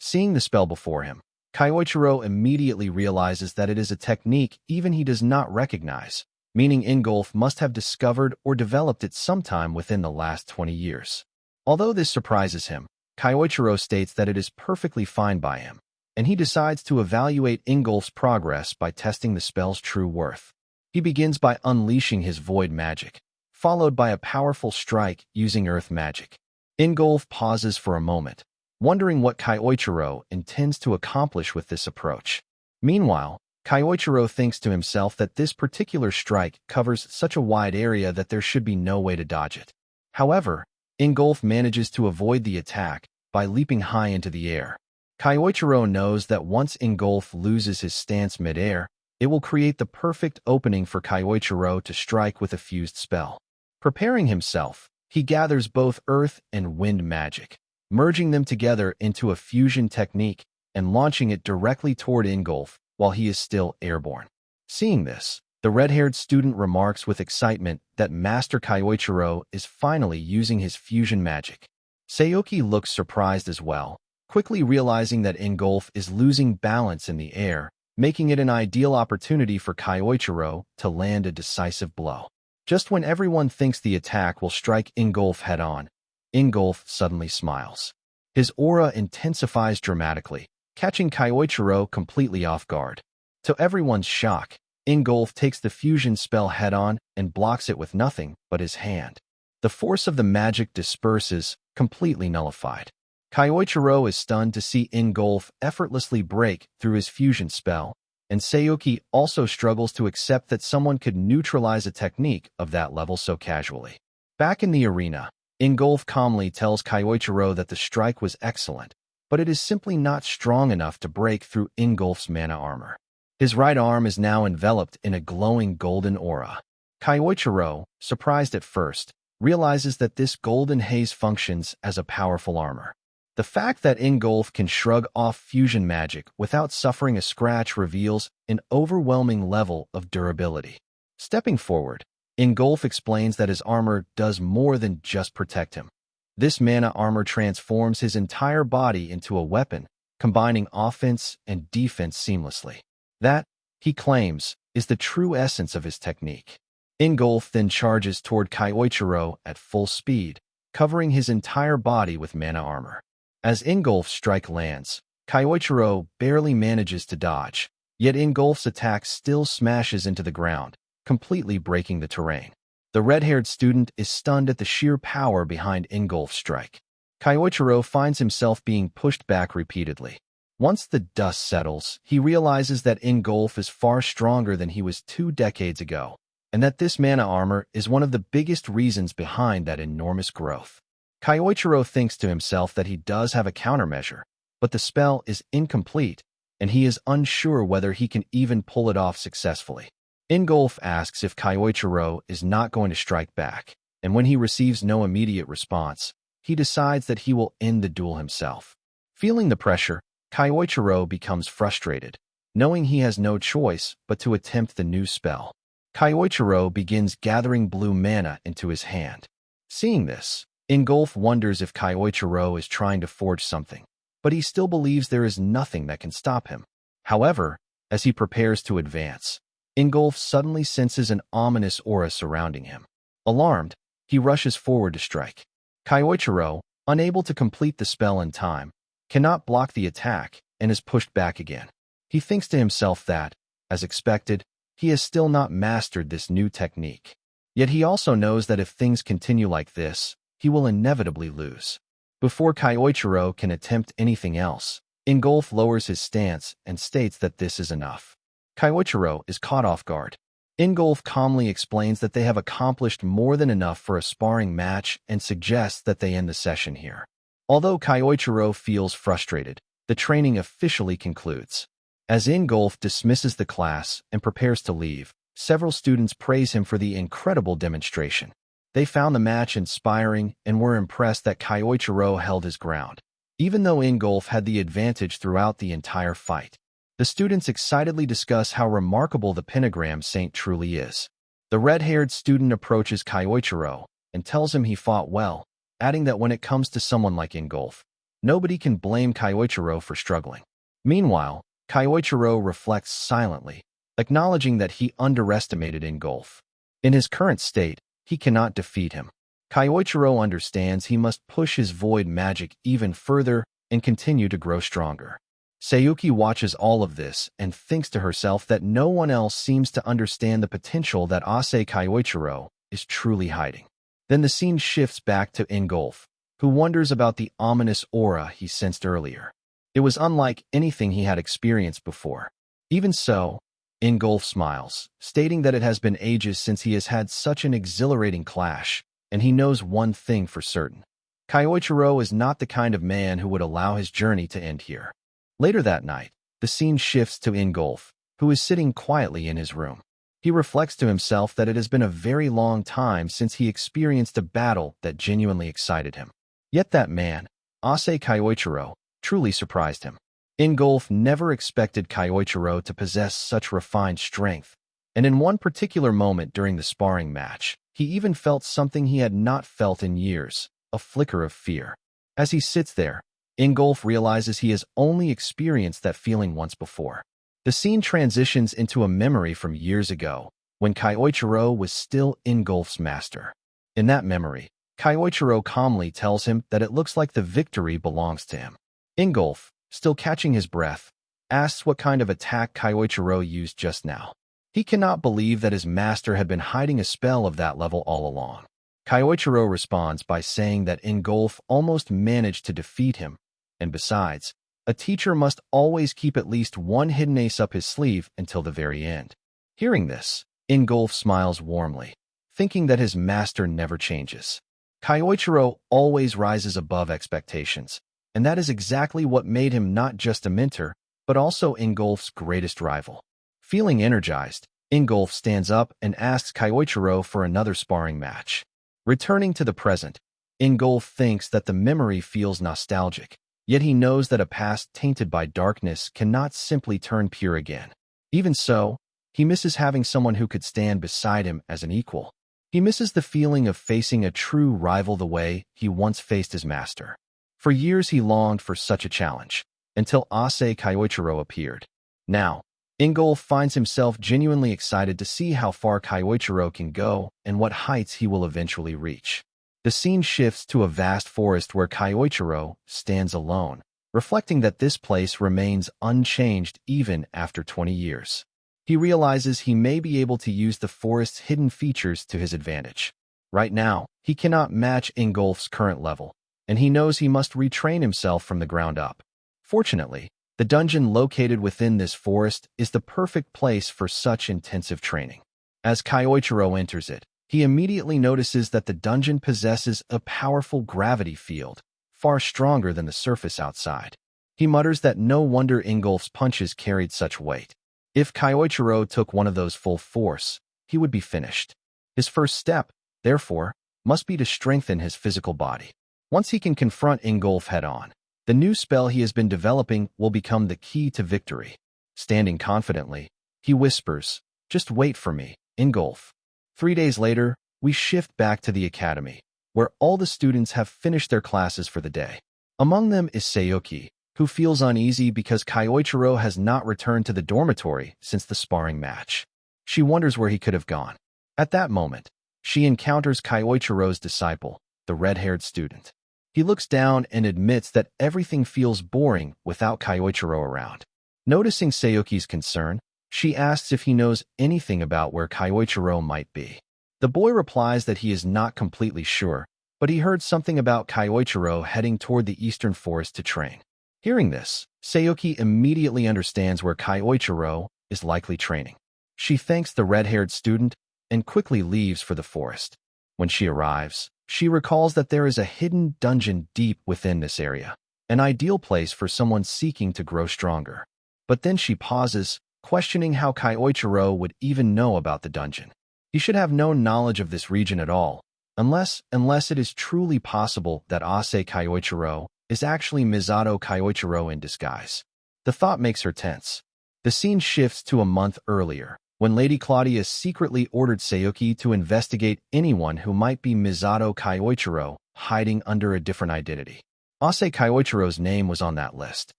Seeing the spell before him, Kyoichiro immediately realizes that it is a technique even he does not recognize, meaning Engulf must have discovered or developed it sometime within the last 20 years. Although this surprises him, Kyoichiro states that it is perfectly fine by him, and he decides to evaluate Engulf's progress by testing the spell's true worth. He begins by unleashing his void magic, followed by a powerful strike using earth magic. Engulf pauses for a moment, wondering what Kyoichiro intends to accomplish with this approach. Meanwhile, Kyoichiro thinks to himself that this particular strike covers such a wide area that there should be no way to dodge it. However, Engulf manages to avoid the attack by leaping high into the air. Kyoichiro knows that once Engulf loses his stance mid-air, it will create the perfect opening for Kyoichiro to strike with a fused spell. Preparing himself, he gathers both earth and wind magic, merging them together into a fusion technique and launching it directly toward Engulf while he is still airborne. Seeing this, the red-haired student remarks with excitement that Master Kyoichiro is finally using his fusion magic. Sayuki looks surprised as well, quickly realizing that Engulf is losing balance in the air, making it an ideal opportunity for Kyoichiro to land a decisive blow. Just when everyone thinks the attack will strike Engulf head-on, Engulf suddenly smiles. His aura intensifies dramatically, catching Kyoichiro completely off guard. To everyone's shock, Engulf takes the fusion spell head-on and blocks it with nothing but his hand. The force of the magic disperses, completely nullified. Kyoichiro is stunned to see Engulf effortlessly break through his fusion spell, and Sayuki also struggles to accept that someone could neutralize a technique of that level so casually. Back in the arena, Engulf calmly tells Kyoichiro that the strike was excellent, but it is simply not strong enough to break through Engulf's mana armor. His right arm is now enveloped in a glowing golden aura. Kyoichiro, surprised at first, realizes that this golden haze functions as a powerful armor. The fact that Engulf can shrug off fusion magic without suffering a scratch reveals an overwhelming level of durability. Stepping forward, Engulf explains that his armor does more than just protect him. This mana armor transforms his entire body into a weapon, combining offense and defense seamlessly. That, he claims, is the true essence of his technique. Engulf then charges toward Kyoichiro at full speed, covering his entire body with mana armor. As Engulf's strike lands, Kyoichiro barely manages to dodge, yet Engulf's attack still smashes into the ground, completely breaking the terrain. The red-haired student is stunned at the sheer power behind Engulf's strike. Kyoichiro finds himself being pushed back repeatedly. Once the dust settles, he realizes that Engulf is far stronger than he was 2 decades ago, and that this mana armor is one of the biggest reasons behind that enormous growth. Kyoichiro thinks to himself that he does have a countermeasure, but the spell is incomplete, and he is unsure whether he can even pull it off successfully. Engulf asks if Kyoichiro is not going to strike back, and when he receives no immediate response, he decides that he will end the duel himself. Feeling the pressure, Kyoichiro becomes frustrated, knowing he has no choice but to attempt the new spell. Kyoichiro begins gathering blue mana into his hand. Seeing this, Engulf wonders if Kyoichiro is trying to forge something, but he still believes there is nothing that can stop him. However, as he prepares to advance, Engulf suddenly senses an ominous aura surrounding him. Alarmed, he rushes forward to strike. Kyoichiro, unable to complete the spell in time, cannot block the attack and is pushed back again. He thinks to himself that, as expected, he has still not mastered this new technique. Yet he also knows that if things continue like this, he will inevitably lose. Before Kyoichiro can attempt anything else, Engulf lowers his stance and states that this is enough. Kyoichiro is caught off guard. Engulf calmly explains that they have accomplished more than enough for a sparring match and suggests that they end the session here. Although Kyoichiro feels frustrated, the training officially concludes. As Engulf dismisses the class and prepares to leave, several students praise him for the incredible demonstration. They found the match inspiring and were impressed that Kyoichiro held his ground, even though Engulf had the advantage throughout the entire fight. The students excitedly discuss how remarkable the pentagram saint truly is. The red-haired student approaches Kyoichiro and tells him he fought well, adding that when it comes to someone like Engulf, nobody can blame Kyoichiro for struggling. Meanwhile, Kyoichiro reflects silently, acknowledging that he underestimated Engulf. In his current state, he cannot defeat him. Kyoichiro understands he must push his void magic even further and continue to grow stronger. Sayuki watches all of this and thinks to herself that no one else seems to understand the potential that Ase Kyoichiro is truly hiding. Then the scene shifts back to Engulf, who wonders about the ominous aura he sensed earlier. It was unlike anything he had experienced before. Even so, Engulf smiles, stating that it has been ages since he has had such an exhilarating clash, and he knows one thing for certain. Kyoichiro is not the kind of man who would allow his journey to end here. Later that night, the scene shifts to Engulf, who is sitting quietly in his room. He reflects to himself that it has been a very long time since he experienced a battle that genuinely excited him. Yet that man, Ase Kyoichiro, truly surprised him. Engulf never expected Kyoichiro to possess such refined strength, and in one particular moment during the sparring match, he even felt something he had not felt in years, a flicker of fear. As he sits there, Engulf realizes he has only experienced that feeling once before. The scene transitions into a memory from years ago, when Kyoichiro was still Engulf's master. In that memory, Kyoichiro calmly tells him that it looks like the victory belongs to him. Engulf, still catching his breath, asks what kind of attack Kyoichiro used just now. He cannot believe that his master had been hiding a spell of that level all along. Kyoichiro responds by saying that Engulf almost managed to defeat him, and besides, a teacher must always keep at least one hidden ace up his sleeve until the very end. Hearing this, Engulf smiles warmly, thinking that his master never changes. Kyoichiro always rises above expectations, and that is exactly what made him not just a mentor, but also Engulf's greatest rival. Feeling energized, Engulf stands up and asks Kyoichiro for another sparring match. Returning to the present, Engulf thinks that the memory feels nostalgic, yet he knows that a past tainted by darkness cannot simply turn pure again. Even so, he misses having someone who could stand beside him as an equal. He misses the feeling of facing a true rival the way he once faced his master. For years he longed for such a challenge, until Ase Kyoichiro appeared. Now, Engulf finds himself genuinely excited to see how far Kyoichiro can go and what heights he will eventually reach. The scene shifts to a vast forest where Kyoichiro stands alone, reflecting that this place remains unchanged even after 20 years. He realizes he may be able to use the forest's hidden features to his advantage. Right now, he cannot match Engulf's current level, and he knows he must retrain himself from the ground up. Fortunately, the dungeon located within this forest is the perfect place for such intensive training. As Kyoichiro enters it, he immediately notices that the dungeon possesses a powerful gravity field, far stronger than the surface outside. He mutters that no wonder Engulf's punches carried such weight. If Kyoichiro took one of those full force, he would be finished. His first step, therefore, must be to strengthen his physical body. Once he can confront Engulf head-on, the new spell he has been developing will become the key to victory. Standing confidently, he whispers, "Just wait for me, Engulf." 3 days later, we shift back to the academy, where all the students have finished their classes for the day. Among them is Sayuki, who feels uneasy because Kyoichiro has not returned to the dormitory since the sparring match. She wonders where he could have gone. At that moment, she encounters Kyoichiro's disciple, the red-haired student. He looks down and admits that everything feels boring without Kyoichiro around. Noticing Sayuki's concern, she asks if he knows anything about where Kyoichiro might be. The boy replies that he is not completely sure, but he heard something about Kyoichiro heading toward the eastern forest to train. Hearing this, Sayuki immediately understands where Kyoichiro is likely training. She thanks the red-haired student and quickly leaves for the forest. When she arrives, she recalls that there is a hidden dungeon deep within this area, an ideal place for someone seeking to grow stronger. But then she pauses, questioning how Kyoichiro would even know about the dungeon. He should have no knowledge of this region at all, unless it is truly possible that Ase Kyoichiro is actually Misato Kyoichiro in disguise. The thought makes her tense. The scene shifts to a month earlier, when Lady Claudia secretly ordered Sayuki to investigate anyone who might be Misato Kyoichiro hiding under a different identity. Ase Kyoichiro's name was on that list.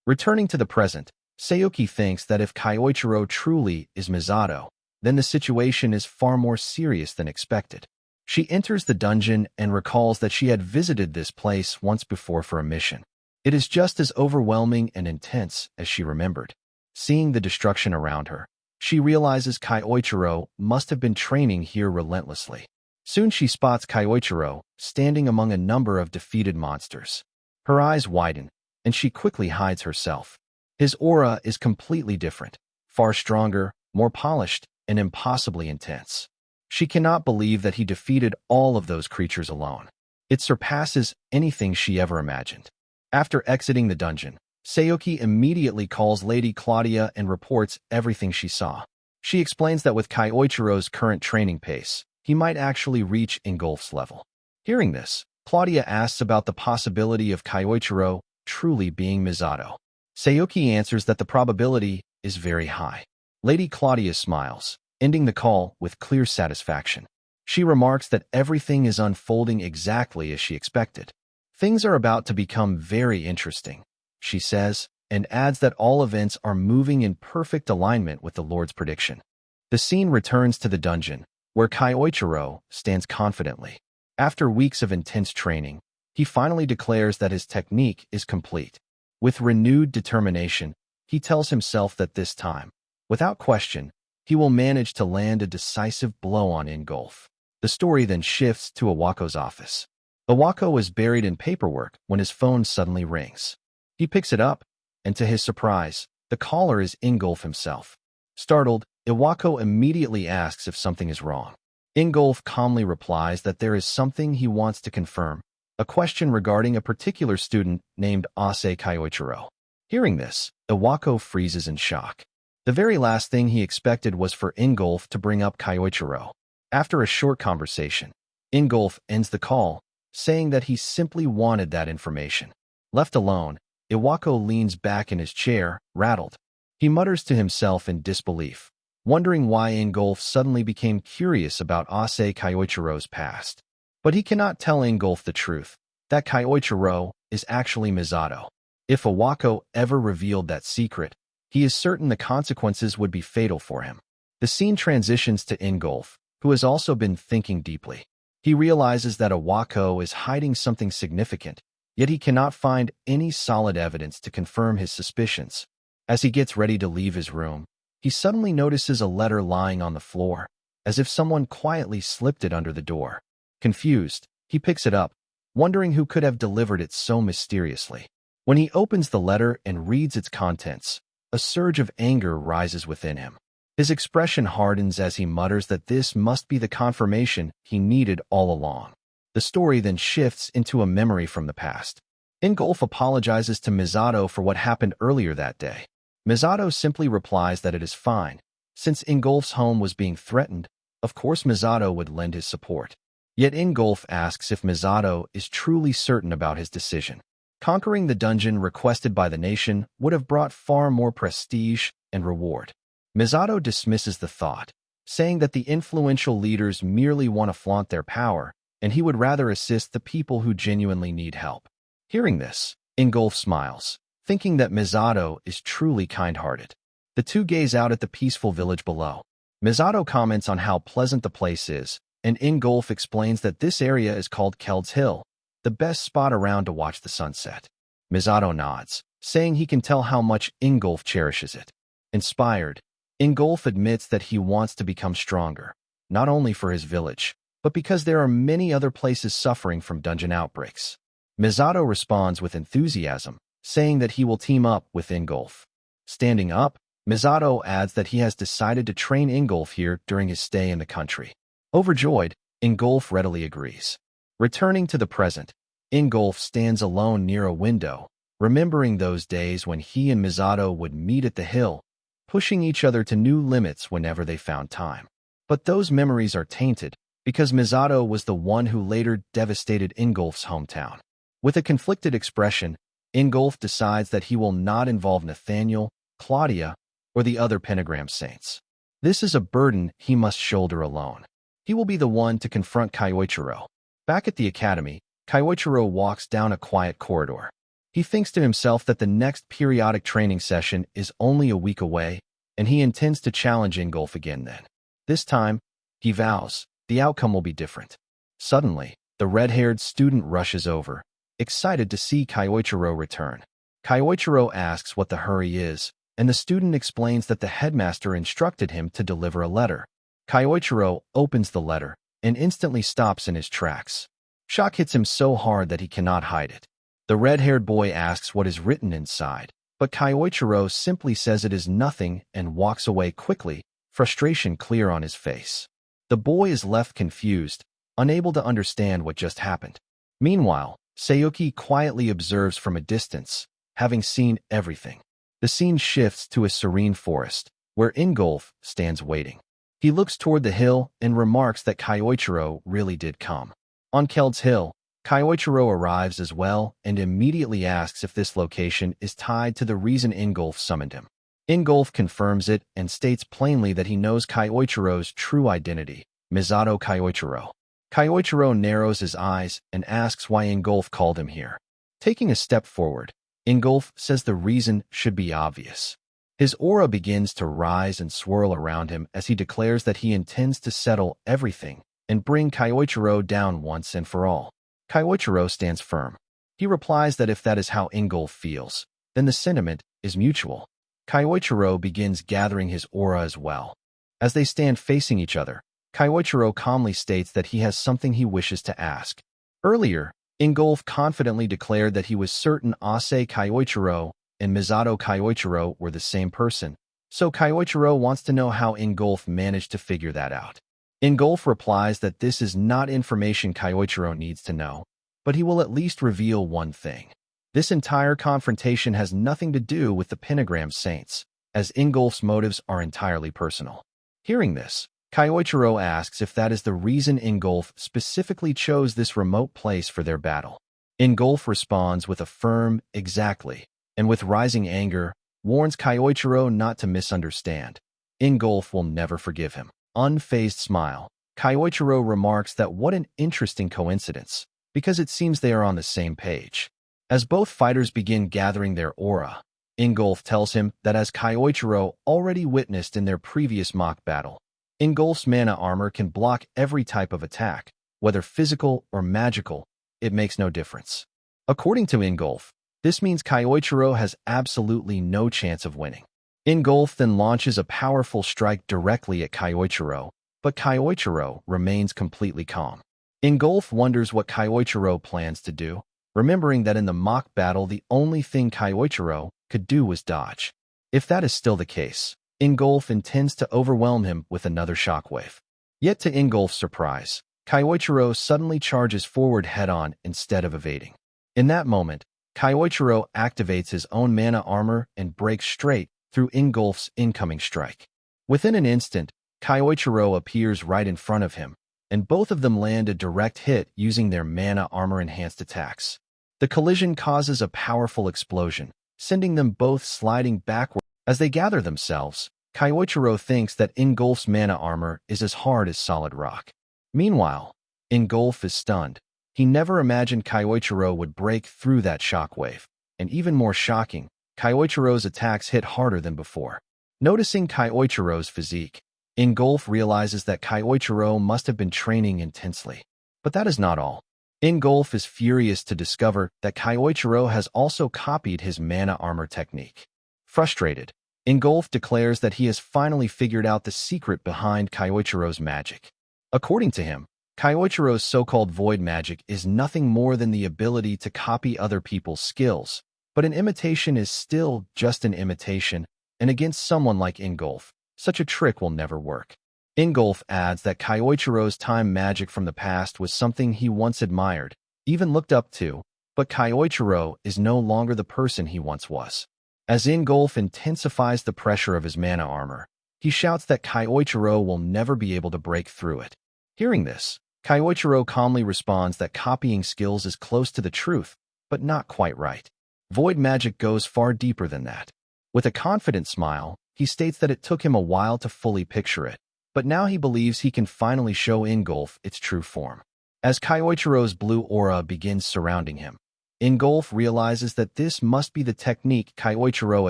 Returning to the present, Sayuki thinks that if Kyoichiro truly is Misato, then the situation is far more serious than expected. She enters the dungeon and recalls that she had visited this place once before for a mission. It is just as overwhelming and intense as she remembered. Seeing the destruction around her, she realizes Kyoichiro must have been training here relentlessly. Soon she spots Kyoichiro standing among a number of defeated monsters. Her eyes widen, and she quickly hides herself. His aura is completely different, far stronger, more polished, and impossibly intense. She cannot believe that he defeated all of those creatures alone. It surpasses anything she ever imagined. After exiting the dungeon, Sayuki immediately calls Lady Claudia and reports everything she saw. She explains that with Kyoichiro's current training pace, he might actually reach Engulf's level. Hearing this, Claudia asks about the possibility of Kyoichiro truly being Misato. Sayuki answers that the probability is very high. Lady Claudia smiles, ending the call with clear satisfaction. She remarks that everything is unfolding exactly as she expected. Things are about to become very interesting, she says, and adds that all events are moving in perfect alignment with the Lord's prediction. The scene returns to the dungeon, where Kyoichiro stands confidently. After weeks of intense training, he finally declares that his technique is complete. With renewed determination, he tells himself that this time, without question, he will manage to land a decisive blow on Engulf. The story then shifts to Awako's office. Awako is buried in paperwork when his phone suddenly rings. He picks it up, and to his surprise, the caller is Engulf himself. Startled, Awako immediately asks if something is wrong. Engulf calmly replies that there is something he wants to confirm, a question regarding a particular student named Ase Kyoichiro. Hearing this, Awako freezes in shock. The very last thing he expected was for Engulf to bring up Kyoichiro. After a short conversation, Engulf ends the call, saying that he simply wanted that information. Left alone, Awako leans back in his chair, rattled. He mutters to himself in disbelief, wondering why Engulf suddenly became curious about Ase Kyoichiro's past. But he cannot tell Engulf the truth, that Kyoichiro is actually Misato. If Awako ever revealed that secret, he is certain the consequences would be fatal for him. The scene transitions to Engulf, who has also been thinking deeply. He realizes that Awako is hiding something significant, yet he cannot find any solid evidence to confirm his suspicions. As he gets ready to leave his room, he suddenly notices a letter lying on the floor, as if someone quietly slipped it under the door. Confused, he picks it up, wondering who could have delivered it so mysteriously. When he opens the letter and reads its contents, a surge of anger rises within him. His expression hardens as he mutters that this must be the confirmation he needed all along. The story then shifts into a memory from the past. Engulf apologizes to Misato for what happened earlier that day. Misato simply replies that it is fine. Since Engulf's home was being threatened, of course Misato would lend his support. Yet Engulf asks if Misato is truly certain about his decision. Conquering the dungeon requested by the nation would have brought far more prestige and reward. Misato dismisses the thought, saying that the influential leaders merely want to flaunt their power, and he would rather assist the people who genuinely need help. Hearing this, Engulf smiles, thinking that Misato is truly kind-hearted. The two gaze out at the peaceful village below. Misato comments on how pleasant the place is, and Engulf explains that this area is called Keld's Hill, the best spot around to watch the sunset. Misato nods, saying he can tell how much Engulf cherishes it. Inspired, Engulf admits that he wants to become stronger, not only for his village, but because there are many other places suffering from dungeon outbreaks. Misato responds with enthusiasm, saying that he will team up with Engulf. Standing up, Misato adds that he has decided to train Engulf here during his stay in the country. Overjoyed, Engulf readily agrees. Returning to the present, Engulf stands alone near a window, remembering those days when he and Misato would meet at the hill, pushing each other to new limits whenever they found time. But those memories are tainted, because Misato was the one who later devastated Engulf's hometown. With a conflicted expression, Engulf decides that he will not involve Nathaniel, Claudia, or the other pentagram saints. This is a burden he must shoulder alone. He will be the one to confront Kyoichiro. Back at the academy, Kyoichiro walks down a quiet corridor. He thinks to himself that the next periodic training session is only a week away, and he intends to challenge Engulf again then. This time, he vows, the outcome will be different. Suddenly, the red-haired student rushes over, excited to see Kyoichiro return. Kyoichiro asks what the hurry is, and the student explains that the headmaster instructed him to deliver a letter. Kyoichiro opens the letter and instantly stops in his tracks. Shock hits him so hard that he cannot hide it. The red-haired boy asks what is written inside, but Kyoichiro simply says it is nothing and walks away quickly, frustration clear on his face. The boy is left confused, unable to understand what just happened. Meanwhile, Sayuki quietly observes from a distance, having seen everything. The scene shifts to a serene forest, where Engulf stands waiting. He looks toward the hill and remarks that Kyoichiro really did come. On Keld's Hill, Kyoichiro arrives as well and immediately asks if this location is tied to the reason Engulf summoned him. Engulf confirms it and states plainly that he knows Kyoichiro's true identity, Misato Kyoichiro. Kyoichiro narrows his eyes and asks why Engulf called him here. Taking a step forward, Engulf says the reason should be obvious. His aura begins to rise and swirl around him as he declares that he intends to settle everything and bring Kyoichiro down once and for all. Kyoichiro stands firm. He replies that if that is how Engulf feels, then the sentiment is mutual. Kyoichiro begins gathering his aura as well. As they stand facing each other, Kyoichiro calmly states that he has something he wishes to ask. Earlier, Engulf confidently declared that he was certain Ase Kyoichiro and Misato Kyoichiro were the same person, so Kyoichiro wants to know how Engulf managed to figure that out. Engulf replies that this is not information Kyoichiro needs to know, but he will at least reveal one thing. This entire confrontation has nothing to do with the Pentagram Saints, as Engulf's motives are entirely personal. Hearing this, Kyoichiro asks if that is the reason Engulf specifically chose this remote place for their battle. Engulf responds with a firm, exactly, and with rising anger, warns Kyoichiro not to misunderstand. Engulf will never forgive him. Unfazed smile, Kyoichiro remarks that what an interesting coincidence, because it seems they are on the same page. As both fighters begin gathering their aura, Engulf tells him that as Kyoichiro already witnessed in their previous mock battle, Engulf's mana armor can block every type of attack, whether physical or magical, it makes no difference. According to Engulf, this means Kyoichiro has absolutely no chance of winning. Engulf then launches a powerful strike directly at Kyoichiro, but Kyoichiro remains completely calm. Engulf wonders what Kyoichiro plans to do, remembering that in the mock battle the only thing Kyoichiro could do was dodge. If that is still the case, Engulf intends to overwhelm him with another shockwave. Yet to Engulf's surprise, Kyoichiro suddenly charges forward head-on instead of evading. In that moment, Kyoichiro activates his own mana armor and breaks straight through Engulf's incoming strike. Within an instant, Kyoichiro appears right in front of him, and both of them land a direct hit using their mana armor-enhanced attacks. The collision causes a powerful explosion, sending them both sliding backward. As they gather themselves, Kyoichiro thinks that Engulf's mana armor is as hard as solid rock. Meanwhile, Engulf is stunned. He never imagined Kyoichiro would break through that shockwave, and even more shocking, Kyoichiro's attacks hit harder than before. Noticing Kyoichiro's physique, Engulf realizes that Kyoichiro must have been training intensely. But that is not all. Engulf is furious to discover that Kyoichiro has also copied his mana armor technique. Frustrated, Engulf declares that he has finally figured out the secret behind Kyoichiro's magic. According to him, Kyoichiro's so-called void magic is nothing more than the ability to copy other people's skills, but an imitation is still just an imitation, and against someone like Engulf, such a trick will never work. Engulf adds that Kyoichiro's time magic from the past was something he once admired, even looked up to, but Kyoichiro is no longer the person he once was. As Engulf intensifies the pressure of his mana armor, he shouts that Kyoichiro will never be able to break through it. Hearing this, Kyoichiro calmly responds that copying skills is close to the truth, but not quite right. Void magic goes far deeper than that. With a confident smile, he states that it took him a while to fully picture it, but now he believes he can finally show Engulf its true form. As Kyoichiro's blue aura begins surrounding him, Engulf realizes that this must be the technique Kyoichiro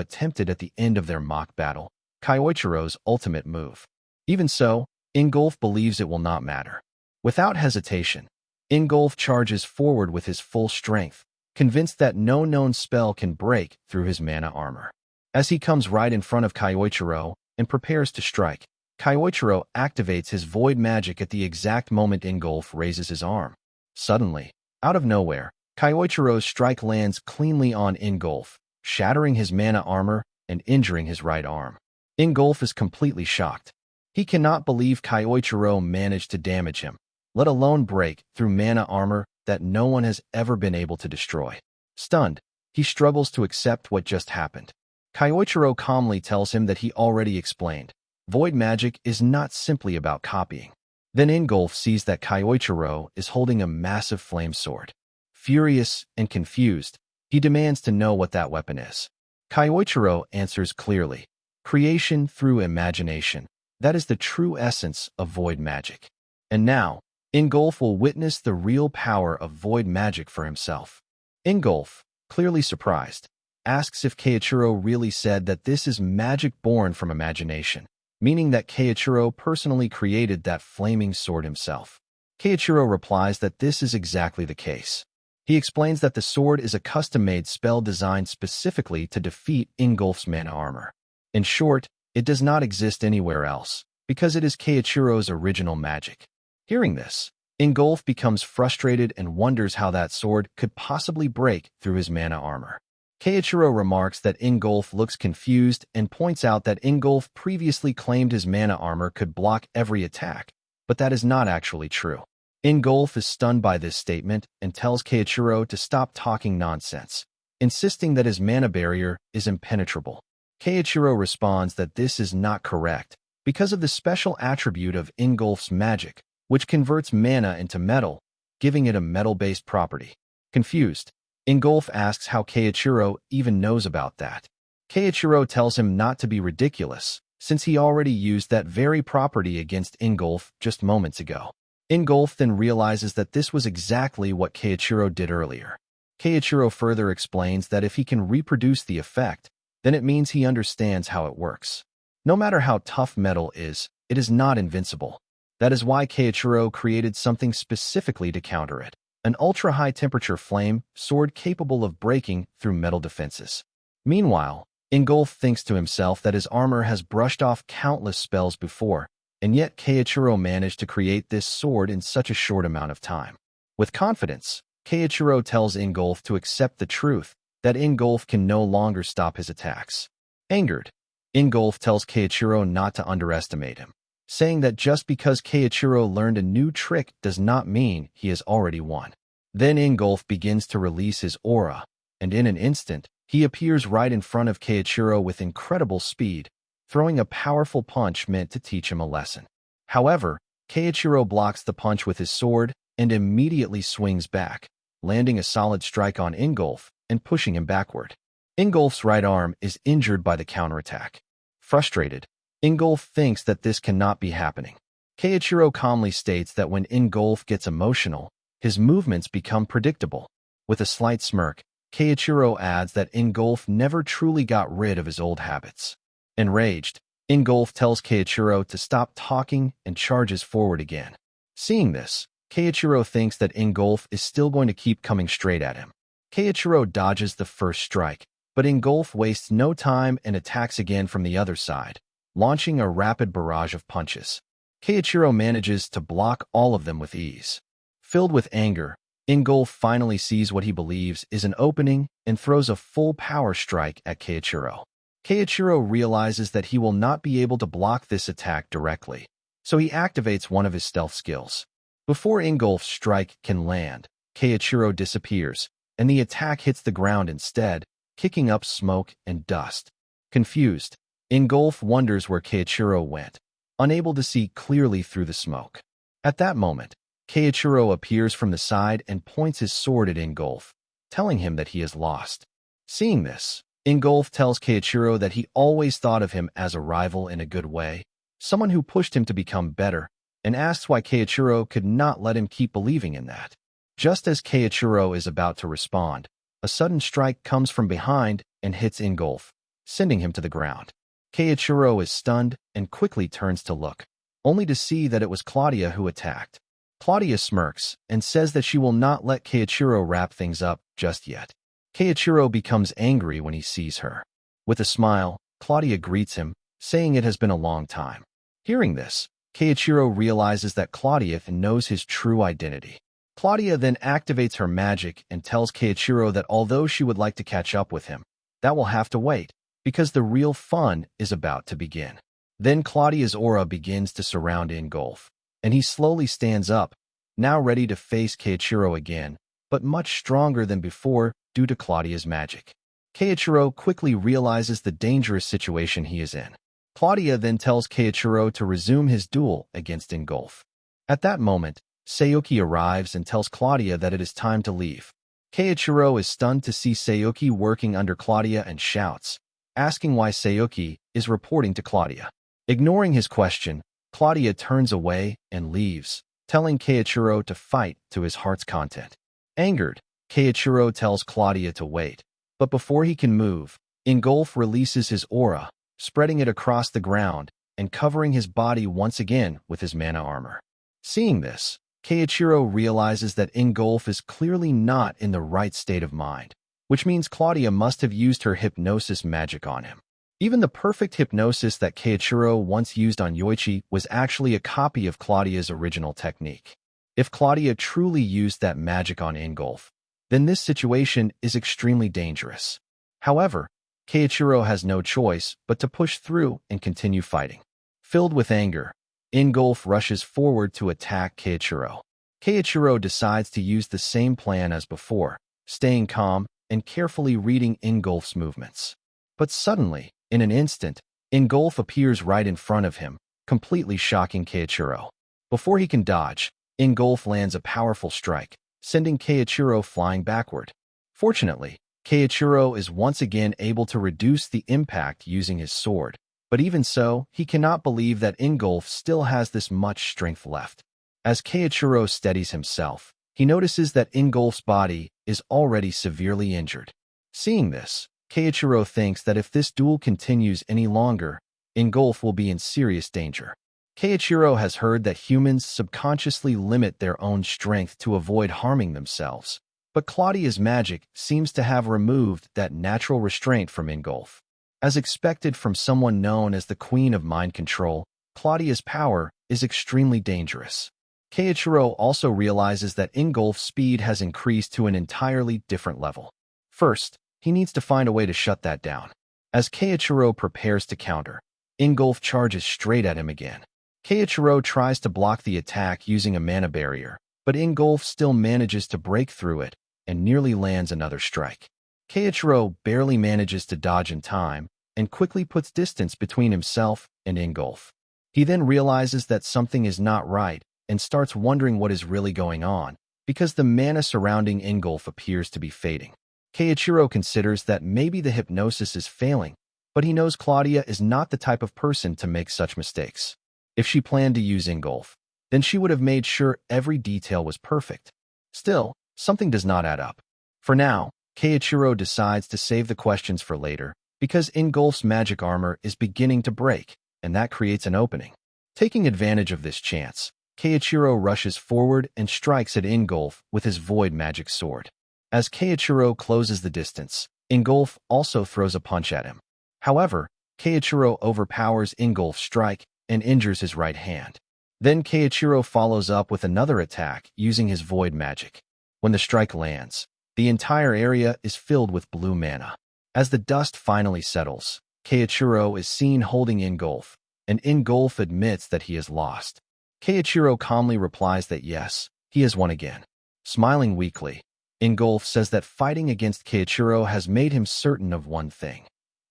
attempted at the end of their mock battle, Kyoichiro's ultimate move. Even so, Engulf believes it will not matter. Without hesitation, Engulf charges forward with his full strength, convinced that no known spell can break through his mana armor. As he comes right in front of Kyoichiro and prepares to strike, Kyoichiro activates his void magic at the exact moment Engulf raises his arm. Suddenly, out of nowhere, Kyoichiro's strike lands cleanly on Engulf, shattering his mana armor and injuring his right arm. Engulf is completely shocked. He cannot believe Kyoichiro managed to damage him, let alone break through mana armor that no one has ever been able to destroy. Stunned, he struggles to accept what just happened. Kyoichiro calmly tells him that he already explained. Void magic is not simply about copying. Then Engulf sees that Kyoichiro is holding a massive flame sword. Furious and confused, he demands to know what that weapon is. Kyoichiro answers clearly. Creation through imagination. That is the true essence of void magic. And now, Engulf will witness the real power of void magic for himself. Engulf, clearly surprised, asks if Kyoichiro really said that this is magic born from imagination, meaning that Kyoichiro personally created that flaming sword himself. Kyoichiro replies that this is exactly the case. He explains that the sword is a custom-made spell designed specifically to defeat Engulf's mana armor. In short, it does not exist anywhere else, because it is Kyoichiro's original magic. Hearing this, Engulf becomes frustrated and wonders how that sword could possibly break through his mana armor. Kyoichiro remarks that Engulf looks confused and points out that Engulf previously claimed his mana armor could block every attack, but that is not actually true. Engulf is stunned by this statement and tells Kyoichiro to stop talking nonsense, insisting that his mana barrier is impenetrable. Keiichiro responds that this is not correct because of the special attribute of Engulf's magic, which converts mana into metal, giving it a metal-based property. Confused, Engulf asks how Keiichiro even knows about that. Keiichiro tells him not to be ridiculous, since he already used that very property against Engulf just moments ago. Engulf then realizes that this was exactly what Keiichiro did earlier. Keiichiro further explains that if he can reproduce the effect, then it means he understands how it works. No matter how tough metal is, it is not invincible. That is why Keiichiro created something specifically to counter it, an ultra-high temperature flame sword capable of breaking through metal defenses. Meanwhile, Engulf thinks to himself that his armor has brushed off countless spells before, and yet Keiichiro managed to create this sword in such a short amount of time. With confidence, Keiichiro tells Engulf to accept the truth, that Engulf can no longer stop his attacks. Angered, Engulf tells Keiichiro not to underestimate him, saying that just because Keiichiro learned a new trick does not mean he has already won. Then Engulf begins to release his aura, and in an instant, he appears right in front of Keiichiro with incredible speed, throwing a powerful punch meant to teach him a lesson. However, Keiichiro blocks the punch with his sword and immediately swings back, landing a solid strike on Engulf and pushing him backward. Engulf's right arm is injured by the counterattack. Frustrated, Engulf thinks that this cannot be happening. Keiichiro calmly states that when Engulf gets emotional, his movements become predictable. With a slight smirk, Keiichiro adds that Engulf never truly got rid of his old habits. Enraged, Engulf tells Keiichiro to stop talking and charges forward again. Seeing this, Keiichiro thinks that Engulf is still going to keep coming straight at him. Keiichiro dodges the first strike, but Engulf wastes no time and attacks again from the other side, launching a rapid barrage of punches. Keiichiro manages to block all of them with ease. Filled with anger, Engulf finally sees what he believes is an opening and throws a full power strike at Keiichiro. Keiichiro realizes that he will not be able to block this attack directly, so he activates one of his stealth skills. Before Engulf's strike can land, Keiichiro disappears, and the attack hits the ground instead, kicking up smoke and dust. Confused, Engulf wonders where Keiichiro went, unable to see clearly through the smoke. At that moment, Keiichiro appears from the side and points his sword at Engulf, telling him that he is lost. Seeing this, Engulf tells Keiichiro that he always thought of him as a rival in a good way, someone who pushed him to become better, and asks why Keiichiro could not let him keep believing in that. Just as Keiichiro is about to respond, a sudden strike comes from behind and hits Engulf, sending him to the ground. Keiichiro is stunned and quickly turns to look, only to see that it was Claudia who attacked. Claudia smirks and says that she will not let Keiichiro wrap things up just yet. Keiichiro becomes angry when he sees her. With a smile, Claudia greets him, saying it has been a long time. Hearing this, Keiichiro realizes that Claudia knows his true identity. Claudia then activates her magic and tells Keiichiro that although she would like to catch up with him, that will have to wait, because the real fun is about to begin. Then Claudia's aura begins to surround Engulf, and he slowly stands up, now ready to face Keiichiro again, but much stronger than before due to Claudia's magic. Keiichiro quickly realizes the dangerous situation he is in. Claudia then tells Keiichiro to resume his duel against Engulf. At that moment, Sayoki arrives and tells Claudia that it is time to leave. Keiichiro is stunned to see Sayoki working under Claudia and shouts, asking why Sayoki is reporting to Claudia. Ignoring his question, Claudia turns away and leaves, telling Keiichiro to fight to his heart's content. Angered, Keiichiro tells Claudia to wait, but before he can move, Engulf releases his aura, spreading it across the ground and covering his body once again with his mana armor. Seeing this, Keiichiro realizes that Engulf is clearly not in the right state of mind, which means Claudia must have used her hypnosis magic on him. Even the perfect hypnosis that Keiichiro once used on Yochi was actually a copy of Claudia's original technique. If Claudia truly used that magic on Engulf, then this situation is extremely dangerous. However, Keiichiro has no choice but to push through and continue fighting. Filled with anger, Engulf rushes forward to attack Keiichiro. Keiichiro decides to use the same plan as before, staying calm and carefully reading Engulf's movements. But suddenly, In an instant, Engulf appears right in front of him, completely shocking Keiichiro. Before he can dodge, Engulf lands a powerful strike, sending Keiichiro flying backward. Fortunately, Keiichiro is once again able to reduce the impact using his sword, but even so, he cannot believe that Engulf still has this much strength left. As Keiichiro steadies himself, he notices that Engulf's body is already severely injured. Seeing this, Keiichiro thinks that if this duel continues any longer, Engulf will be in serious danger. Keiichiro has heard that humans subconsciously limit their own strength to avoid harming themselves, but Claudia's magic seems to have removed that natural restraint from Engulf. As expected from someone known as the Queen of Mind Control, Claudia's power is extremely dangerous. Keiichiro also realizes that Engulf's speed has increased to an entirely different level. First, he needs to find a way to shut that down. As Keiichiro prepares to counter, Engulf charges straight at him again. Keiichiro tries to block the attack using a mana barrier, but Engulf still manages to break through it and nearly lands another strike. Keiichiro barely manages to dodge in time and quickly puts distance between himself and Engulf. He then realizes that something is not right and starts wondering what is really going on, because the mana surrounding Engulf appears to be fading. Keiichiro considers that maybe the hypnosis is failing, but he knows Claudia is not the type of person to make such mistakes. If she planned to use Engulf, then she would have made sure every detail was perfect. Still, something does not add up. For now, Keiichiro decides to save the questions for later, because Engulf's magic armor is beginning to break, and that creates an opening. Taking advantage of this chance, Keiichiro rushes forward and strikes at Engulf with his void magic sword. As Keiichiro closes the distance, Engulf also throws a punch at him. However, Keiichiro overpowers Engulf's strike and injures his right hand. Then Keiichiro follows up with another attack using his void magic. When the strike lands, the entire area is filled with blue mana. As the dust finally settles, Keiichiro is seen holding Engulf, and Engulf admits that he has lost. Keiichiro calmly replies that yes, he has won again. Smiling weakly, Engulf says that fighting against Keiichiro has made him certain of one thing.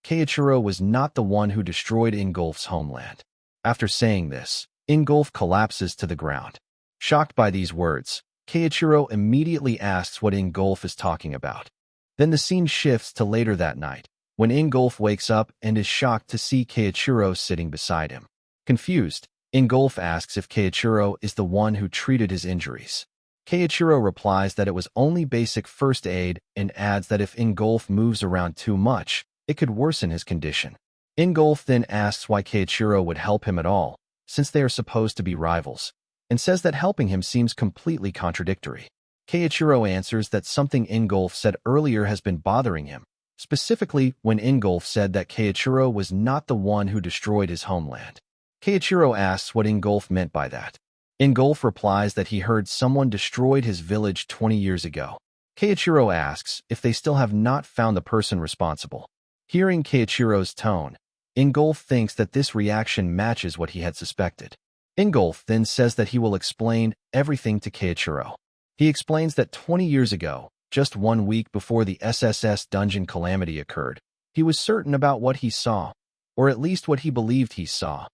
Keiichiro was not the one who destroyed Engulf's homeland. After saying this, Engulf collapses to the ground. Shocked by these words, Keiichiro immediately asks what Engulf is talking about. Then the scene shifts to later that night, when Engulf wakes up and is shocked to see Keiichiro sitting beside him. Confused, Engulf asks if Keiichiro is the one who treated his injuries. Keiichiro replies that it was only basic first aid and adds that if Engulf moves around too much, it could worsen his condition. Engulf then asks why Keiichiro would help him at all, since they are supposed to be rivals, and says that helping him seems completely contradictory. Keiichiro answers that something Engulf said earlier has been bothering him, specifically when Engulf said that Keiichiro was not the one who destroyed his homeland. Keiichiro asks what Engulf meant by that. Engulf replies that he heard someone destroyed his village 20 years ago. Keiichiro asks if they still have not found the person responsible. Hearing Keiichiro's tone, Engulf thinks that this reaction matches what he had suspected. Engulf then says that he will explain everything to Keiichiro. He explains that 20 years ago, just 1 week before the SSS dungeon calamity occurred, he was certain about what he saw, or at least what he believed he saw: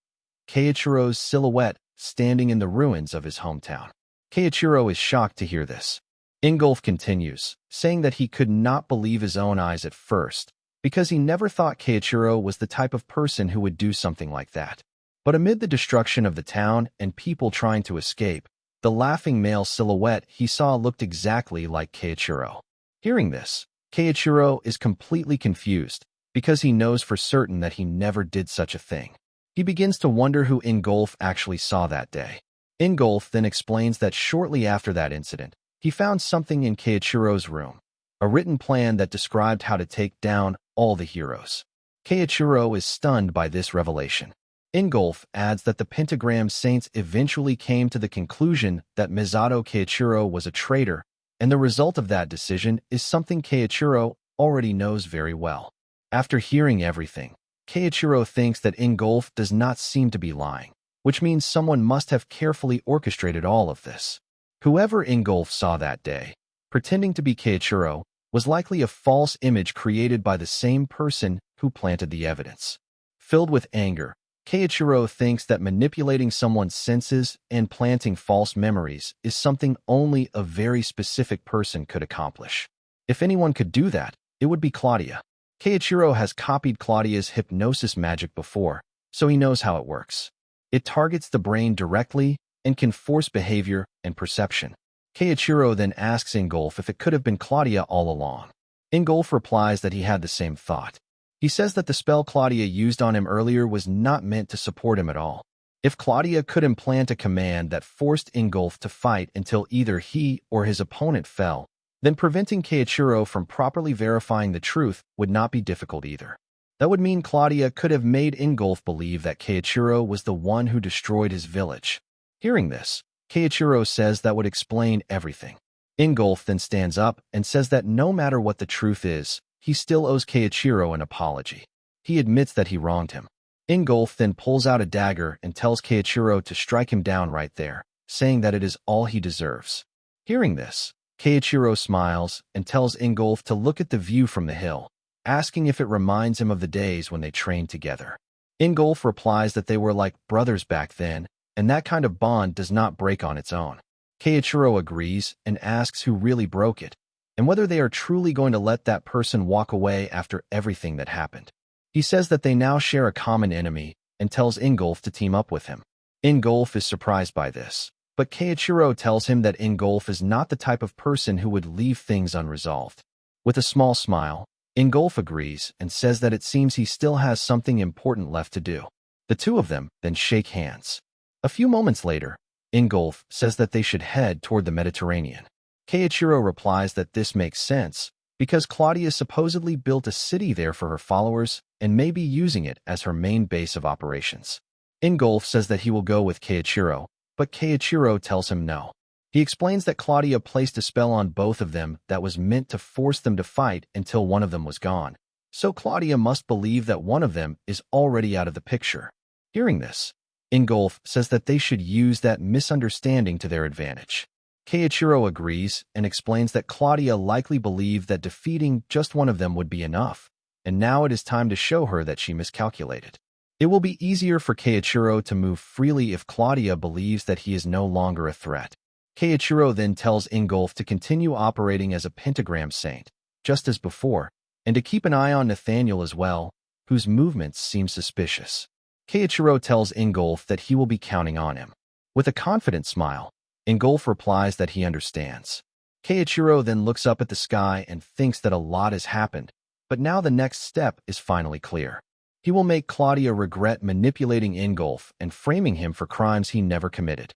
Keiichiro's silhouette standing in the ruins of his hometown. Keiichiro is shocked to hear this. Engulf continues, saying that he could not believe his own eyes at first, because he never thought Keiichiro was the type of person who would do something like that. But amid the destruction of the town and people trying to escape, the laughing male silhouette he saw looked exactly like Keiichiro. Hearing this, Keiichiro is completely confused, because he knows for certain that he never did such a thing. He begins to wonder who Engulf actually saw that day. Engulf then explains that shortly after that incident, he found something in Keiichiro's room, a written plan that described how to take down all the heroes. Keiichiro is stunned by this revelation. Engulf adds that the Pentagram Saints eventually came to the conclusion that Misato Keiichiro was a traitor, and the result of that decision is something Keiichiro already knows very well. After hearing everything, Keiichiro thinks that Engulf does not seem to be lying, which means someone must have carefully orchestrated all of this. Whoever Engulf saw that day, pretending to be Keiichiro, was likely a false image created by the same person who planted the evidence. Filled with anger, Keiichiro thinks that manipulating someone's senses and planting false memories is something only a very specific person could accomplish. If anyone could do that, it would be Claudia. Keiichiro has copied Claudia's hypnosis magic before, so he knows how it works. It targets the brain directly and can force behavior and perception. Keiichiro then asks Engulf if it could have been Claudia all along. Engulf replies that he had the same thought. He says that the spell Claudia used on him earlier was not meant to support him at all. If Claudia could implant a command that forced Engulf to fight until either he or his opponent fell, then preventing Keiichiro from properly verifying the truth would not be difficult either. That would mean Claudia could have made Engulf believe that Keiichiro was the one who destroyed his village. Hearing this, Keiichiro says that would explain everything. Engulf then stands up and says that no matter what the truth is, he still owes Keiichiro an apology. He admits that he wronged him. Engulf then pulls out a dagger and tells Keiichiro to strike him down right there, saying that it is all he deserves. Hearing this, Keiichiro smiles and tells Engulf to look at the view from the hill, asking if it reminds him of the days when they trained together. Engulf replies that they were like brothers back then, and that kind of bond does not break on its own. Keiichiro agrees and asks who really broke it, and whether they are truly going to let that person walk away after everything that happened. He says that they now share a common enemy and tells Engulf to team up with him. Engulf is surprised by this, but Keiichiro tells him that Engulf is not the type of person who would leave things unresolved. With a small smile, Engulf agrees and says that it seems he still has something important left to do. The two of them then shake hands. A few moments later, Engulf says that they should head toward the Mediterranean. Keiichiro replies that this makes sense, because Claudia supposedly built a city there for her followers and may be using it as her main base of operations. Engulf says that he will go with Keiichiro, but Keiichiro tells him no. He explains that Claudia placed a spell on both of them that was meant to force them to fight until one of them was gone, so Claudia must believe that one of them is already out of the picture. Hearing this, Engulf says that they should use that misunderstanding to their advantage. Keiichiro agrees and explains that Claudia likely believed that defeating just one of them would be enough, and now it is time to show her that she miscalculated. It will be easier for Keiichiro to move freely if Claudia believes that he is no longer a threat. Keiichiro then tells Engulf to continue operating as a pentagram saint, just as before, and to keep an eye on Nathaniel as well, whose movements seem suspicious. Keiichiro tells Engulf that he will be counting on him. With a confident smile, Engulf replies that he understands. Keiichiro then looks up at the sky and thinks that a lot has happened, but now the next step is finally clear. He will make Claudia regret manipulating Engulf and framing him for crimes he never committed.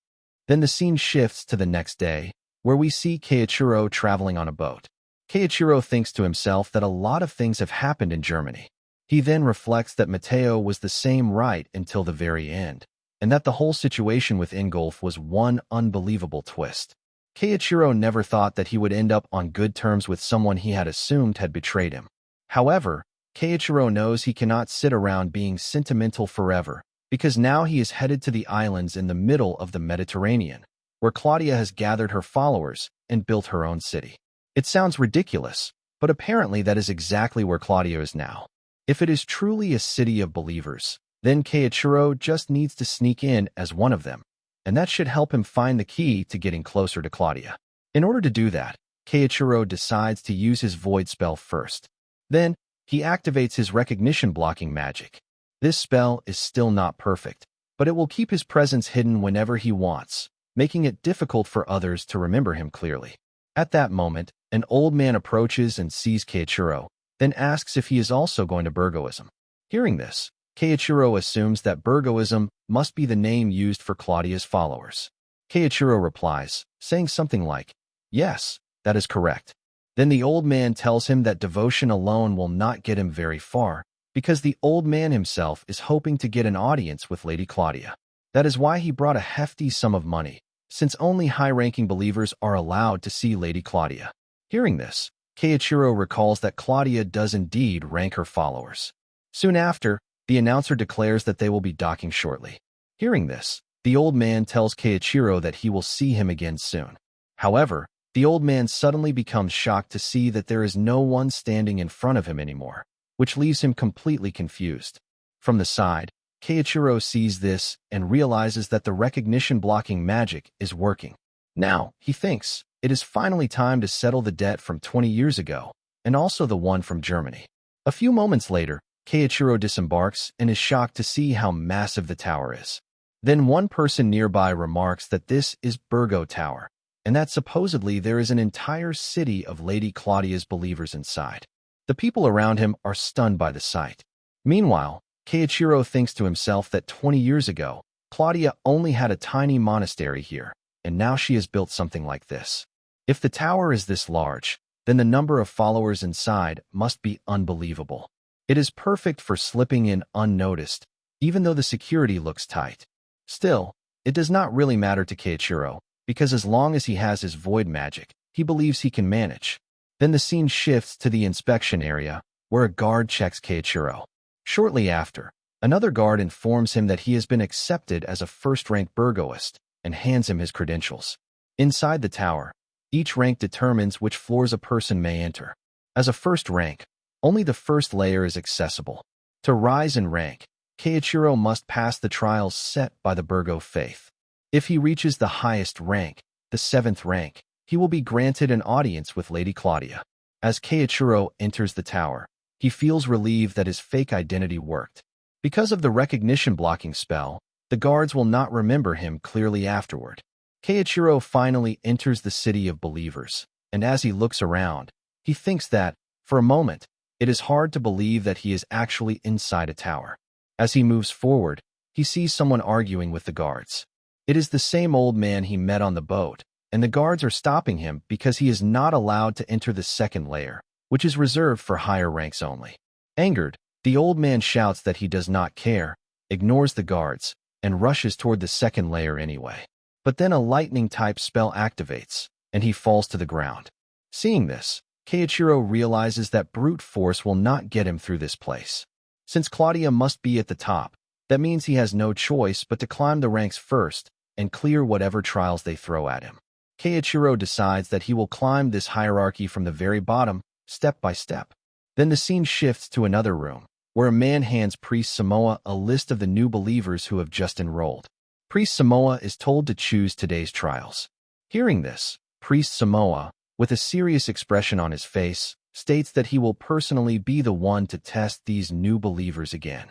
Then the scene shifts to the next day, where we see Keiichiro traveling on a boat. Keiichiro thinks to himself that a lot of things have happened in Germany. He then reflects that Matteo was the same right until the very end, and that the whole situation with Engulf was one unbelievable twist. Keiichiro never thought that he would end up on good terms with someone he had assumed had betrayed him. However, Keiichiro knows he cannot sit around being sentimental forever, because now he is headed to the islands in the middle of the Mediterranean, where Claudia has gathered her followers and built her own city. It sounds ridiculous, but apparently that is exactly where Claudia is now. If it is truly a city of believers, then Keiichiro just needs to sneak in as one of them, and that should help him find the key to getting closer to Claudia. In order to do that, Keiichiro decides to use his void spell first. Then, he activates his recognition blocking magic. This spell is still not perfect, but it will keep his presence hidden whenever he wants, making it difficult for others to remember him clearly. At that moment, an old man approaches and sees Keiichiro, then asks if he is also going to Burgoism. Hearing this, Keiichiro assumes that Burgoism must be the name used for Claudia's followers. Keiichiro replies, saying something like, "Yes, that is correct." Then the old man tells him that devotion alone will not get him very far, because the old man himself is hoping to get an audience with Lady Claudia. That is why he brought a hefty sum of money, since only high-ranking believers are allowed to see Lady Claudia. Hearing this, Keiichiro recalls that Claudia does indeed rank her followers. Soon after, the announcer declares that they will be docking shortly. Hearing this, the old man tells Keiichiro that he will see him again soon. However, the old man suddenly becomes shocked to see that there is no one standing in front of him anymore. which leaves him completely confused. From the side, Keiichiro sees this and realizes that the recognition-blocking magic is working. Now, he thinks, it is finally time to settle the debt from 20 years ago, and also the one from Germany. A few moments later, Keiichiro disembarks and is shocked to see how massive the tower is. Then one person nearby remarks that this is Burgo Tower, and that supposedly there is an entire city of Lady Claudia's believers inside. The people around him are stunned by the sight. Meanwhile, Keiichiro thinks to himself that 20 years ago, Claudia only had a tiny monastery here, and now she has built something like this. If the tower is this large, then the number of followers inside must be unbelievable. It is perfect for slipping in unnoticed, even though the security looks tight. Still, it does not really matter to Keiichiro, because as long as he has his void magic, he believes he can manage. Then the scene shifts to the inspection area, where a guard checks Keiichiro. Shortly after, another guard informs him that he has been accepted as a first-rank Burgoist and hands him his credentials. Inside the tower, each rank determines which floors a person may enter. As a first rank, only the first layer is accessible. To rise in rank, Keiichiro must pass the trials set by the Burgo faith. If he reaches the highest rank, the 7th rank, he will be granted an audience with Lady Claudia. As Keiichiro enters the tower, he feels relieved that his fake identity worked. Because of the recognition-blocking spell, the guards will not remember him clearly afterward. Keiichiro finally enters the city of believers, and as he looks around, he thinks that, for a moment, it is hard to believe that he is actually inside a tower. As he moves forward, he sees someone arguing with the guards. It is the same old man he met on the boat, and the guards are stopping him because he is not allowed to enter the 2nd layer, which is reserved for higher ranks only. Angered, the old man shouts that he does not care, ignores the guards, and rushes toward the 2nd layer anyway. But then a lightning-type spell activates, and he falls to the ground. Seeing this, Keiichiro realizes that brute force will not get him through this place. Since Claudia must be at the top, that means he has no choice but to climb the ranks first and clear whatever trials they throw at him. Keiichiro decides that he will climb this hierarchy from the very bottom, step by step. Then the scene shifts to another room, where a man hands Priest Samoa a list of the new believers who have just enrolled. Priest Samoa is told to choose today's trials. Hearing this, Priest Samoa, with a serious expression on his face, states that he will personally be the one to test these new believers again.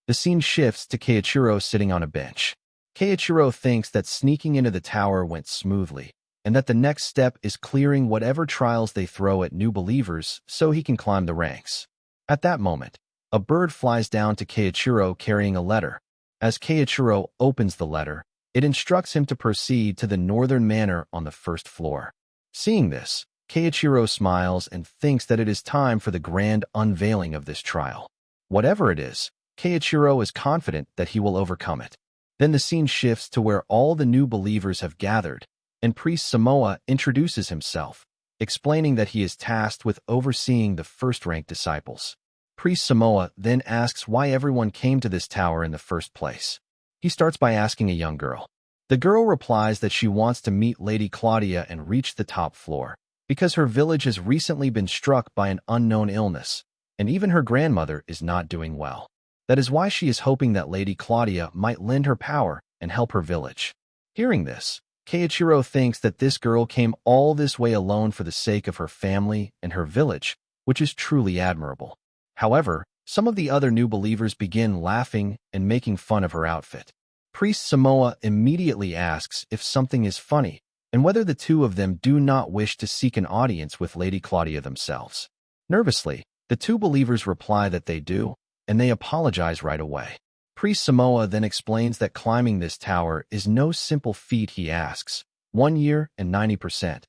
The scene shifts to Keiichiro sitting on a bench. Keiichiro thinks that sneaking into the tower went smoothly, and that the next step is clearing whatever trials they throw at new believers so he can climb the ranks. At that moment, a bird flies down to Keiichiro carrying a letter. As Keiichiro opens the letter, it instructs him to proceed to the northern manor on the 1st floor. Seeing this, Keiichiro smiles and thinks that it is time for the grand unveiling of this trial. Whatever it is, Keiichiro is confident that he will overcome it. Then the scene shifts to where all the new believers have gathered, and Priest Samoa introduces himself, explaining that he is tasked with overseeing the first-rank disciples. Priest Samoa then asks why everyone came to this tower in the first place. He starts by asking a young girl. The girl replies that she wants to meet Lady Claudia and reach the top floor, because her village has recently been struck by an unknown illness, and even her grandmother is not doing well. That is why she is hoping that Lady Claudia might lend her power and help her village. Hearing this, Keiichiro thinks that this girl came all this way alone for the sake of her family and her village, which is truly admirable. However, some of the other new believers begin laughing and making fun of her outfit. Priest Samoa immediately asks if something is funny, and whether the two of them do not wish to seek an audience with Lady Claudia themselves. Nervously, the two believers reply that they do, and they apologize right away. Priest Samoa then explains that climbing this tower is no simple feat. He asks, 1 year and 90%.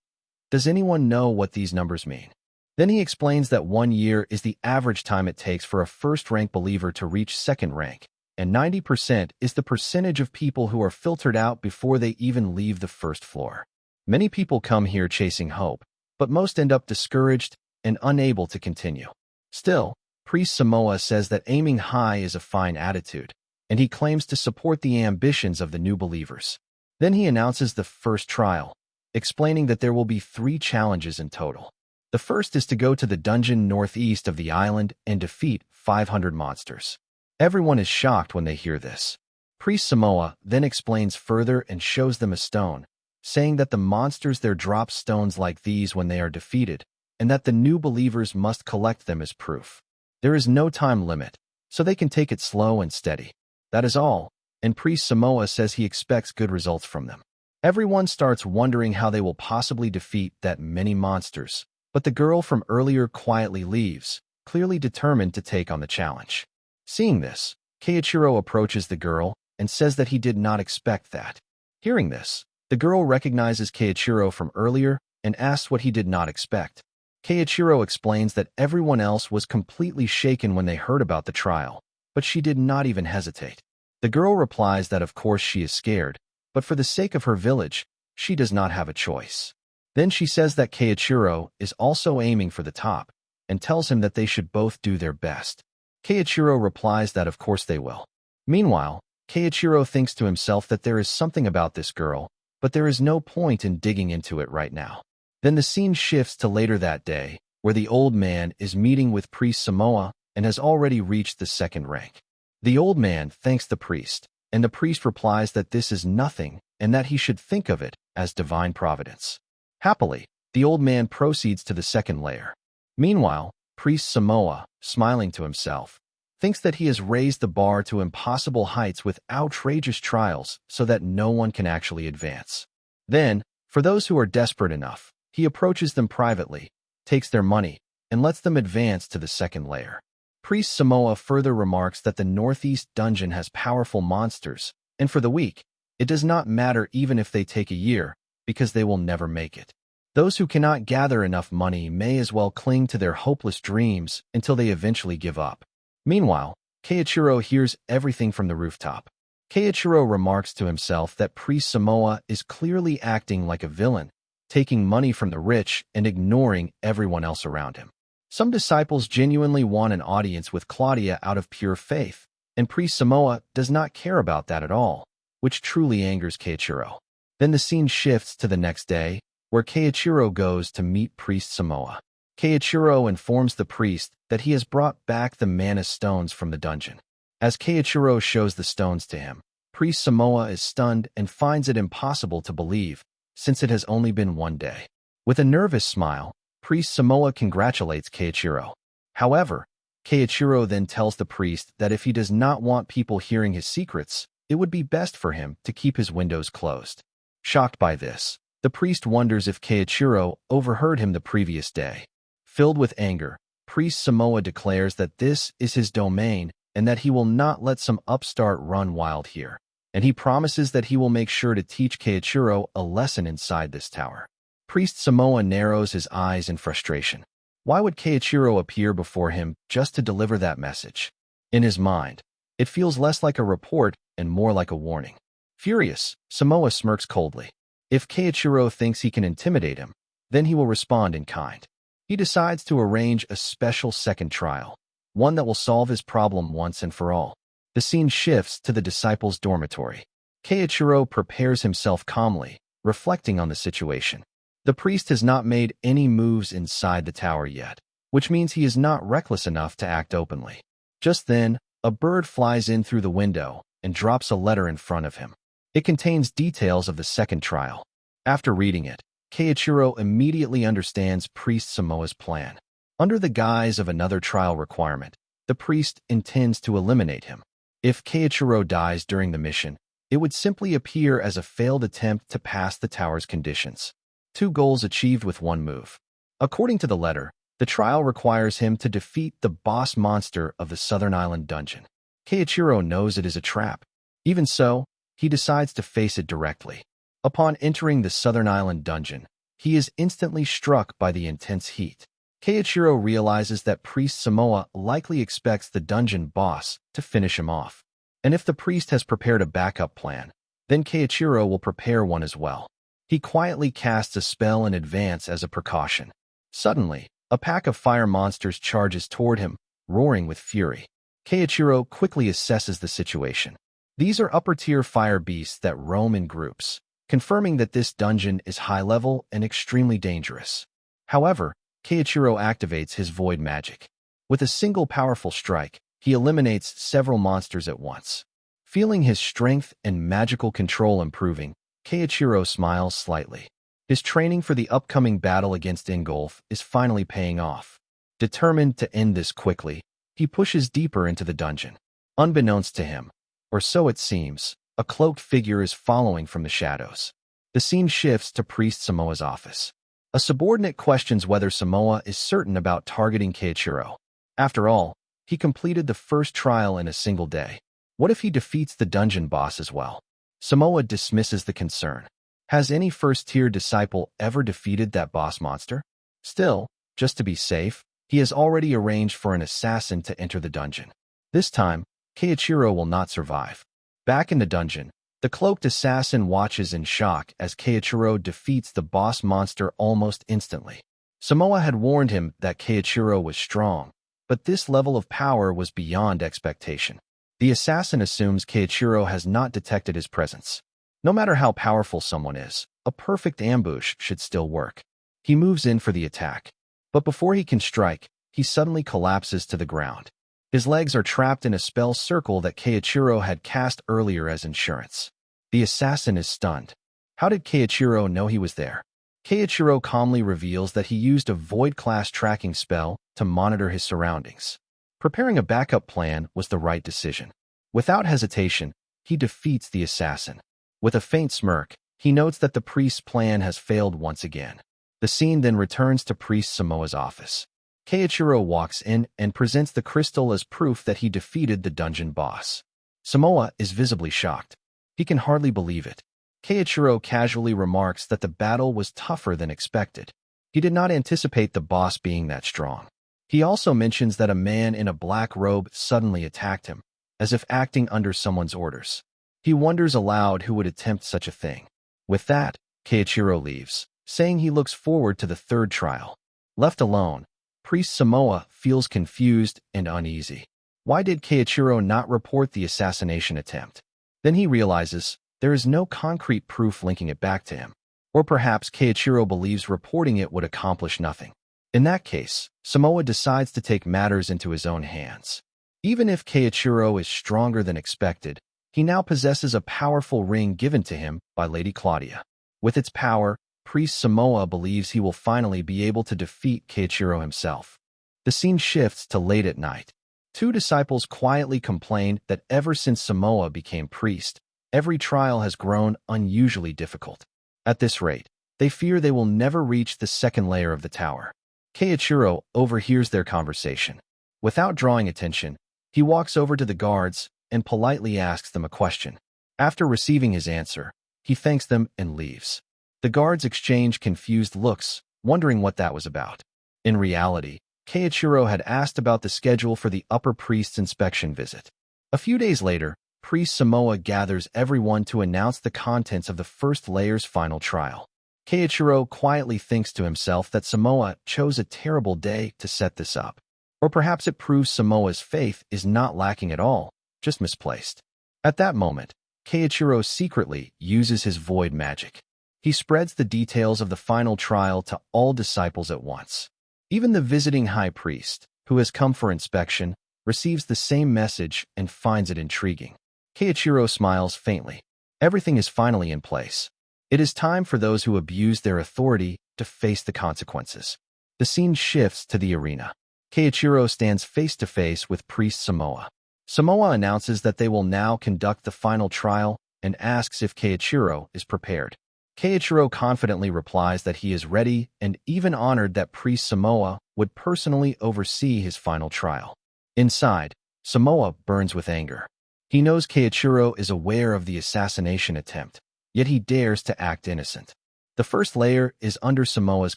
Does anyone know what these numbers mean? Then he explains that 1 year is the average time it takes for a first-rank believer to reach 2nd rank, and 90% is the percentage of people who are filtered out before they even leave the 1st floor. Many people come here chasing hope, but most end up discouraged and unable to continue. Still, Priest Samoa says that aiming high is a fine attitude, and he claims to support the ambitions of the new believers. Then he announces the first trial, explaining that there will be 3 challenges in total. The first is to go to the dungeon northeast of the island and defeat 500 monsters. Everyone is shocked when they hear this. Priest Samoa then explains further and shows them a stone, saying that the monsters there drop stones like these when they are defeated, and that the new believers must collect them as proof. There is no time limit, so they can take it slow and steady. That is all, and Priest Samoa says he expects good results from them. Everyone starts wondering how they will possibly defeat that many monsters, but the girl from earlier quietly leaves, clearly determined to take on the challenge. Seeing this, Keiichiro approaches the girl and says that he did not expect that. Hearing this, the girl recognizes Keiichiro from earlier and asks what he did not expect. Keiichiro explains that everyone else was completely shaken when they heard about the trial, but she did not even hesitate. The girl replies that of course she is scared, but for the sake of her village, she does not have a choice. Then she says that Keiichiro is also aiming for the top, and tells him that they should both do their best. Keiichiro replies that of course they will. Meanwhile, Keiichiro thinks to himself that there is something about this girl, but there is no point in digging into it right now. Then the scene shifts to later that day, where the old man is meeting with Priest Samoa and has already reached the second rank. The old man thanks the priest, and the priest replies that this is nothing and that he should think of it as divine providence. Happily, the old man proceeds to the second layer. Meanwhile, Priest Samoa, smiling to himself, thinks that he has raised the bar to impossible heights with outrageous trials so that no one can actually advance. Then, for those who are desperate enough, he approaches them privately, takes their money, and lets them advance to the second layer. Priest Samoa further remarks that the northeast dungeon has powerful monsters, and for the weak, it does not matter even if they take a year, because they will never make it. Those who cannot gather enough money may as well cling to their hopeless dreams until they eventually give up. Meanwhile, Keiichiro hears everything from the rooftop. Keiichiro remarks to himself that Priest Samoa is clearly acting like a villain, taking money from the rich and ignoring everyone else around him. Some disciples genuinely want an audience with Claudia out of pure faith, and Priest Samoa does not care about that at all, which truly angers Keiichiro. Then the scene shifts to the next day, where Keiichiro goes to meet Priest Samoa. Keiichiro informs the priest that he has brought back the mana stones from the dungeon. As Keiichiro shows the stones to him, Priest Samoa is stunned and finds it impossible to believe, since it has only been one day. With a nervous smile, Priest Samoa congratulates Keiichiro. However, Keiichiro then tells the priest that if he does not want people hearing his secrets, it would be best for him to keep his windows closed. Shocked by this, the priest wonders if Keiichiro overheard him the previous day. Filled with anger, Priest Samoa declares that this is his domain and that he will not let some upstart run wild here, and he promises that he will make sure to teach Keiichiro a lesson inside this tower. Priest Samoa narrows his eyes in frustration. Why would Keiichiro appear before him just to deliver that message? In his mind, it feels less like a report and more like a warning. Furious, Samoa smirks coldly. If Keiichiro thinks he can intimidate him, then he will respond in kind. He decides to arrange a special second trial, one that will solve his problem once and for all. The scene shifts to the disciples' dormitory. Keiichiro prepares himself calmly, reflecting on the situation. The priest has not made any moves inside the tower yet, which means he is not reckless enough to act openly. Just then, a bird flies in through the window and drops a letter in front of him. It contains details of the second trial. After reading it, Keiichiro immediately understands Priest Samoa's plan. Under the guise of another trial requirement, the priest intends to eliminate him. If Keiichiro dies during the mission, it would simply appear as a failed attempt to pass the tower's conditions. 2 goals achieved with 1 move. According to the letter, the trial requires him to defeat the boss monster of the Southern Island dungeon. Keiichiro knows it is a trap. Even so, he decides to face it directly. Upon entering the Southern Island dungeon, he is instantly struck by the intense heat. Keiichiro realizes that Priest Samoa likely expects the dungeon boss to finish him off. And if the priest has prepared a backup plan, then Keiichiro will prepare one as well. He quietly casts a spell in advance as a precaution. Suddenly, a pack of fire monsters charges toward him, roaring with fury. Keiichiro quickly assesses the situation. These are upper-tier fire beasts that roam in groups, confirming that this dungeon is high-level and extremely dangerous. However, Keiichiro activates his void magic. With a single powerful strike, he eliminates several monsters at once. Feeling his strength and magical control improving, Keiichiro smiles slightly. His training for the upcoming battle against Engulf is finally paying off. Determined to end this quickly, he pushes deeper into the dungeon. Unbeknownst to him, or so it seems, a cloaked figure is following from the shadows. The scene shifts to Priest Samoa's office. A subordinate questions whether Samoa is certain about targeting Keiichiro. After all, he completed the first trial in a single day. What if he defeats the dungeon boss as well? Samoa dismisses the concern. Has any first-tier disciple ever defeated that boss monster? Still, just to be safe, he has already arranged for an assassin to enter the dungeon. This time, Keiichiro will not survive. Back in the dungeon, the cloaked assassin watches in shock as Keiichiro defeats the boss monster almost instantly. Samoa had warned him that Keiichiro was strong, but this level of power was beyond expectation. The assassin assumes Keiichiro has not detected his presence. No matter how powerful someone is, a perfect ambush should still work. He moves in for the attack. But before he can strike, he suddenly collapses to the ground. His legs are trapped in a spell circle that Keiichiro had cast earlier as insurance. The assassin is stunned. How did Keiichiro know he was there? Keiichiro calmly reveals that he used a void-class tracking spell to monitor his surroundings. Preparing a backup plan was the right decision. Without hesitation, he defeats the assassin. With a faint smirk, he notes that the priest's plan has failed once again. The scene then returns to Priest Samoa's office. Keiichiro walks in and presents the crystal as proof that he defeated the dungeon boss. Samoa is visibly shocked. He can hardly believe it. Keiichiro casually remarks that the battle was tougher than expected. He did not anticipate the boss being that strong. He also mentions that a man in a black robe suddenly attacked him, as if acting under someone's orders. He wonders aloud who would attempt such a thing. With that, Keiichiro leaves, saying he looks forward to the third trial. Left alone, Priest Samoa feels confused and uneasy. Why did Keiichiro not report the assassination attempt? Then he realizes there is no concrete proof linking it back to him. Or perhaps Keiichiro believes reporting it would accomplish nothing. In that case, Samoa decides to take matters into his own hands. Even if Keiichiro is stronger than expected, he now possesses a powerful ring given to him by Lady Claudia. With its power, Priest Samoa believes he will finally be able to defeat Keiichiro himself. The scene shifts to late at night. Two disciples quietly complain that ever since Samoa became priest, every trial has grown unusually difficult. At this rate, they fear they will never reach the second layer of the tower. Keiichiro overhears their conversation. Without drawing attention, he walks over to the guards and politely asks them a question. After receiving his answer, he thanks them and leaves. The guards exchange confused looks, wondering what that was about. In reality, Keiichiro had asked about the schedule for the upper priest's inspection visit. A few days later, Priest Samoa gathers everyone to announce the contents of the first layer's final trial. Keiichiro quietly thinks to himself that Samoa chose a terrible day to set this up. Or perhaps it proves Samoa's faith is not lacking at all, just misplaced. At that moment, Keiichiro secretly uses his void magic. He spreads the details of the final trial to all disciples at once. Even the visiting high priest, who has come for inspection, receives the same message and finds it intriguing. Keiichiro smiles faintly. Everything is finally in place. It is time for those who abuse their authority to face the consequences. The scene shifts to the arena. Keiichiro stands face to face with Priest Samoa. Samoa announces that they will now conduct the final trial and asks if Keiichiro is prepared. Keiichiro confidently replies that he is ready and even honored that Priest Samoa would personally oversee his final trial. Inside, Samoa burns with anger. He knows Keiichiro is aware of the assassination attempt, yet he dares to act innocent. The first layer is under Samoa's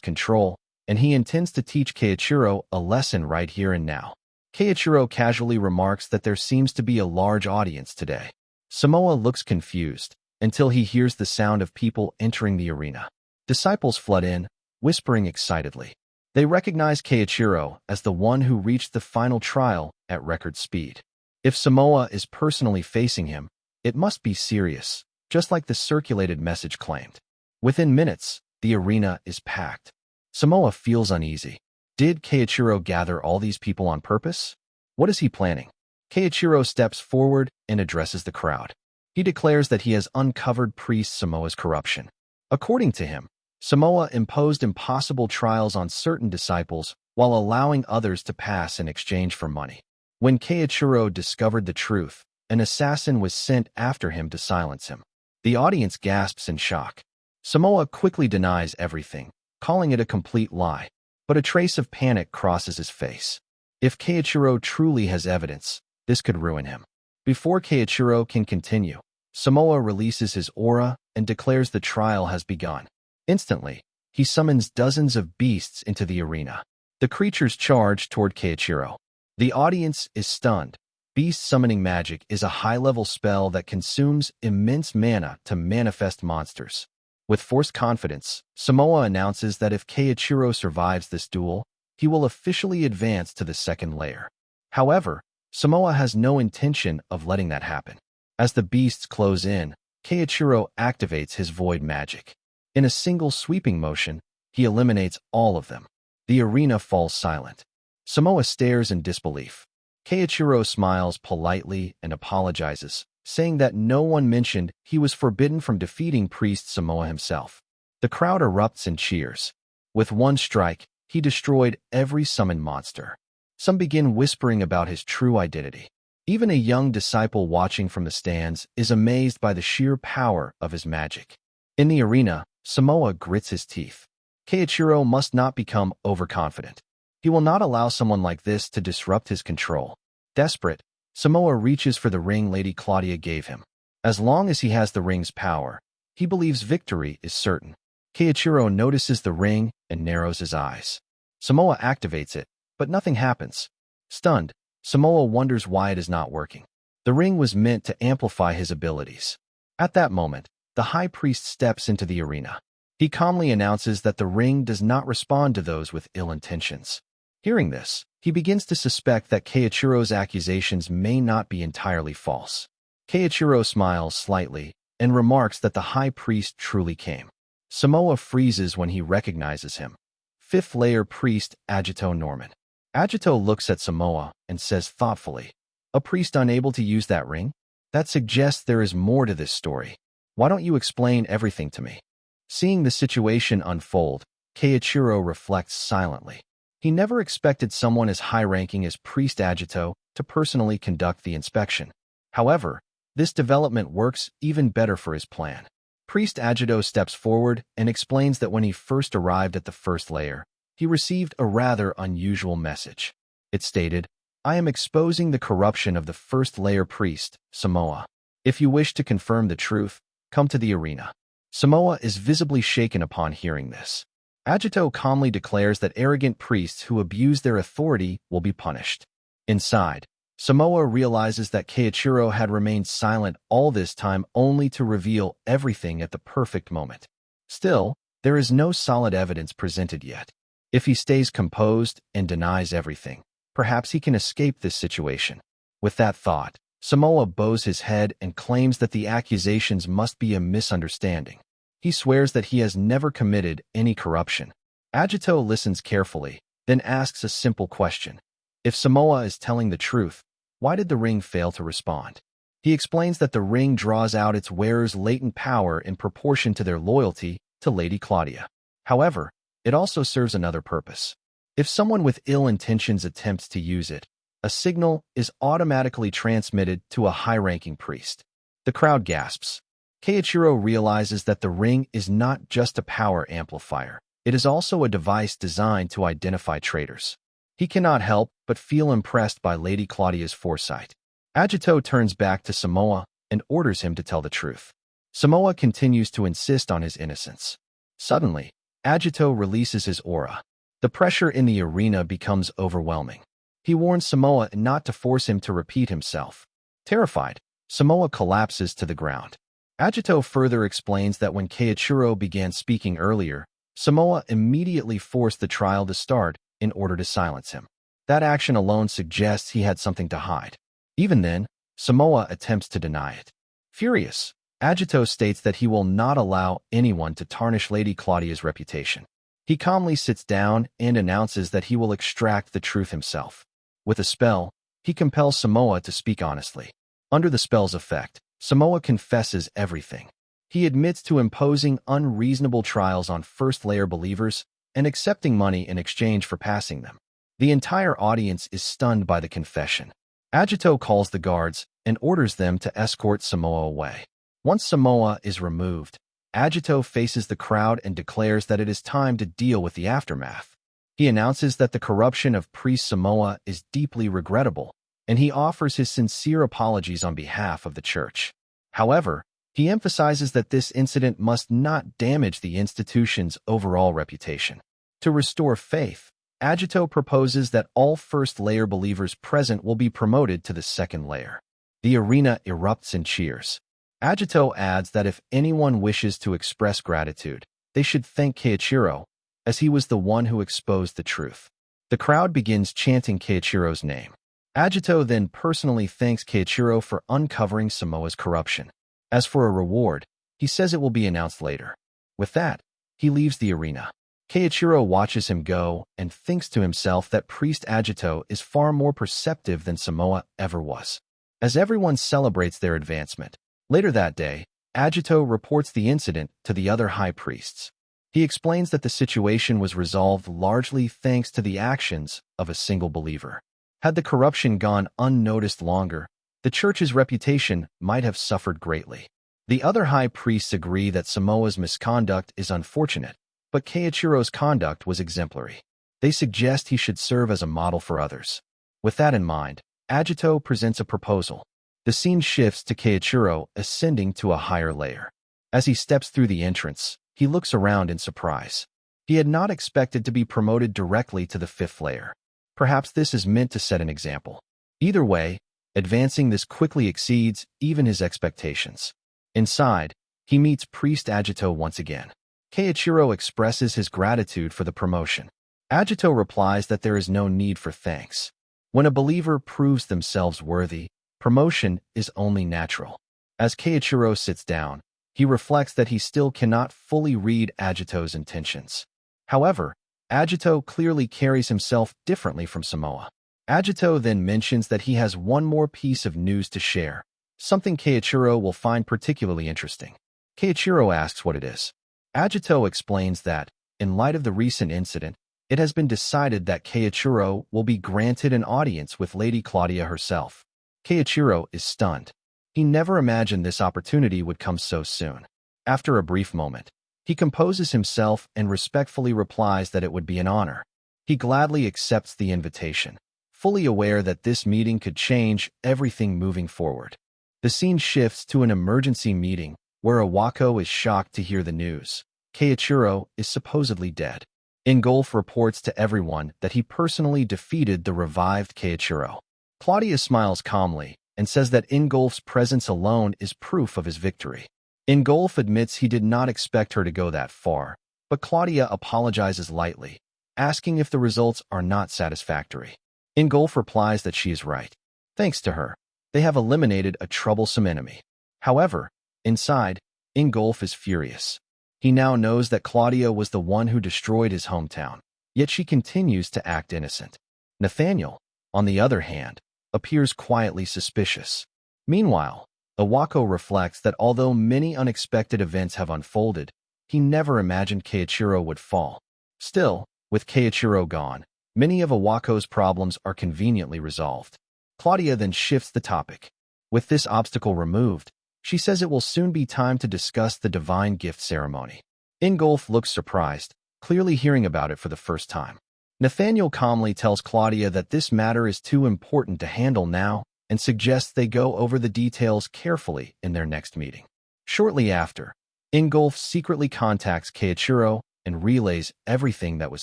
control, and he intends to teach Keiichiro a lesson right here and now. Keiichiro casually remarks that there seems to be a large audience today. Samoa looks confused until he hears the sound of people entering the arena. Disciples flood in, whispering excitedly. They recognize Keiichiro as the one who reached the final trial at record speed. If Samoa is personally facing him, it must be serious, just like the circulated message claimed. Within minutes, the arena is packed. Samoa feels uneasy. Did Keiichiro gather all these people on purpose? What is he planning? Keiichiro steps forward and addresses the crowd. He declares that he has uncovered priest Samoa's corruption. According to him, Samoa imposed impossible trials on certain disciples while allowing others to pass in exchange for money. When Keiichiro discovered the truth, an assassin was sent after him to silence him. The audience gasps in shock. Samoa quickly denies everything, calling it a complete lie, but a trace of panic crosses his face. If Keiichiro truly has evidence, this could ruin him. Before Keiichiro can continue, Samoa releases his aura and declares the trial has begun. Instantly, he summons dozens of beasts into the arena. The creatures charge toward Keiichiro. The audience is stunned. Beast summoning magic is a high-level spell that consumes immense mana to manifest monsters. With forced confidence, Samoa announces that if Keiichiro survives this duel, he will officially advance to the second layer. However, Samoa has no intention of letting that happen. As the beasts close in, Keiichiro activates his void magic. In a single sweeping motion, he eliminates all of them. The arena falls silent. Samoa stares in disbelief. Keiichiro smiles politely and apologizes, saying that no one mentioned he was forbidden from defeating Priest Samoa himself. The crowd erupts in cheers. With one strike, he destroyed every summoned monster. Some begin whispering about his true identity. Even a young disciple watching from the stands is amazed by the sheer power of his magic. In the arena, Samoa grits his teeth. Keiichiro must not become overconfident. He will not allow someone like this to disrupt his control. Desperate, Samoa reaches for the ring Lady Claudia gave him. As long as he has the ring's power, he believes victory is certain. Keiichiro notices the ring and narrows his eyes. Samoa activates it, but nothing happens. Stunned, Samoa wonders why it is not working. The ring was meant to amplify his abilities. At that moment, the high priest steps into the arena. He calmly announces that the ring does not respond to those with ill intentions. Hearing this, he begins to suspect that Keiichiro's accusations may not be entirely false. Keiichiro smiles slightly and remarks that the high priest truly came. Samoa freezes when he recognizes him. Fifth layer priest Agito Norman. Agito looks at Samoa and says thoughtfully, "A priest unable to use that ring? That suggests there is more to this story. Why don't you explain everything to me?" Seeing the situation unfold, Keiichiro reflects silently. He never expected someone as high-ranking as Priest Agito to personally conduct the inspection. However, this development works even better for his plan. Priest Agito steps forward and explains that when he first arrived at the first layer, he received a rather unusual message. It stated, "I am exposing the corruption of the first layer priest, Samoa. If you wish to confirm the truth, come to the arena." Samoa is visibly shaken upon hearing this. Agito calmly declares that arrogant priests who abuse their authority will be punished. Inside, Samoa realizes that Keiichiro had remained silent all this time only to reveal everything at the perfect moment. Still, there is no solid evidence presented yet. If he stays composed and denies everything, perhaps he can escape this situation. With that thought, Samoa bows his head and claims that the accusations must be a misunderstanding. He swears that he has never committed any corruption. Agito listens carefully, then asks a simple question. If Samoa is telling the truth, why did the ring fail to respond? He explains that the ring draws out its wearer's latent power in proportion to their loyalty to Lady Claudia. However, it also serves another purpose. If someone with ill intentions attempts to use it, a signal is automatically transmitted to a high-ranking priest. The crowd gasps. Keiichiro realizes that the ring is not just a power amplifier. It is also a device designed to identify traitors. He cannot help but feel impressed by Lady Claudia's foresight. Agito turns back to Samoa and orders him to tell the truth. Samoa continues to insist on his innocence. Suddenly, Agito releases his aura. The pressure in the arena becomes overwhelming. He warns Samoa not to force him to repeat himself. Terrified, Samoa collapses to the ground. Agito further explains that when Keiichiro began speaking earlier, Samoa immediately forced the trial to start in order to silence him. That action alone suggests he had something to hide. Even then, Samoa attempts to deny it. Furious, Agito states that he will not allow anyone to tarnish Lady Claudia's reputation. He calmly sits down and announces that he will extract the truth himself. With a spell, he compels Samoa to speak honestly. Under the spell's effect, Samoa confesses everything. He admits to imposing unreasonable trials on first-layer believers and accepting money in exchange for passing them. The entire audience is stunned by the confession. Agito calls the guards and orders them to escort Samoa away. Once Samoa is removed, Agito faces the crowd and declares that it is time to deal with the aftermath. He announces that the corruption of priest Samoa is deeply regrettable, and he offers his sincere apologies on behalf of the church. However, he emphasizes that this incident must not damage the institution's overall reputation. To restore faith, Agito proposes that all first-layer believers present will be promoted to the second layer. The arena erupts in cheers. Agito adds that if anyone wishes to express gratitude, they should thank Keiichiro, as he was the one who exposed the truth. The crowd begins chanting Keiichiro's name. Agito then personally thanks Keiichiro for uncovering Samoa's corruption. As for a reward, he says it will be announced later. With that, he leaves the arena. Keiichiro watches him go and thinks to himself that Priest Agito is far more perceptive than Samoa ever was. As everyone celebrates their advancement, later that day, Agito reports the incident to the other high priests. He explains that the situation was resolved largely thanks to the actions of a single believer. Had the corruption gone unnoticed longer, the church's reputation might have suffered greatly. The other high priests agree that Samoa's misconduct is unfortunate, but Keiichiro's conduct was exemplary. They suggest he should serve as a model for others. With that in mind, Agito presents a proposal. The scene shifts to Keiichiro ascending to a higher layer. As he steps through the entrance, he looks around in surprise. He had not expected to be promoted directly to the fifth layer. Perhaps this is meant to set an example. Either way, advancing this quickly exceeds even his expectations. Inside, he meets Priest Agito once again. Keiichiro expresses his gratitude for the promotion. Agito replies that there is no need for thanks. When a believer proves themselves worthy, promotion is only natural. As Keiichiro sits down, he reflects that he still cannot fully read Agito's intentions. However, Agito clearly carries himself differently from Samoa. Agito then mentions that he has one more piece of news to share, something Keiichiro will find particularly interesting. Keiichiro asks what it is. Agito explains that, in light of the recent incident, it has been decided that Keiichiro will be granted an audience with Lady Claudia herself. Keiichiro is stunned. He never imagined this opportunity would come so soon. After a brief moment, he composes himself and respectfully replies that it would be an honor. He gladly accepts the invitation, fully aware that this meeting could change everything moving forward. The scene shifts to an emergency meeting where Awako is shocked to hear the news. Keiichiro is supposedly dead. Engulf reports to everyone that he personally defeated the revived Keiichiro. Claudia smiles calmly and says that Engulf's presence alone is proof of his victory. Engulf admits he did not expect her to go that far, but Claudia apologizes lightly, asking if the results are not satisfactory. Engulf replies that she is right. Thanks to her, they have eliminated a troublesome enemy. However, inside, Engulf is furious. He now knows that Claudia was the one who destroyed his hometown, yet she continues to act innocent. Nathaniel, on the other hand, appears quietly suspicious. Meanwhile, Awako reflects that although many unexpected events have unfolded, he never imagined Keiichiro would fall. Still, with Keiichiro gone, many of Awako's problems are conveniently resolved. Claudia then shifts the topic. With this obstacle removed, she says it will soon be time to discuss the divine gift ceremony. Engulf looks surprised, clearly hearing about it for the first time. Nathaniel calmly tells Claudia that this matter is too important to handle now and suggests they go over the details carefully in their next meeting. Shortly after, Engulf secretly contacts Keiichiro and relays everything that was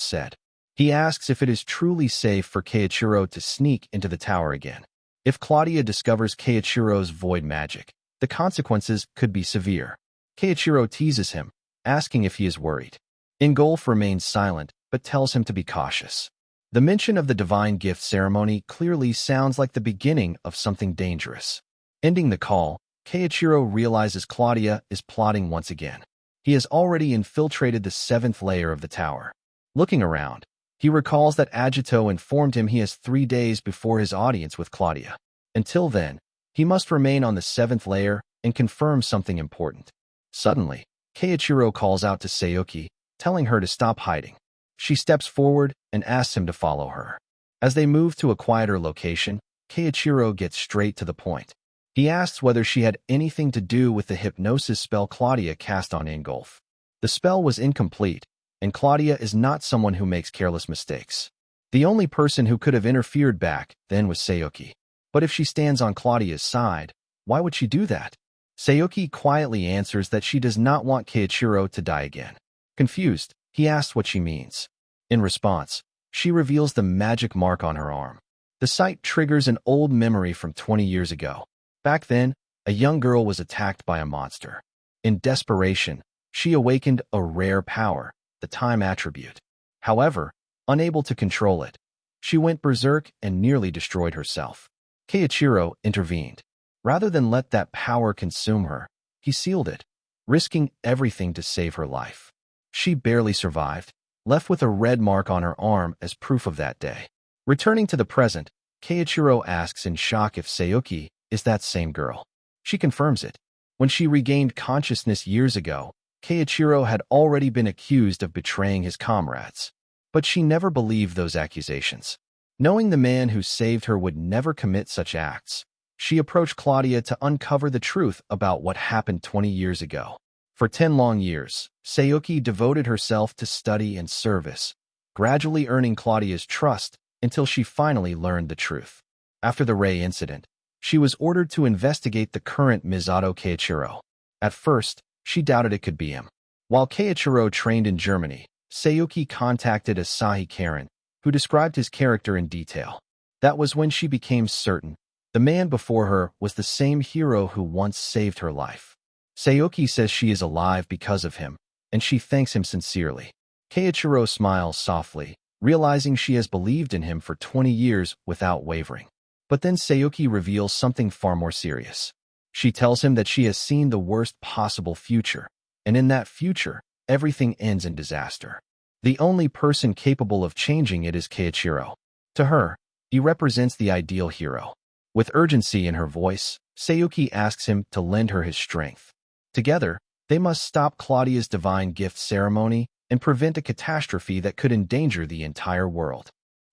said. He asks if it is truly safe for Keiichiro to sneak into the tower again. If Claudia discovers Keiichiro's void magic, the consequences could be severe. Keiichiro teases him, asking if he is worried. Engulf remains silent, but tells him to be cautious. The mention of the divine gift ceremony clearly sounds like the beginning of something dangerous. Ending the call, Keiichiro realizes Claudia is plotting once again. He has already infiltrated the seventh layer of the tower. Looking around, he recalls that Agito informed him he has 3 days before his audience with Claudia. Until then, he must remain on the 7th layer and confirm something important. Suddenly, Keiichiro calls out to Sayuki, telling her to stop hiding. She steps forward and asks him to follow her. As they move to a quieter location, Keiichiro gets straight to the point. He asks whether she had anything to do with the hypnosis spell Claudia cast on Engulf. The spell was incomplete, and Claudia is not someone who makes careless mistakes. The only person who could have interfered back then was Sayuki. But if she stands on Claudia's side, why would she do that? Sayuki quietly answers that she does not want Keiichiro to die again. Confused, he asks what she means. In response, she reveals the magic mark on her arm. The sight triggers an old memory from 20 years ago. Back then, a young girl was attacked by a monster. In desperation, she awakened a rare power, the time attribute. However, unable to control it, she went berserk and nearly destroyed herself. Keiichiro intervened. Rather than let that power consume her, he sealed it, risking everything to save her life. She barely survived, left with a red mark on her arm as proof of that day. Returning to the present, Keiichiro asks in shock if Sayuki is that same girl. She confirms it. When she regained consciousness years ago, Keiichiro had already been accused of betraying his comrades. But she never believed those accusations. Knowing the man who saved her would never commit such acts, she approached Claudia to uncover the truth about what happened 20 years ago. For 10 long years, Sayuki devoted herself to study and service, gradually earning Claudia's trust until she finally learned the truth. After the Rei incident, she was ordered to investigate the current Misato Keiichiro. At first, she doubted it could be him. While Keiichiro trained in Germany, Sayuki contacted Asahi Karen, who described his character in detail. That was when she became certain the man before her was the same hero who once saved her life. Sayuki says she is alive because of him, and she thanks him sincerely. Keiichiro smiles softly, realizing she has believed in him for 20 years without wavering. But then Sayuki reveals something far more serious. She tells him that she has seen the worst possible future, and in that future, everything ends in disaster. The only person capable of changing it is Keiichiro. To her, he represents the ideal hero. With urgency in her voice, Sayuki asks him to lend her his strength. Together, they must stop Claudia's divine gift ceremony and prevent a catastrophe that could endanger the entire world.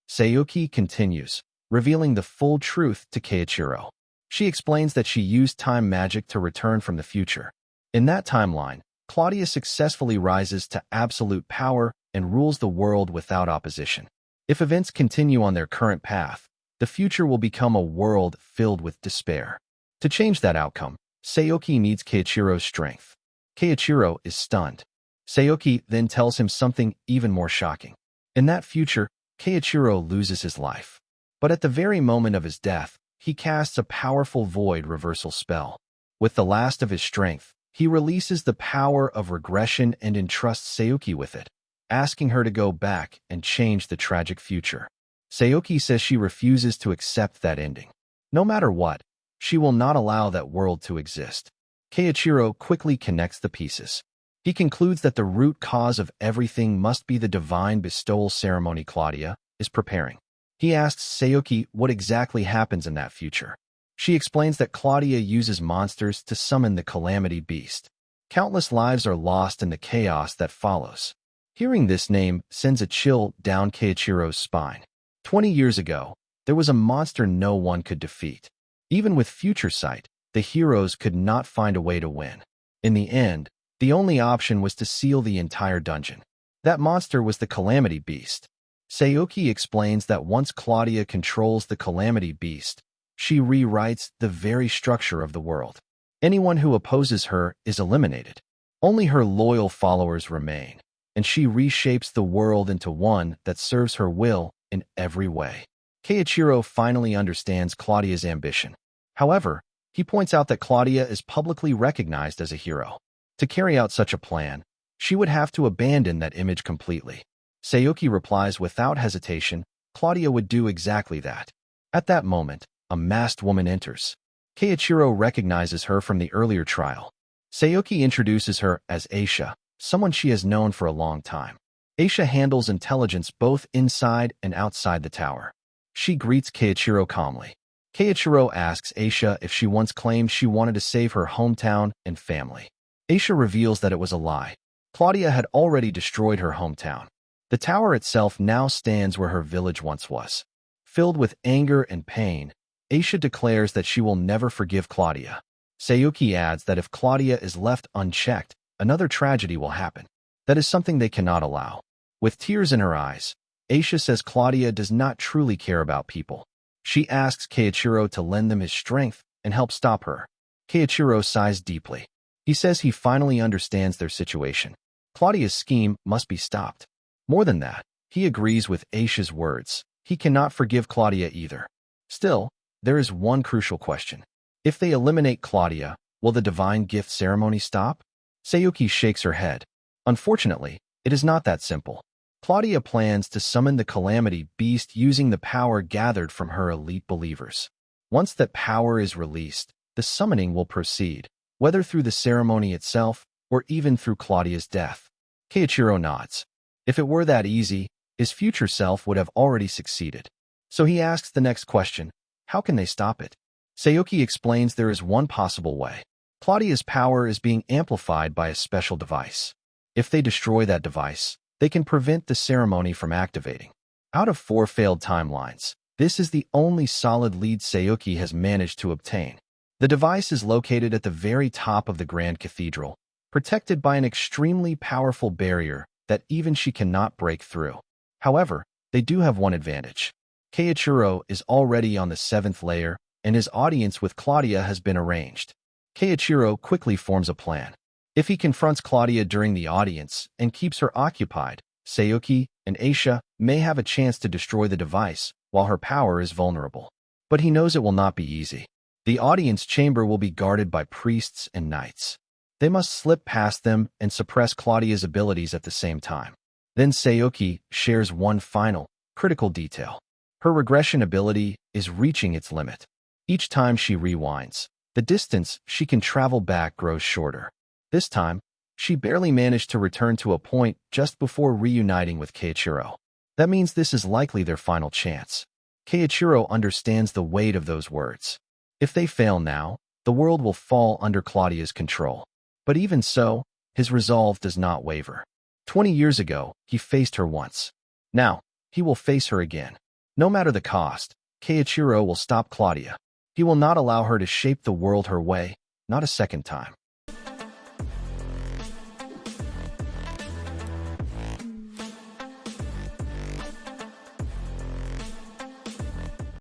Sayuki continues, revealing the full truth to Keiichiro. She explains that she used time magic to return from the future. In that timeline, Claudia successfully rises to absolute power and rules the world without opposition. If events continue on their current path, the future will become a world filled with despair. To change that outcome, Sayuki needs Keiichiro's strength. Keiichiro is stunned. Sayuki then tells him something even more shocking. In that future, Keiichiro loses his life. But at the very moment of his death, he casts a powerful void reversal spell. With the last of his strength, he releases the power of regression and entrusts Sayuki with it, asking her to go back and change the tragic future. Sayuki says she refuses to accept that ending. No matter what, she will not allow that world to exist. Keiichiro quickly connects the pieces. He concludes that the root cause of everything must be the divine bestowal ceremony Claudia is preparing. He asks Sayuki what exactly happens in that future. She explains that Claudia uses monsters to summon the Calamity Beast. Countless lives are lost in the chaos that follows. Hearing this name sends a chill down Keiichiro's spine. 20 years ago, there was a monster no one could defeat. Even with future sight, the heroes could not find a way to win. In the end, the only option was to seal the entire dungeon. That monster was the Calamity Beast. Sayuki explains that once Claudia controls the Calamity Beast, she rewrites the very structure of the world. Anyone who opposes her is eliminated. Only her loyal followers remain, and she reshapes the world into one that serves her will in every way. Keiichiro finally understands Claudia's ambition. However, he points out that Claudia is publicly recognized as a hero. To carry out such a plan, she would have to abandon that image completely. Sayuki replies without hesitation, Claudia would do exactly that. At that moment, a masked woman enters. Keiichiro recognizes her from the earlier trial. Sayuki introduces her as Aisha, someone she has known for a long time. Aisha handles intelligence both inside and outside the tower. She greets Keiichiro calmly. Keiichiro asks Aisha if she once claimed she wanted to save her hometown and family. Aisha reveals that it was a lie. Claudia had already destroyed her hometown. The tower itself now stands where her village once was. Filled with anger and pain, Aisha declares that she will never forgive Claudia. Sayuki adds that if Claudia is left unchecked, another tragedy will happen. That is something they cannot allow. With tears in her eyes, Aisha says Claudia does not truly care about people. She asks Keiichiro to lend them his strength and help stop her. Keiichiro sighs deeply. He says he finally understands their situation. Claudia's scheme must be stopped. More than that, he agrees with Aisha's words. He cannot forgive Claudia either. Still, there is one crucial question. If they eliminate Claudia, will the divine gift ceremony stop? Sayuki shakes her head. Unfortunately, it is not that simple. Claudia plans to summon the Calamity Beast using the power gathered from her elite believers. Once that power is released, the summoning will proceed, whether through the ceremony itself or even through Claudia's death. Keiichiro nods. If it were that easy, his future self would have already succeeded. So he asks the next question, how can they stop it? Sayuki explains there is one possible way. Claudia's power is being amplified by a special device. If they destroy that device, they can prevent the ceremony from activating. Out of 4 failed timelines, this is the only solid lead Sayuki has managed to obtain. The device is located at the very top of the Grand Cathedral, protected by an extremely powerful barrier that even she cannot break through. However, they do have one advantage. Keiichiro is already on the 7th layer, and his audience with Claudia has been arranged. Keiichiro quickly forms a plan. If he confronts Claudia during the audience and keeps her occupied, Sayuki and Aisha may have a chance to destroy the device while her power is vulnerable. But he knows it will not be easy. The audience chamber will be guarded by priests and knights. They must slip past them and suppress Claudia's abilities at the same time. Then Sayuki shares one final, critical detail. Her regression ability is reaching its limit. Each time she rewinds, the distance she can travel back grows shorter. This time, she barely managed to return to a point just before reuniting with Keiichiro. That means this is likely their final chance. Keiichiro understands the weight of those words. If they fail now, the world will fall under Claudia's control. But even so, his resolve does not waver. 20 years ago, he faced her once. Now, he will face her again. No matter the cost, Keiichiro will stop Claudia. He will not allow her to shape the world her way, not a second time.